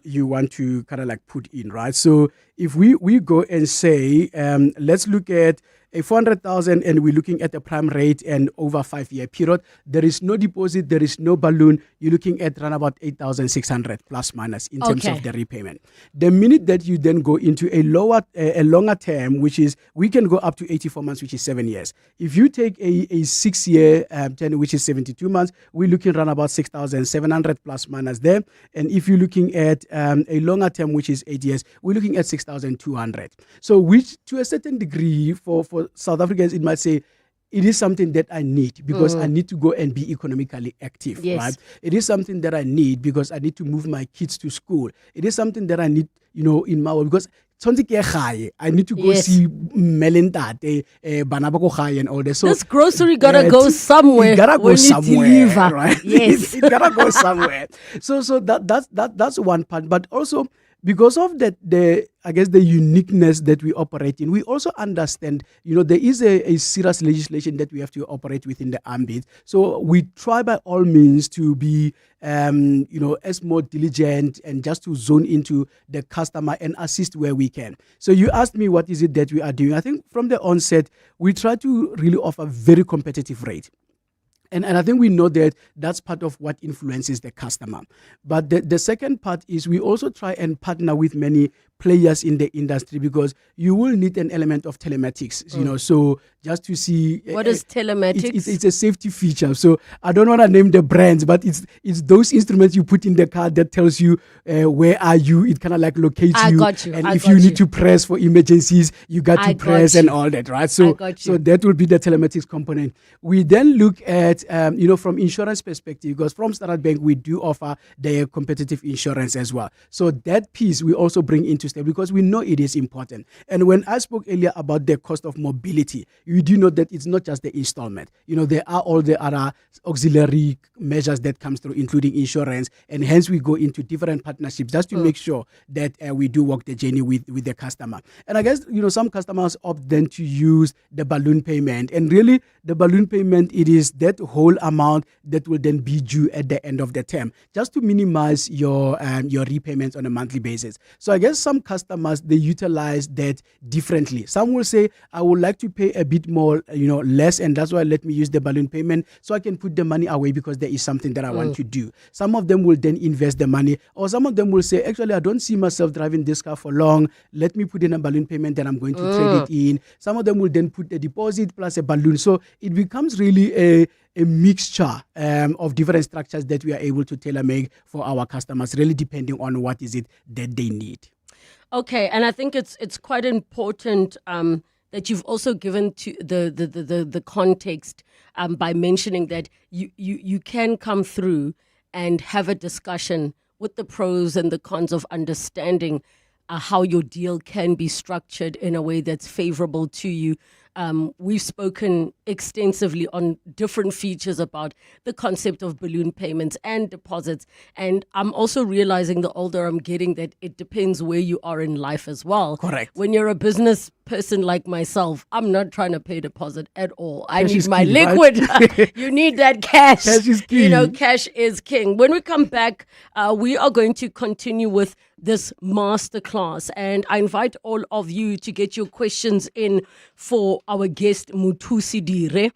you want to kind of like put in, right? So if we go and say, let's look at a 400,000 and we're looking at a prime rate and over 5-year period, there is no deposit, there is no balloon. You're looking at around about 8,600 plus minus in terms of the repayment. The minute that you then go into a longer term, which is, we can go up to 84 months, which is 7 years. If you take a 6-year tenure, which is 72 months, we're looking around about 6,700 plus minus there. And if you're looking at a longer term, which is 8 years, we're looking at 6,200. So which to a certain degree for South Africans, it might say, it is something that I need because I need to go and be economically active, right? It is something that I need because I need to move my kids to school. It is something that I need, in my world, because I need to go see Melentate, Banabako and all that. So this grocery gotta go somewhere. It gotta go somewhere, deliver. right? Yes, it gotta go somewhere. So that's one part, but also because of that, the uniqueness that we operate in, we also understand, there is a serious legislation that we have to operate within the ambit. So we try by all means to be, as more diligent and just to zone into the customer and assist where we can. So you asked me what is it that we are doing. I think from the onset, we try to really offer very competitive rate. And I think we know that that's part of what influences the customer. But the second part is we also try and partner with many players in the industry because you will need an element of telematics, so just to see. What is telematics? It's a safety feature. So I don't want to name the brands, but it's those instruments you put in the car that tells you where are you. It kind of like locates you. Got you. And if you need to press for emergencies, you got to press and all that, right? So that will be the telematics component. We then look at, from insurance perspective, because from Standard Bank, we do offer their competitive insurance as well. So that piece we also bring into step because we know it is important. And when I spoke earlier about the cost of mobility, you do know that it's not just the installment. There are all the other auxiliary measures that comes through, including insurance. And hence we go into different partnerships just to make sure that we do walk the journey with the customer. And I guess, some customers opt then to use the balloon payment. And really, the balloon payment, it is that whole amount that will then be due at the end of the term, just to minimize your repayments on a monthly basis. So I guess some customers, they utilize that differently. Some will say, I would like to pay a bit more, less, and that's why let me use the balloon payment so I can put the money away because there is something that I want to do. Some of them will then invest the money, or some of them will say, actually, I don't see myself driving this car for long. Let me put in a balloon payment, then I'm going to trade it in. Some of them will then put a deposit plus a balloon. So it becomes really a mixture of different structures that we are able to tailor make for our customers, really depending on what is it that they need. Okay, and I think it's quite important that you've also given to the context by mentioning that you can come through and have a discussion with the pros and the cons of understanding how your deal can be structured in a way that's favorable to you. We've spoken extensively on different features about the concept of balloon payments and deposits. And I'm also realizing the older I'm getting that it depends where you are in life as well. Correct. When you're a business person like myself, I'm not trying to pay deposit at all. I Cash need is my king, liquid. right? You need that cash. Cash is king. Cash is king. When we come back, we are going to continue with this masterclass. And I invite all of you to get your questions in for our guest, Muthusi Dire,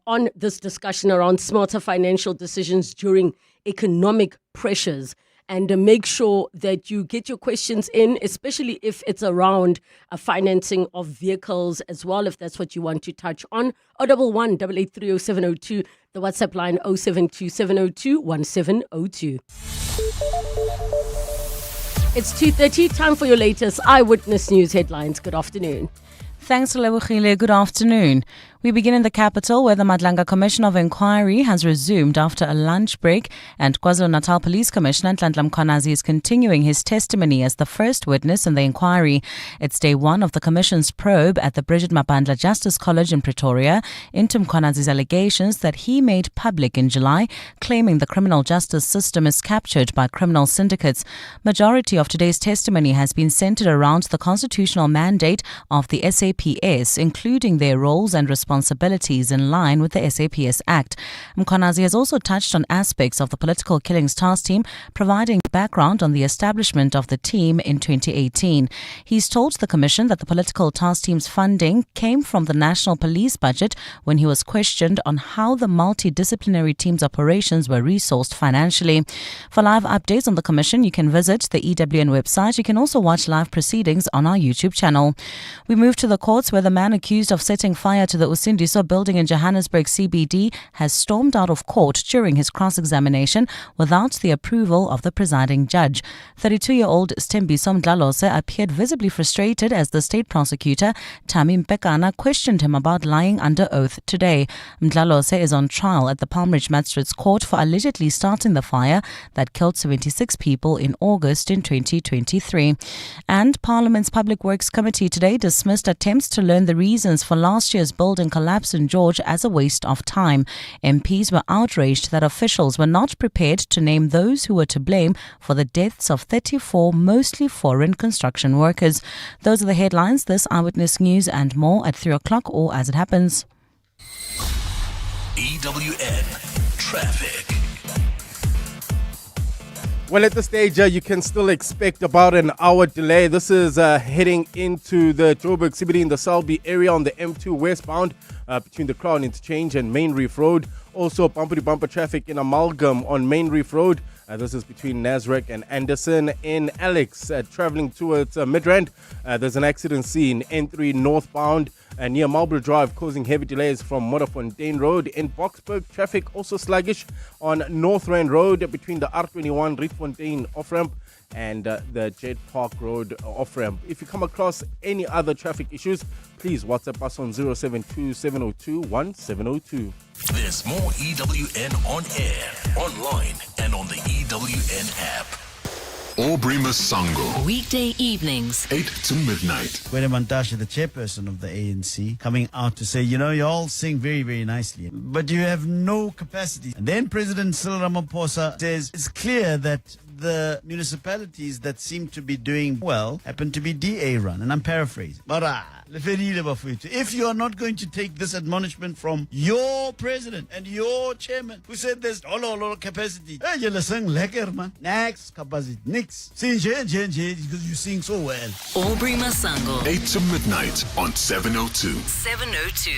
on this discussion around smarter financial decisions during economic pressures. And make sure that you get your questions in, especially if it's around financing of vehicles as well, if that's what you want to touch on. 011 883 0702, the WhatsApp line 072 702 1702. It's 2:30, time for your latest Eyewitness News headlines. Good afternoon. Thanks, Relebogile. Good afternoon. We begin in the capital, where the Madlanga Commission of Inquiry has resumed after a lunch break, and KwaZulu-Natal Police Commissioner Nhlanhla Mkhwanazi is continuing his testimony as the first witness in the inquiry. It's day one of the Commission's probe at the Bridget Mabandla Justice College in Pretoria into Mkhwanazi's allegations that he made public in July, claiming the criminal justice system is captured by criminal syndicates. Majority of today's testimony has been centered around the constitutional mandate of the SAPS, including their roles and responsibilities in line with the SAPS Act. Mkhwanazi has also touched on aspects of the political killings task team, providing background on the establishment of the team in 2018. He's told the Commission that the political task team's funding came from the national police budget when he was questioned on how the multidisciplinary team's operations were resourced financially. For live updates on the Commission, you can visit the EWN website. You can also watch live proceedings on our YouTube channel. We move to the courts, where the man accused of setting fire to the Usindiso building in Johannesburg CBD has stormed out of court during his cross-examination without the approval of the presiding judge. 32-year-old Stembiso Mdlalose appeared visibly frustrated as the state prosecutor, Tami Mpekana, questioned him about lying under oath today. Mdlalose is on trial at the Palm Ridge Magistrates Court for allegedly starting the fire that killed 76 people in August in 2023. And Parliament's Public Works Committee today dismissed attempts to learn the reasons for last year's building collapse in George as a waste of time. MPs were outraged that officials were not prepared to name those who were to blame for the deaths of 34 mostly foreign construction workers. Those are the headlines. This Eyewitness News and more at 3 o'clock or as it happens. EWN Traffic. Well, at this stage, you can still expect about an hour delay. This is heading into the Joburg CBD in the Selby area on the M2 westbound between the Crown Interchange and Main Reef Road. Also, bumper-to-bumper traffic in Amalgam on Main Reef Road. This is between Nasrec and Anderson. In Alex, traveling towards Midrand, there's an accident scene, N3 northbound near Marlborough Drive, causing heavy delays from Modderfontein Road. In Boksburg, traffic also sluggish on North Rand Road between the R21 Rietfontein off-ramp and the Jet Park Road off-ramp. If you come across any other traffic issues, please WhatsApp us on 072 702 1702. There's more EWN on air, online, and on the EWN app. Aubrey Masango. Weekday evenings, 8 to midnight. Gwede Mantashe, the chairperson of the ANC, coming out to say, you all sing very, very nicely, but you have no capacity. And then President Cyril Ramaphosa says it's clear that the municipalities that seem to be doing well happen to be DA run. And I'm paraphrasing. But if you are not going to take this admonishment from your president and your chairman, who said there's a lot of capacity, you listen, lekker man. Next capacity, nix. Because you sing so well. Aubrey Masango. 8 to midnight on 702. 702.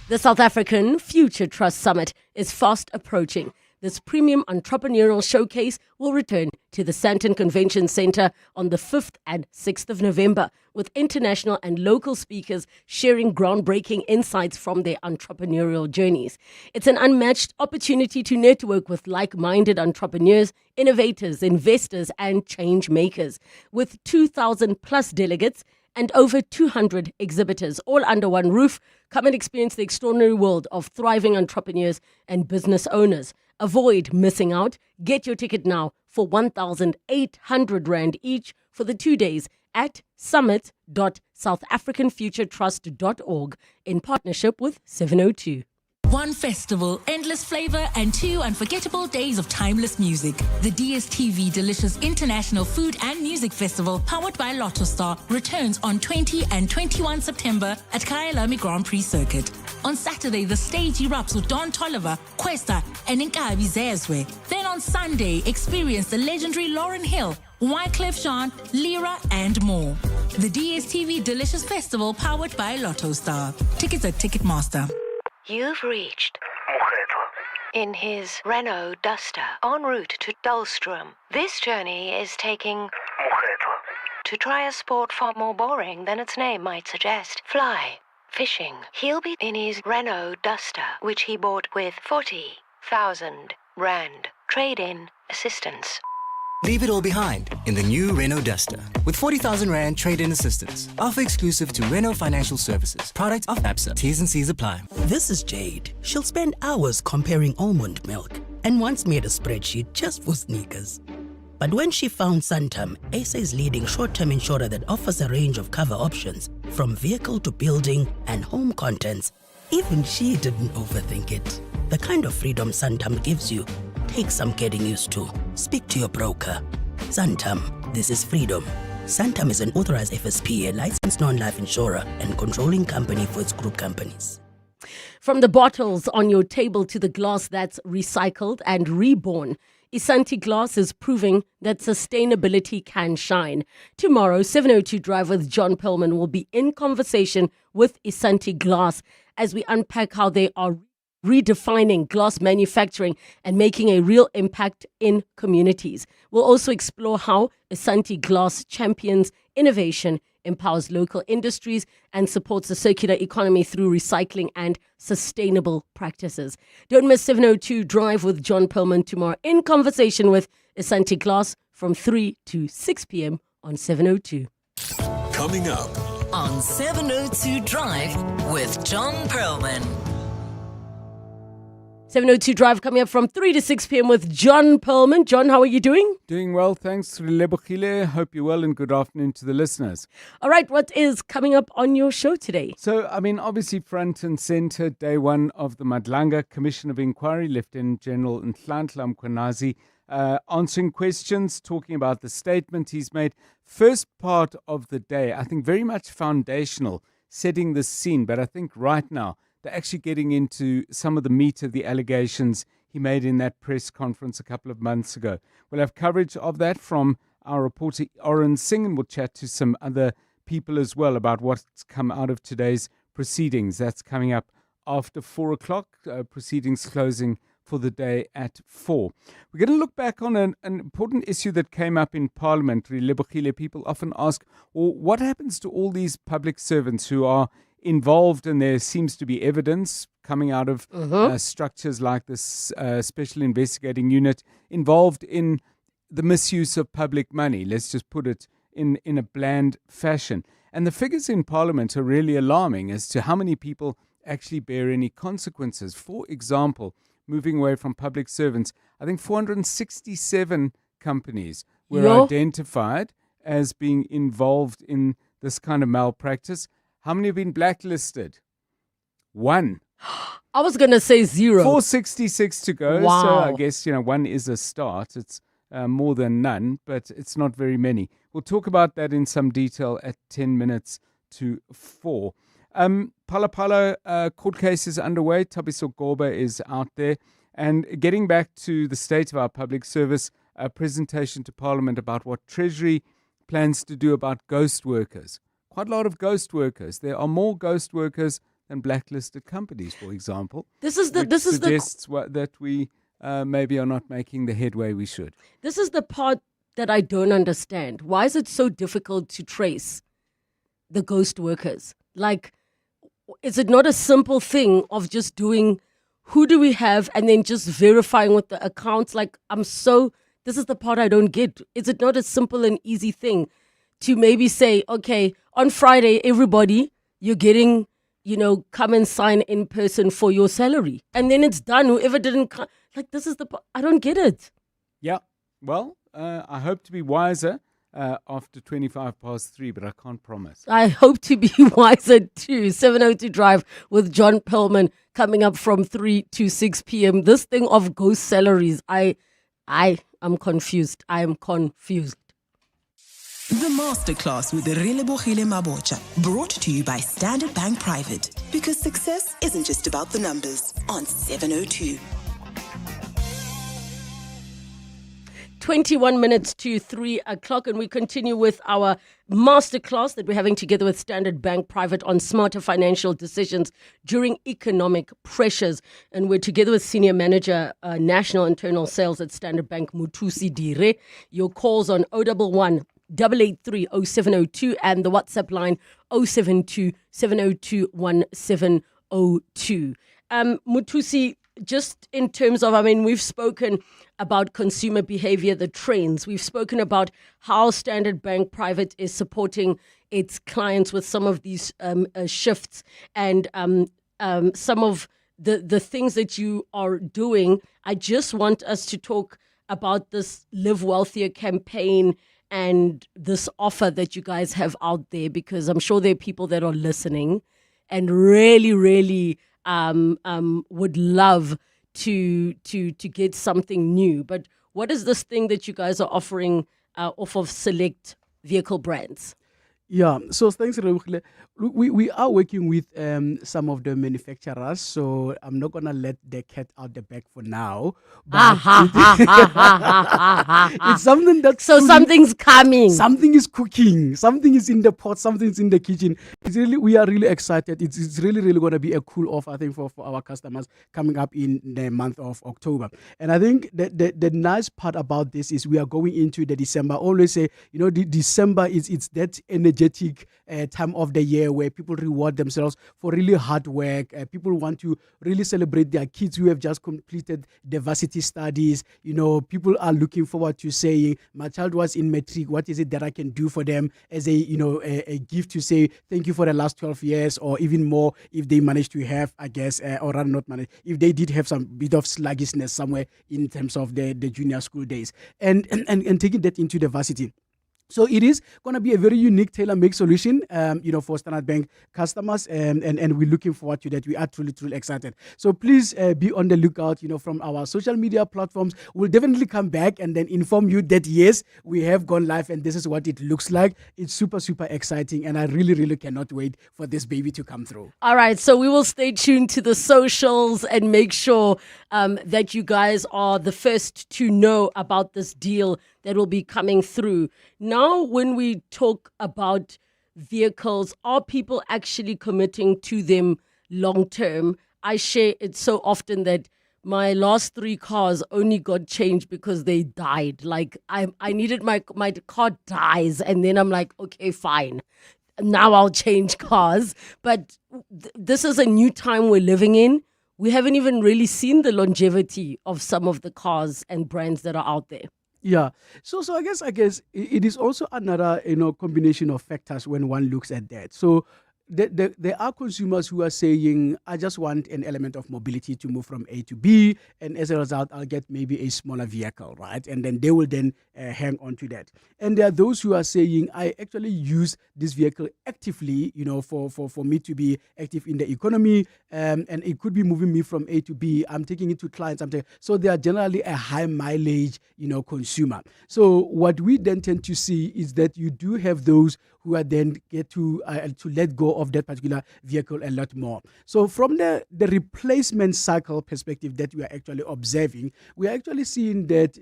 The South African Future Trust Summit is fast approaching. This premium entrepreneurial showcase will return to the Sandton Convention Centre on the 5th and 6th of November, with international and local speakers sharing groundbreaking insights from their entrepreneurial journeys. It's an unmatched opportunity to network with like-minded entrepreneurs, innovators, investors, and change makers. With 2,000 plus delegates and over 200 exhibitors, all under one roof, come and experience the extraordinary world of thriving entrepreneurs and business owners. Avoid missing out. Get your ticket now for 1,800 Rand each for the 2 days at summit.southafricanfuturetrust.org in partnership with 702. One festival, endless flavor, and 2 unforgettable days of timeless music. The DSTV Delicious International Food and Music Festival, powered by Lotto Star, returns on 20 and 21 September at Kyalami Grand Prix Circuit. On Saturday, the stage erupts with Don Toliver, Questa, and Nkabi Zezwe. Then on Sunday, experience the legendary Lauryn Hill, Wyclef Jean, Lyra, and more. The DSTV Delicious Festival, powered by Lotto Star. Tickets at Ticketmaster. You've reached in his Renault Duster en route to Dullstrom. This journey is taking to try a sport far more boring than its name might suggest. Fly fishing. He'll be in his Renault Duster, which he bought with 40,000 rand trade-in assistance. Leave it all behind in the new Renault Duster with 40,000 Rand trade-in assistance. Offer exclusive to Renault Financial Services. Product of ABSA. T's and C's apply. This is Jade. She'll spend hours comparing almond milk and once made a spreadsheet just for sneakers. But when she found Santam, SA's leading short-term insurer that offers a range of cover options from vehicle to building and home contents, even she didn't overthink it. The kind of freedom Santam gives you takes some getting used to. Speak to your broker. Santam, this is freedom. Santam is an authorized FSP, a licensed non-life insurer and controlling company for its group companies. From the bottles on your table to the glass that's recycled and reborn, Isanti Glass is proving that sustainability can shine. Tomorrow, 702 Drive with John Perlman will be in conversation with Isanti Glass as we unpack how they are redefining glass manufacturing and making a real impact in communities. We'll also explore how Isanti Glass champions innovation, empowers local industries, and supports the circular economy through recycling and sustainable practices. Don't miss 702 Drive with John Perlman tomorrow in conversation with Isanti Glass from 3 to 6 p.m. on 702. Coming up on 702 Drive with John Perlman. 702 Drive coming up from 3 to 6 p.m. with John Perlman. John, how are you doing? Doing well, thanks. Relebogile. Hope you're well and good afternoon to the listeners. All right, what is coming up on your show today? So, obviously front and center, day one of the Madlanga Commission of Inquiry, Lieutenant General Nhlanhla Mkhwanazi answering questions, talking about the statement he's made. First part of the day, I think very much foundational, setting the scene, but I think right now, they're actually getting into some of the meat of the allegations he made in that press conference a couple of months ago. We'll have coverage of that from our reporter Oren Singh, and we'll chat to some other people as well about what's come out of today's proceedings. That's coming up after 4 o'clock, proceedings closing for the day at 4. We're going to look back on an important issue that came up in Parliament. Relebogile, people often ask, well, what happens to all these public servants who are involved, and there seems to be evidence coming out of structures like this Special Investigating Unit involved in the misuse of public money. Let's just put it in a bland fashion. And the figures in Parliament are really alarming as to how many people actually bear any consequences. For example, moving away from public servants, I think 467 companies were identified as being involved in this kind of malpractice. How many have been blacklisted? 1. I was going to say 0. 466 to go. Wow. So I guess, 1 is a start. It's more than none, but it's not very many. We'll talk about that in some detail at 10 minutes to 4. Phala Phala court case is underway. Thabiso Goba is out there. And getting back to the state of our public service, a presentation to Parliament about what Treasury plans to do about ghost workers. Quite a lot of ghost workers. There are more ghost workers than blacklisted companies, for example. This suggests that we maybe are not making the headway we should. This is the part that I don't understand. Why is it so difficult to trace the ghost workers? Like, is it not a simple thing of just doing who do we have and then just verifying with the accounts? Like, this is the part I don't get. Is it not a simple and easy thing to maybe say, okay, on Friday, everybody, you're getting, come and sign in person for your salary. And then it's done. Whoever didn't come, this is I don't get it. Yeah. Well, I hope to be wiser after 3:25, but I can't promise. I hope to be wiser too. 702 Drive with John Perlman coming up from 3 to 6 p.m. This thing of ghost salaries, I am confused. I am confused. The Masterclass with Relebogile Mabotja, brought to you by Standard Bank Private, because success isn't just about the numbers on 702. 21 minutes to 3 o'clock, and we continue with our masterclass that we're having together with Standard Bank Private on smarter financial decisions during economic pressures. And we're together with Senior Manager, National Internal Sales at Standard Bank, Muthusi Dire. Your calls on 011 883 0702 and the WhatsApp line 072 702 1702. Muthusi, just in terms of, we've spoken about consumer behavior, the trends. We've spoken about how Standard Bank Private is supporting its clients with some of these shifts and some of the things that you are doing. I just want us to talk about this Live Wealthier campaign and this offer that you guys have out there, because I'm sure there are people that are listening and really, really would love to get something new. But what is this thing that you guys are offering off of select vehicle brands? Yeah, so thanks, Relebogile. We are working with some of the manufacturers, so I'm not going to let the cat out the bag for now. But it's something that... So something's coming. Something is cooking. Something is in the pot. Something's in the kitchen. We are really excited. It's really, really going to be a cool offer, I think, for our customers coming up in the month of October. And I think the nice part about this is we are going into the December. I always say, the December it's that energetic time of the year where people reward themselves for really hard work. People want to really celebrate their kids who have just completed the varsity studies. People are looking forward to saying, my child was in matric. What is it that I can do for them as a gift to say thank you for the last 12 years, or even more if they managed to have, I guess, or rather not manage, if they did have some bit of sluggishness somewhere in terms of the junior school days, and taking that into the varsity. So it is going to be a very unique tailor-made solution, for Standard Bank customers, and we're looking forward to that. We are truly, truly excited. So please be on the lookout, from our social media platforms. We'll definitely come back and then inform you that, yes, we have gone live and this is what it looks like. It's super, super exciting, and I really, really cannot wait for this baby to come through. All right, so we will stay tuned to the socials and make sure that you guys are the first to know about this deal that will be coming through. Now, when we talk about vehicles, are people actually committing to them long term? I share it so often that my last 3 cars only got changed because they died. Like I needed my car dies, and then I'm like, okay, fine. Now I'll change cars. But this is a new time we're living in. We haven't even really seen the longevity of some of the cars and brands that are out there. Yeah. So I guess it is also another, combination of factors when one looks at that. So there are consumers who are saying, I just want an element of mobility to move from A to B, and as a result, I'll get maybe a smaller vehicle, right? And then they will then hang on to that. And there are those who are saying, I actually use this vehicle actively, for me to be active in the economy, and it could be moving me from A to B. I'm taking it to clients. So they are generally a high mileage, consumer. So what we then tend to see is that you do have those who are then get to let go of that particular vehicle a lot more. So from the replacement cycle perspective that we are actually observing, we are actually seeing that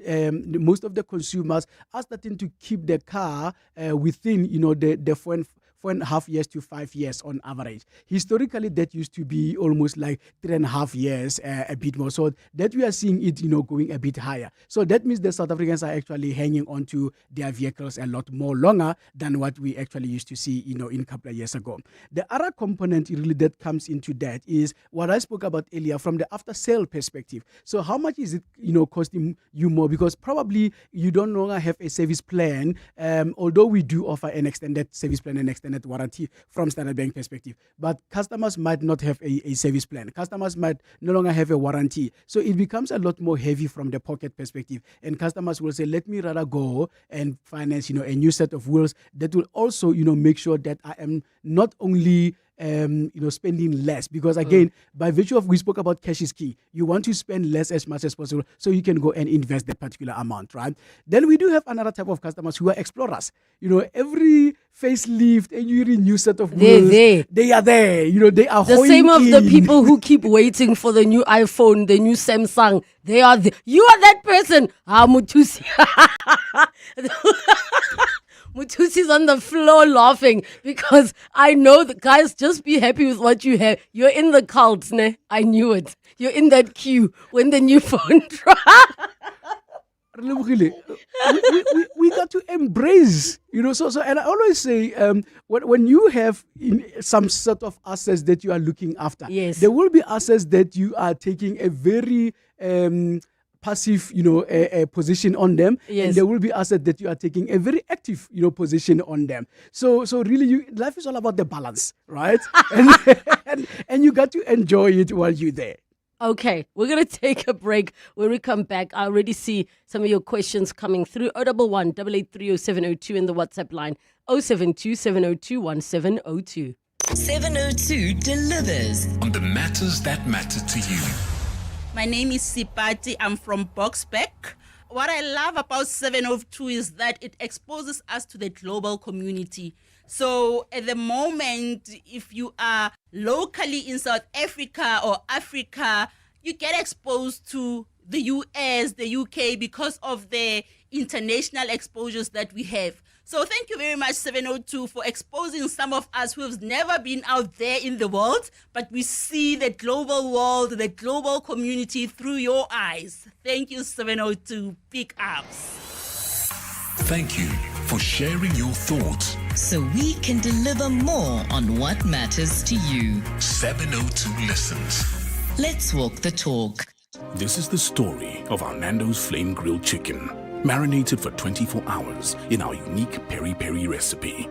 most of the consumers are starting to keep their car within, the 4.5 years to 5 years on average. Historically, that used to be almost like 3.5 years, a bit more. So that we are seeing it, going a bit higher. So that means the South Africans are actually hanging on to their vehicles a lot more longer than what we actually used to see, in a couple of years ago. The other component really that comes into that is what I spoke about earlier from the after-sale perspective. So how much is it, costing you more? Because probably you don't longer have a service plan, although we do offer an extended service plan and extended warranty from Standard Bank perspective. But customers might not have a service plan. Customers might no longer have a warranty. So it becomes a lot more heavy from the pocket perspective. And customers will say, let me rather go and finance, a new set of wheels that will also, make sure that I am not only spending less, because again, by virtue of, we spoke about cash is king. You want to spend less as much as possible so you can go and invest that particular amount, right? Then we do have another type of customers who are explorers. Every facelift and you renew set of They're wheels, there. they are there. You know, they are The holding same of the in. people who keep waiting for the new iPhone, the new Samsung. They are you are that person. Mutusi. Mutusi's on the floor laughing because I know the guys, just be happy with what you have. You're in the cult, ne? I knew it. You're in that queue when the new phone drops. We got to embrace, you know. So, and I always say, when you have some sort of assets that you are looking after, yes, there will be assets that you are taking a very passive, you know, a position on them, yes, and there will be assets that you are taking a very active, you know, position on them. So really, life is all about the balance, right? and you got to enjoy it while you're there. Okay, we're going to take a break. When we come back, I already see some of your questions coming through. 011 883 0702 in the WhatsApp line, 072 702 1702. 702 delivers on the matters that matter to you. My name is Sipati. I'm from Boxback. What I love about 702 is that it exposes us to the global community. So at the moment, if you are locally in South Africa or Africa, you get exposed to the US, the UK because of the international exposures that we have. So thank you very much, 702, for exposing some of us who have never been out there in the world, but we see the global world, the global community through your eyes. Thank you, 702. Big ups. Thank you for sharing your thoughts, so we can deliver more on what matters to you. 702 listens. Let's walk the talk. This is the story of our Nando's Flame Grilled Chicken, marinated for 24 hours in our unique peri-peri recipe.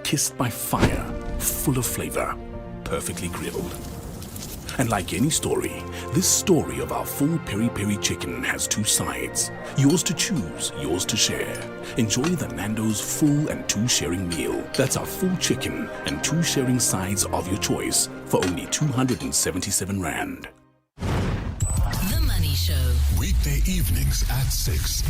Kissed by fire, full of flavor, perfectly grilled. And like any story, this story of our full peri-peri chicken has two sides. Yours to choose, yours to share. Enjoy the Nando's full and two sharing meal. That's our full chicken and two sharing sides of your choice for only 277 Rand. The Money Show. Weekday evenings at 6.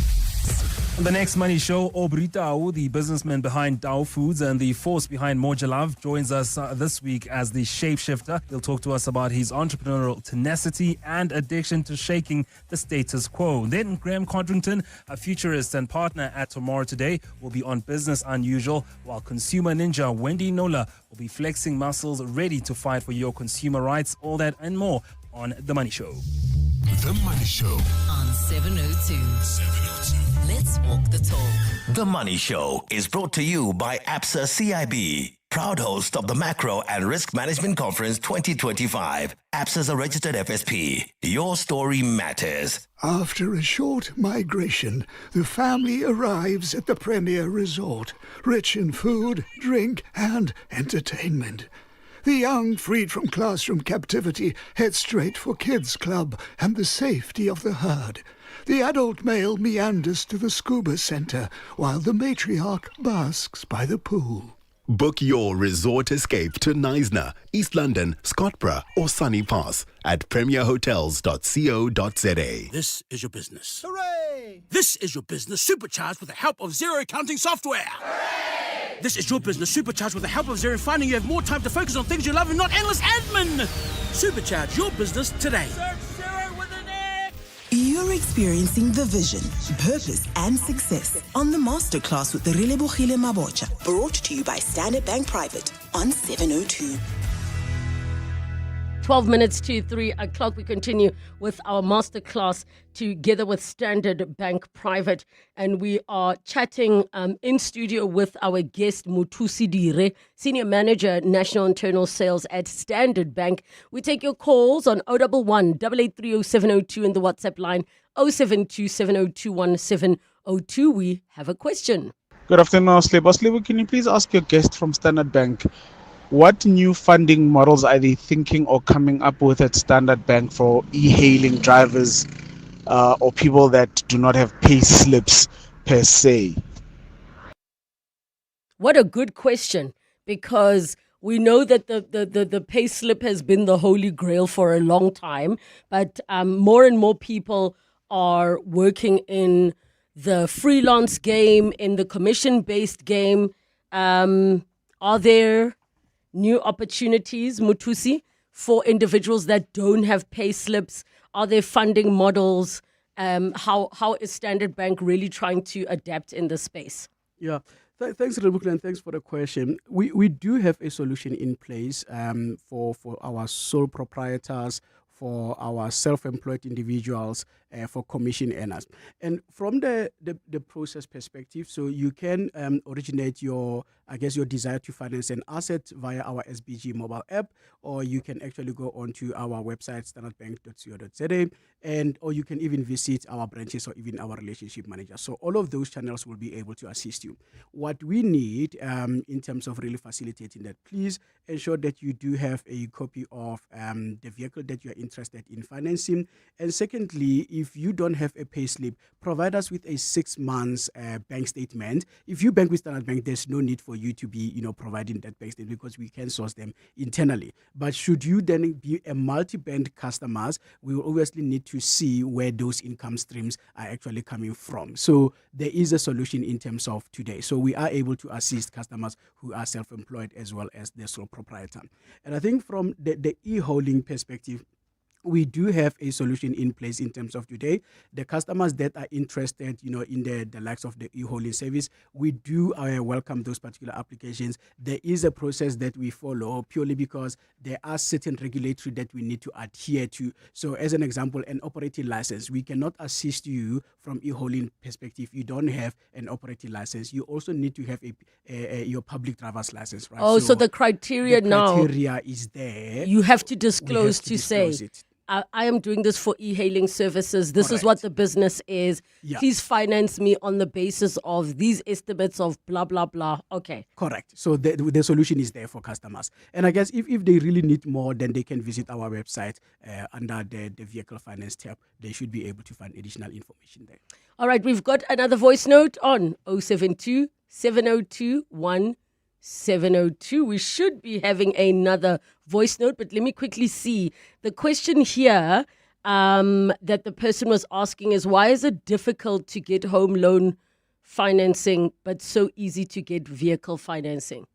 On the next Money Show, Aubrey Tau, the businessman behind Tau Foods and the force behind Moja Love, joins us this week as the shapeshifter. He'll talk to us about his entrepreneurial tenacity and addiction to shaking the status quo. Then Graham Codrington, a futurist and partner at Tomorrow Today, will be on Business Unusual, while consumer ninja Wendy Nola will be flexing muscles ready to fight for your consumer rights. All that and more on The Money Show. The Money Show on 702. Let's walk the talk. The Money Show is brought to you by ABSA CIB, proud host of the Macro and Risk Management Conference 2025. ABSA is a registered FSP. Your story matters. After a short migration, the family arrives at the premier resort, rich in food, drink, and entertainment. The young, freed from classroom captivity, head straight for Kids Club and the safety of the herd. The adult male meanders to the scuba center, while the matriarch basks by the pool. Book your resort escape to Knysna, East London, Scottborough, or Sunny Pass at premierhotels.co.za. This is your business. Hooray! This is your business supercharged with the help of Zero accounting software. Hooray! This is your business supercharged with the help of Zero, finding you have more time to focus on things you love and not endless admin. Supercharge your business today. You're experiencing the vision, purpose, and success on the Masterclass with the Relebogile Mabotja, brought to you by Standard Bank Private on 702. 12 minutes to 3 o'clock. We continue with our masterclass together with Standard Bank Private. And we are chatting in studio with our guest, Mutusi Dire, Senior Manager, National Internal Sales at Standard Bank. We take your calls on 011 883 0702 in the WhatsApp line, 072 702 1702. We have a question. Good afternoon, Slebo. Slebo, can you please ask your guest from Standard Bank, what new funding models are they thinking or coming up with at Standard Bank for e-hailing drivers or people that do not have pay slips per se? What a good question, because we know that the pay slip has been the holy grail for a long time, but more and more people are working in the freelance game, in the commission-based game. Are there new opportunities, Mutusi, for individuals that don't have pay slips? Are there funding models? How is Standard Bank really trying to adapt in this space? Yeah. Thanks, Relebogile, and thanks for the question. We do have a solution in place for our sole proprietors, for our self-employed individuals, for commission earners. And from the process perspective, so you can originate your desire to finance an asset via our SBG mobile app, or you can actually go onto our website, standardbank.co.za, or you can even visit our branches or even our relationship manager. So all of those channels will be able to assist you. What we need in terms of really facilitating that, please ensure that you do have a copy of the vehicle that you are interested in financing. And secondly, if you don't have a pay slip, provide us with a 6 months bank statement. If you bank with Standard Bank, there's no need for you to be providing that bank statement because we can source them internally. But should you then be a multi-bank customers, we will obviously need to see where those income streams are actually coming from. So there is a solution in terms of today. So we are able to assist customers who are self-employed as well as the sole proprietor. And I think from the e-holding perspective, we do have a solution in place in terms of today. The customers that are interested, in the likes of the e-holding service, we do welcome those particular applications. There is a process that we follow purely because there are certain regulatory that we need to adhere to. So as an example, an operating license, we cannot assist you from e-holding perspective. You don't have an operating license. You also need to have your public driver's license, right? Oh, so the criteria is there. You have to disclose to say, it. I am doing this for e-hailing services. This Correct. is what the business is. Yeah. Please finance me on the basis of these estimates of blah, blah, blah. Okay. Correct. So the solution is there for customers. And I guess if they really need more, then they can visit our website under the vehicle finance tab. They should be able to find additional information there. All right. We've got another voice note on 072 702 1702. We should be having another voice note, but let me quickly see. The question here that the person was asking is, why is it difficult to get home loan financing but so easy to get vehicle financing?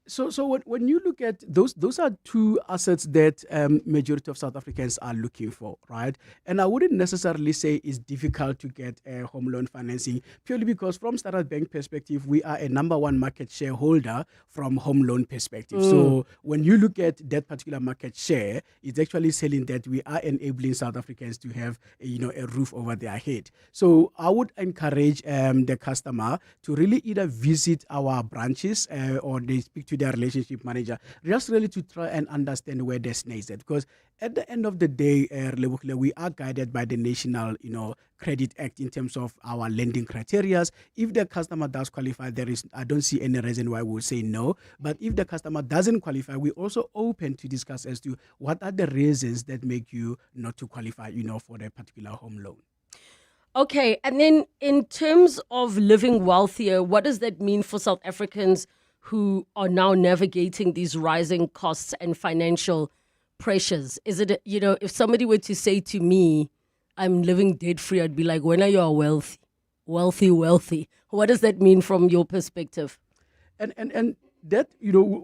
So when you look at those are two assets that majority of South Africans are looking for, right? And I wouldn't necessarily say it's difficult to get home loan financing purely because from Standard Bank perspective, we are a number one market shareholder from home loan perspective. So when you look at that particular market share, it's actually saying that we are enabling South Africans to have a roof over their head. So I would encourage the customer to really either visit our branches or they speak to their relationship manager, just really to try and understand where the snake is at. Because at the end of the day, we are guided by the National, Credit Act in terms of our lending criteria. If the customer does qualify, I don't see any reason why we will say no. But if the customer doesn't qualify, we're also open to discuss as to what are the reasons that make you not to qualify, for a particular home loan. Okay, and then in terms of living wealthier, what does that mean for South Africans who are now navigating these rising costs and financial pressures? Is it, if somebody were to say to me, I'm living debt free, I'd be like, when are you wealthy? What does that mean from your perspective? And that,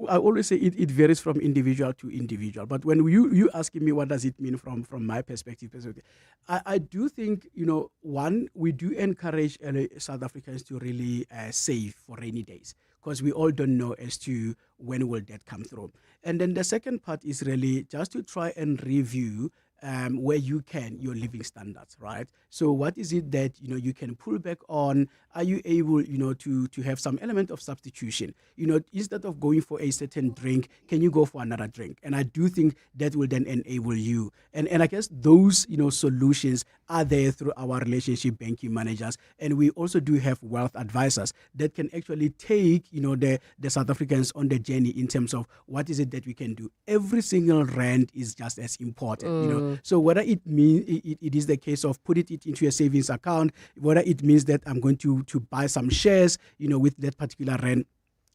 I always say it varies from individual to individual. But when you asking me what does it mean from my perspective, I do think, one, we do encourage South Africans to really save for rainy days, because we all don't know as to when will that come through. And then the second part is really just to try and review where you can, your living standards, right? So what is it that, you can pull back on? Are you able, to have some element of substitution? Instead of going for a certain drink, can you go for another drink? And I do think that will then enable you. And I guess those, solutions are there through our relationship banking managers. And we also do have wealth advisors that can actually take, the South Africans on the journey in terms of what is it that we can do. Every single rand is just as important, So whether it means it is the case of putting it into a savings account, whether it means that I'm going to buy some shares, with that particular rand,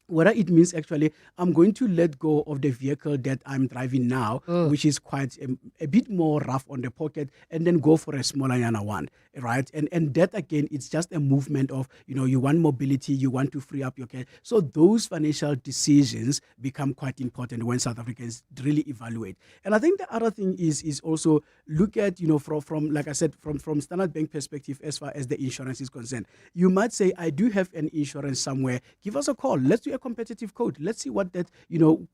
Whether it means actually I'm going to let go of the vehicle that I'm driving now, which is quite a bit more rough on the pocket, and then go for a smaller yana one, right? And that again, it's just a movement of, you want mobility, you want to free up your cash. So those financial decisions become quite important when South Africans really evaluate. And I think the other thing is also look at, from like I said, from Standard Bank perspective, as far as the insurance is concerned. You might say, I do have an insurance somewhere. Give us a call. Let's do a competitive quote. Let's see what that,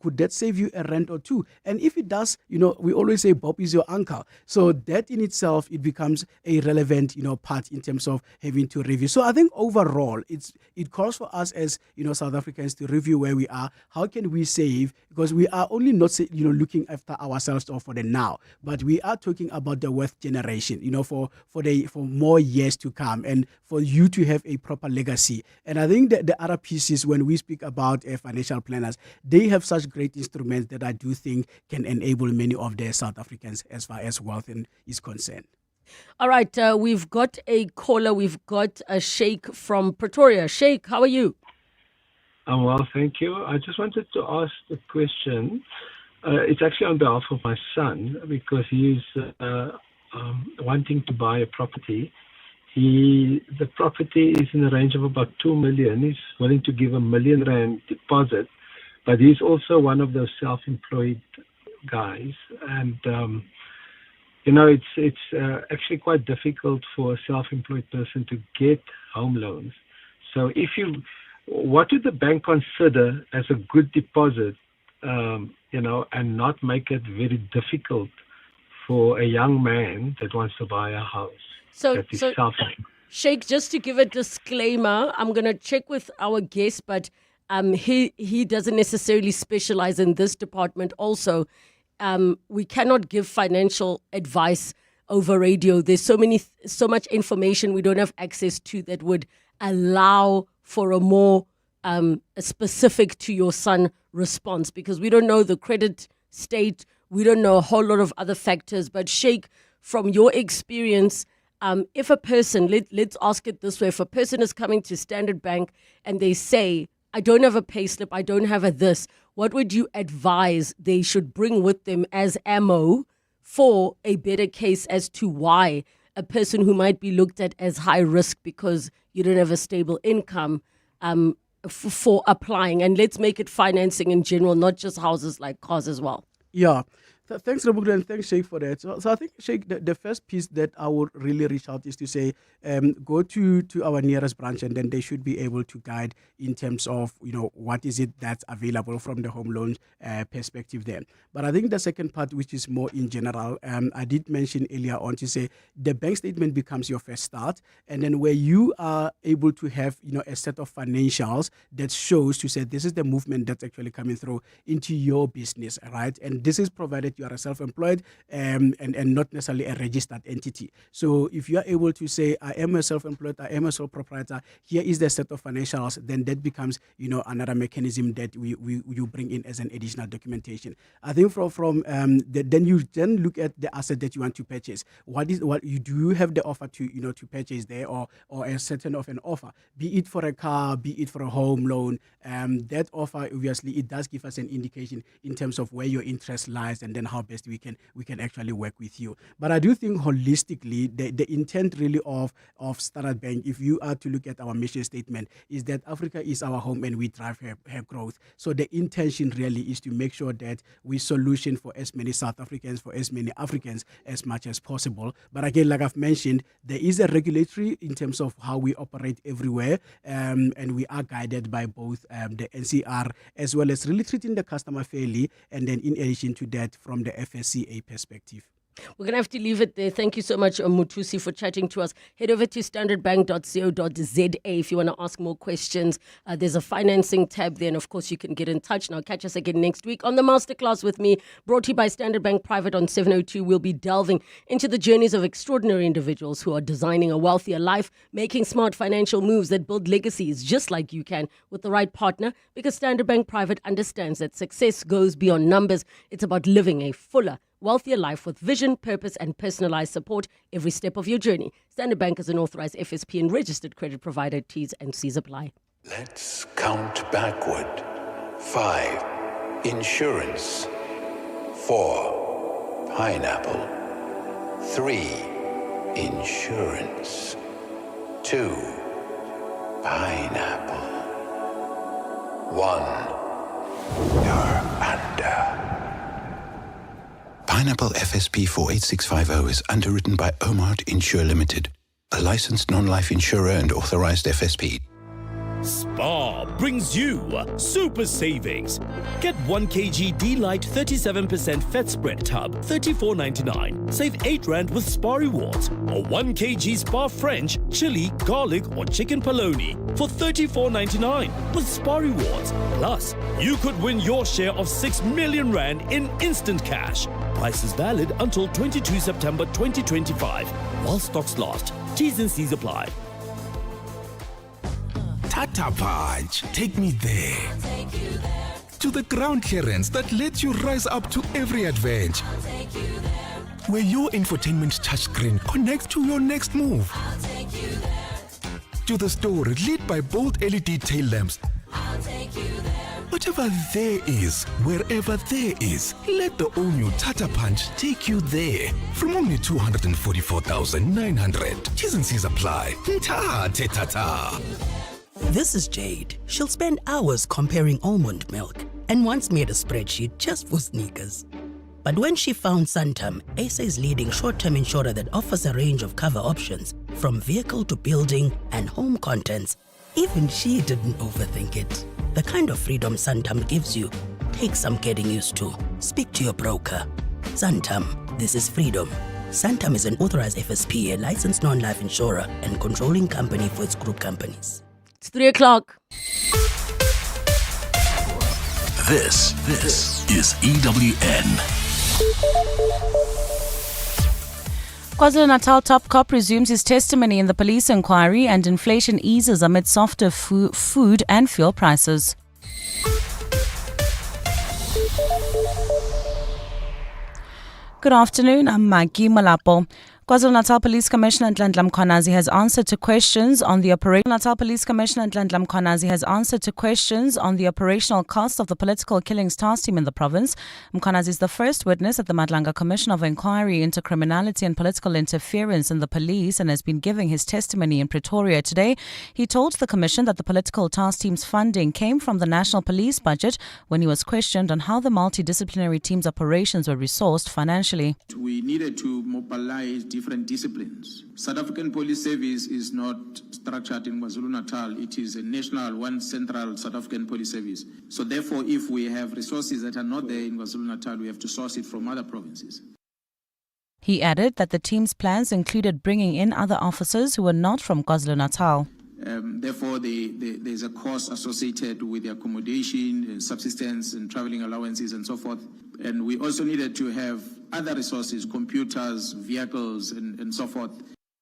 could that save you a rent or two? And if it does, we always say Bob is your uncle. So that in itself, it becomes a relevant, part in terms of having to review. So I think overall, it calls for us as, South Africans to review where we are. How can we save? Because we are only not, looking after ourselves or for the now, but we are talking about the wealth generation, for more years to come, and for you to have a proper legacy. And I think that the other pieces, when we speak about financial planners, they have such great instruments that I do think can enable many of the South Africans as far as wealth is concerned. All right, we've got a caller. We've got a Sheikh from Pretoria. Sheikh, how are you? I'm well, thank you. I just wanted to ask the question. It's actually on behalf of my son, because he's wanting to buy a property. The property is in the range of about 2 million. He's willing to give R1 million deposit, but he's also one of those self-employed guys. And, it's actually quite difficult for a self-employed person to get home loans. So what would the bank consider as a good deposit, and not make it very difficult for a young man that wants to buy a house? So Sheikh, just to give a disclaimer, I'm going to check with our guest, but he doesn't necessarily specialize in this department. Also, we cannot give financial advice over radio. There's so much information we don't have access to that would allow for a more specific to your son response, because we don't know the credit state. We don't know a whole lot of other factors. But Sheikh, from your experience, if a person, let's ask it this way, if a person is coming to Standard Bank and they say, I don't have a payslip, I don't have a this, what would you advise they should bring with them as ammo for a better case as to why a person who might be looked at as high risk because you don't have a stable income for applying? And let's make it financing in general, not just houses, like cars as well. Yeah. Thanks, Relebogile, and thanks, Sheikh, for that. So I think, Sheikh, the first piece that I would really reach out is to say, go to our nearest branch, and then they should be able to guide in terms of, what is it that's available from the home loan perspective then. But I think the second part, which is more in general, I did mention earlier on to say the bank statement becomes your first start, and then where you are able to have, a set of financials that shows to say this is the movement that's actually coming through into your business, right? And this is provided you are a self-employed and not necessarily a registered entity. So if you are able to say, I am a self-employed, I am a sole proprietor, here is the set of financials, then that becomes, another mechanism that you bring in as an additional documentation. I think then you look at the asset that you want to purchase. What you do have the offer to purchase there, or a certain of an offer, be it for a car, be it for a home loan. That offer, obviously, it does give us an indication in terms of where your interest lies, and then how best we can actually work with you. But I do think holistically, the intent really of Standard Bank, if you are to look at our mission statement, is that Africa is our home and we drive her growth. So the intention really is to make sure that we solution for as many South Africans, for as many Africans as much as possible. But again, like I've mentioned, there is a regulatory in terms of how we operate everywhere, and we are guided by both the NCR as well as really treating the customer fairly, and then in addition to that, from the FSCA perspective. We're going to have to leave it there. Thank you so much, Mutusi, for chatting to us. Head over to standardbank.co.za if you want to ask more questions. There's a financing tab there, and of course, you can get in touch. Now, catch us again next week on the Masterclass with me, brought to you by Standard Bank Private on 702. We'll be delving into the journeys of extraordinary individuals who are designing a wealthier life, making smart financial moves that build legacies just like you can with the right partner, because Standard Bank Private understands that success goes beyond numbers. It's about living a fuller, wealthier life with vision, purpose, and personalized support every step of your journey. Standard Bank is an authorized FSP and registered credit provider. T's and C's apply. Let's count backward. 5. Insurance. 4. Pineapple. 3. Insurance. 2. Pineapple. 1. You're under. Pineapple FSP 48650 is underwritten by Omart Insure Limited, a licensed non-life insurer and authorized FSP. Spar brings you super savings. Get 1 kg D-Light 37% fat spread tub, $34.99. Save R8 with Spar Rewards. Or 1 kg Spar French, chili, garlic or chicken polony for $34.99 with Spar Rewards. Plus, you could win your share of 6 million rand in instant cash. Price is valid until 22 September 2025. While stocks last. T's and C's apply. Tata Punch, take me there. To the ground clearance that lets you rise up to every adventure. Where your infotainment touchscreen connects to your next move. To the store lit by bold LED tail lamps. Whatever there is, wherever there is, let the all-new Tata Punch take you there. From only 244,900. T's and C's apply. Ta-ta-ta-ta. This is Jade. She'll spend hours comparing almond milk and once made a spreadsheet just for sneakers. But when she found Santam, SA's leading short-term insurer that offers a range of cover options, from vehicle to building and home contents, even she didn't overthink it. The kind of freedom Santam gives you takes some getting used to. Speak to your broker. Santam, this is freedom. Santam is an authorized FSP, a licensed non-life insurer and controlling company for its group companies. It's 3 o'clock. This is EWN. KwaZulu-Natal top cop resumes his testimony in the police inquiry, and inflation eases amid softer food and fuel prices. Good afternoon, I'm Maggie Malapo. KwaZulu-Natal Police Commissioner Nhlanhla Mkhwanazi has answered to questions on the operational costs of the political killings task team in the province. Mkhwanazi is the first witness at the Madlanga Commission of Inquiry into Criminality and Political Interference in the Police and has been giving his testimony in Pretoria today. He told the Commission that the political task team's funding came from the National Police budget when he was questioned on how the multidisciplinary team's operations were resourced financially. We needed to mobilize different disciplines. South African Police Service is not structured in KwaZulu-Natal. It is a national, one central South African Police Service. So therefore, if we have resources that are not there in KwaZulu-Natal, we have to source it from other provinces. He added that the team's plans included bringing in other officers who were not from KwaZulu-Natal. Therefore, there's a cost associated with the accommodation, and subsistence, and traveling allowances, and so forth. And we also needed to have other resources, computers, vehicles, and so forth.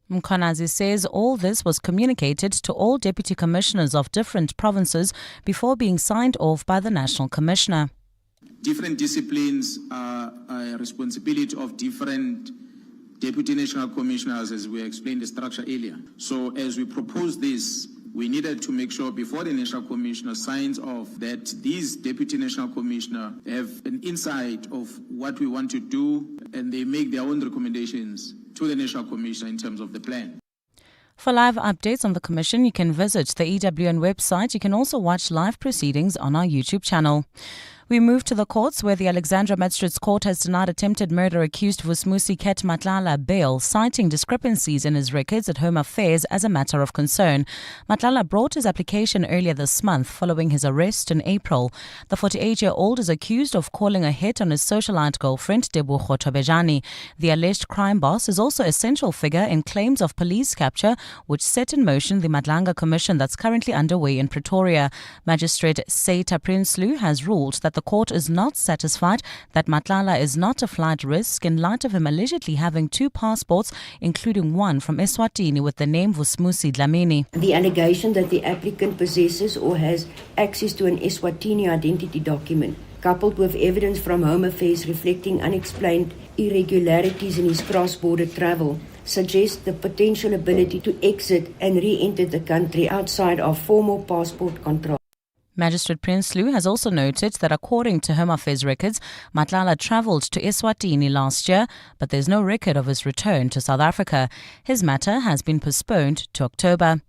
Mkhwanazi says all this was communicated to all deputy commissioners of different provinces before being signed off by the National Commissioner. Different disciplines are a responsibility of different deputy national commissioners, as we explained the structure earlier. So as we propose this, we needed to make sure before the national commissioner signs off that these deputy national commissioner have an insight of what we want to do, and they make their own recommendations to the national commissioner in terms of the plan. For live updates on the Commission, you can visit the EWN website. You can also watch live proceedings on our YouTube channel. We move to the courts, where the Alexandra Magistrates Court has denied attempted murder accused Vusmusi Ket Matlala bail, citing discrepancies in his records at Home Affairs as a matter of concern. Matlala brought his application earlier this month following his arrest in April. The 48-year-old is accused of calling a hit on his socialite girlfriend, Debucho Tobejani. The alleged crime boss is also a central figure in claims of police capture, which set in motion the Madlanga Commission that's currently underway in Pretoria. Magistrate Seita Prinsloo has ruled that the court is not satisfied that Matlala is not a flight risk in light of him allegedly having 2 passports, including one from Eswatini with the name Vusmusi Dlamini. The allegation that the applicant possesses or has access to an Eswatini identity document, coupled with evidence from Home Affairs reflecting unexplained irregularities in his cross-border travel, suggest the potential ability to exit and re-enter the country outside of formal passport control. Magistrate Prinsloo has also noted that according to Home Affairs records, Matlala travelled to Eswatini last year, but there's no record of his return to South Africa. His matter has been postponed to October.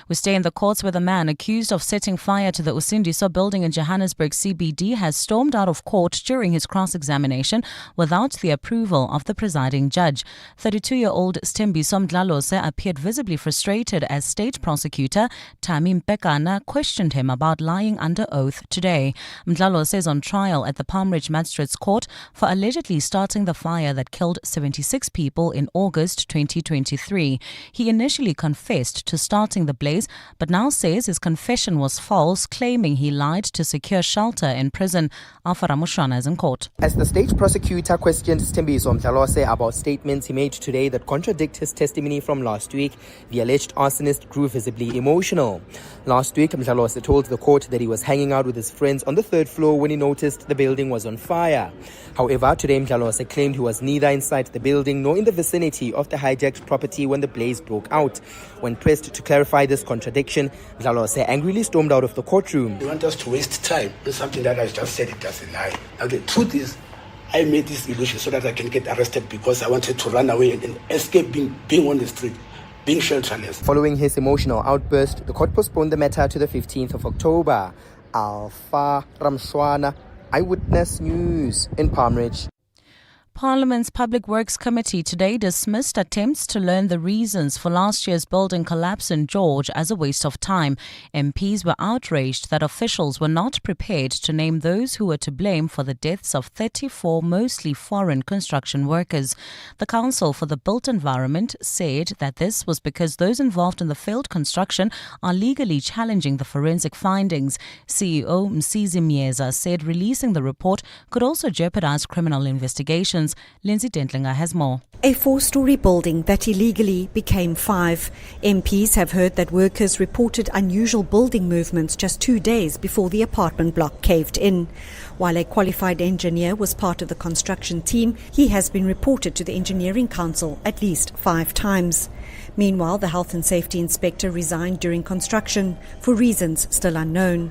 We stay in the courts where the man accused of setting fire to the Usindiso building in Johannesburg CBD has stormed out of court during his cross-examination without the approval of the presiding judge. 32-year-old Stembiso Mdlalose appeared visibly frustrated as state prosecutor Tami Mpekana questioned him about lying under oath today. Mdlalose is on trial at the Palm Ridge Magistrates Court for allegedly starting the fire that killed 76 people in August 2023. He initially confessed to starting the blaze, but now says his confession was false, claiming he lied to secure shelter in prison. Alpha Ramushwana is in court. As the state prosecutor questioned Stembiso Mdlalose about statements he made today that contradict his testimony from last week, the alleged arsonist grew visibly emotional. Last week, Mdlalose told the court that he was hanging out with his friends on the third floor when he noticed the building was on fire. However, today Mdlalose claimed he was neither inside the building nor in the vicinity of the hijacked property when the blaze broke out. When pressed to clarify this contradiction, Mdlalose angrily stormed out of the courtroom. You want us to waste time with something that I just said it as a lie. Now the truth is, I made this illusion so that I can get arrested because I wanted to run away and escape being on the street, being shelterless. Following his emotional outburst, the court postponed the matter to the 15th of October. Alpha Ramshwana, Eyewitness News in Palm Ridge. Parliament's Public Works Committee today dismissed attempts to learn the reasons for last year's building collapse in George as a waste of time. MPs were outraged that officials were not prepared to name those who were to blame for the deaths of 34 mostly foreign construction workers. The Council for the Built Environment said that this was because those involved in the failed construction are legally challenging the forensic findings. CEO Msizi Mieza said releasing the report could also jeopardize criminal investigations. Lindsay Dentlinger has more. A 4-story building that illegally became 5. MPs have heard that workers reported unusual building movements just 2 days before the apartment block caved in. While a qualified engineer was part of the construction team, he has been reported to the Engineering Council at least 5 times. Meanwhile, the health and safety inspector resigned during construction for reasons still unknown.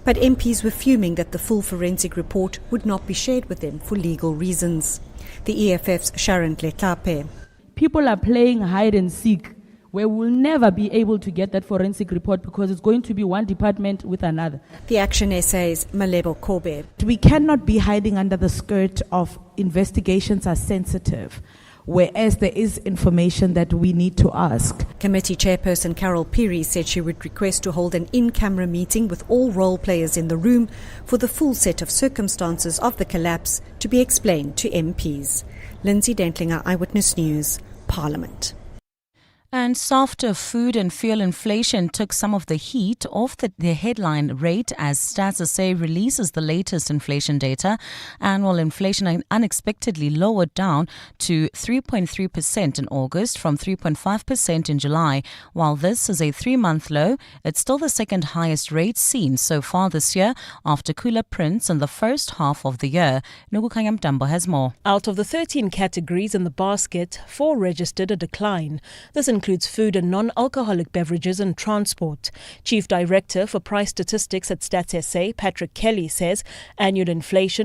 But MPs were fuming that the full forensic report would not be shared with them for legal reasons. The EFF's Sharon Letape. People are playing hide and seek, where we'll never be able to get that forensic report because it's going to be one department with another. The Action SA's Malebo Kobe. We cannot be hiding under the skirt of investigations are sensitive, whereas there is information that we need to ask. Committee Chairperson Carol Peary said she would request to hold an in-camera meeting with all role players in the room for the full set of circumstances of the collapse to be explained to MPs. Lindsay Dentlinger, Eyewitness News, Parliament. And softer food and fuel inflation took some of the heat off the headline rate as Stats SA releases the latest inflation data. Annual inflation unexpectedly lowered down to 3.3% in August from 3.5% in July. While this is a 3-month low, it's still the second highest rate seen so far this year after cooler prints in the first half of the year. Nugukanya Mtambo has more. Out of the 13 categories in the basket, 4 registered a decline. This includes food and non-alcoholic beverages and transport. Chief Director for Price Statistics at Stats SA, Patrick Kelly, says annual inflation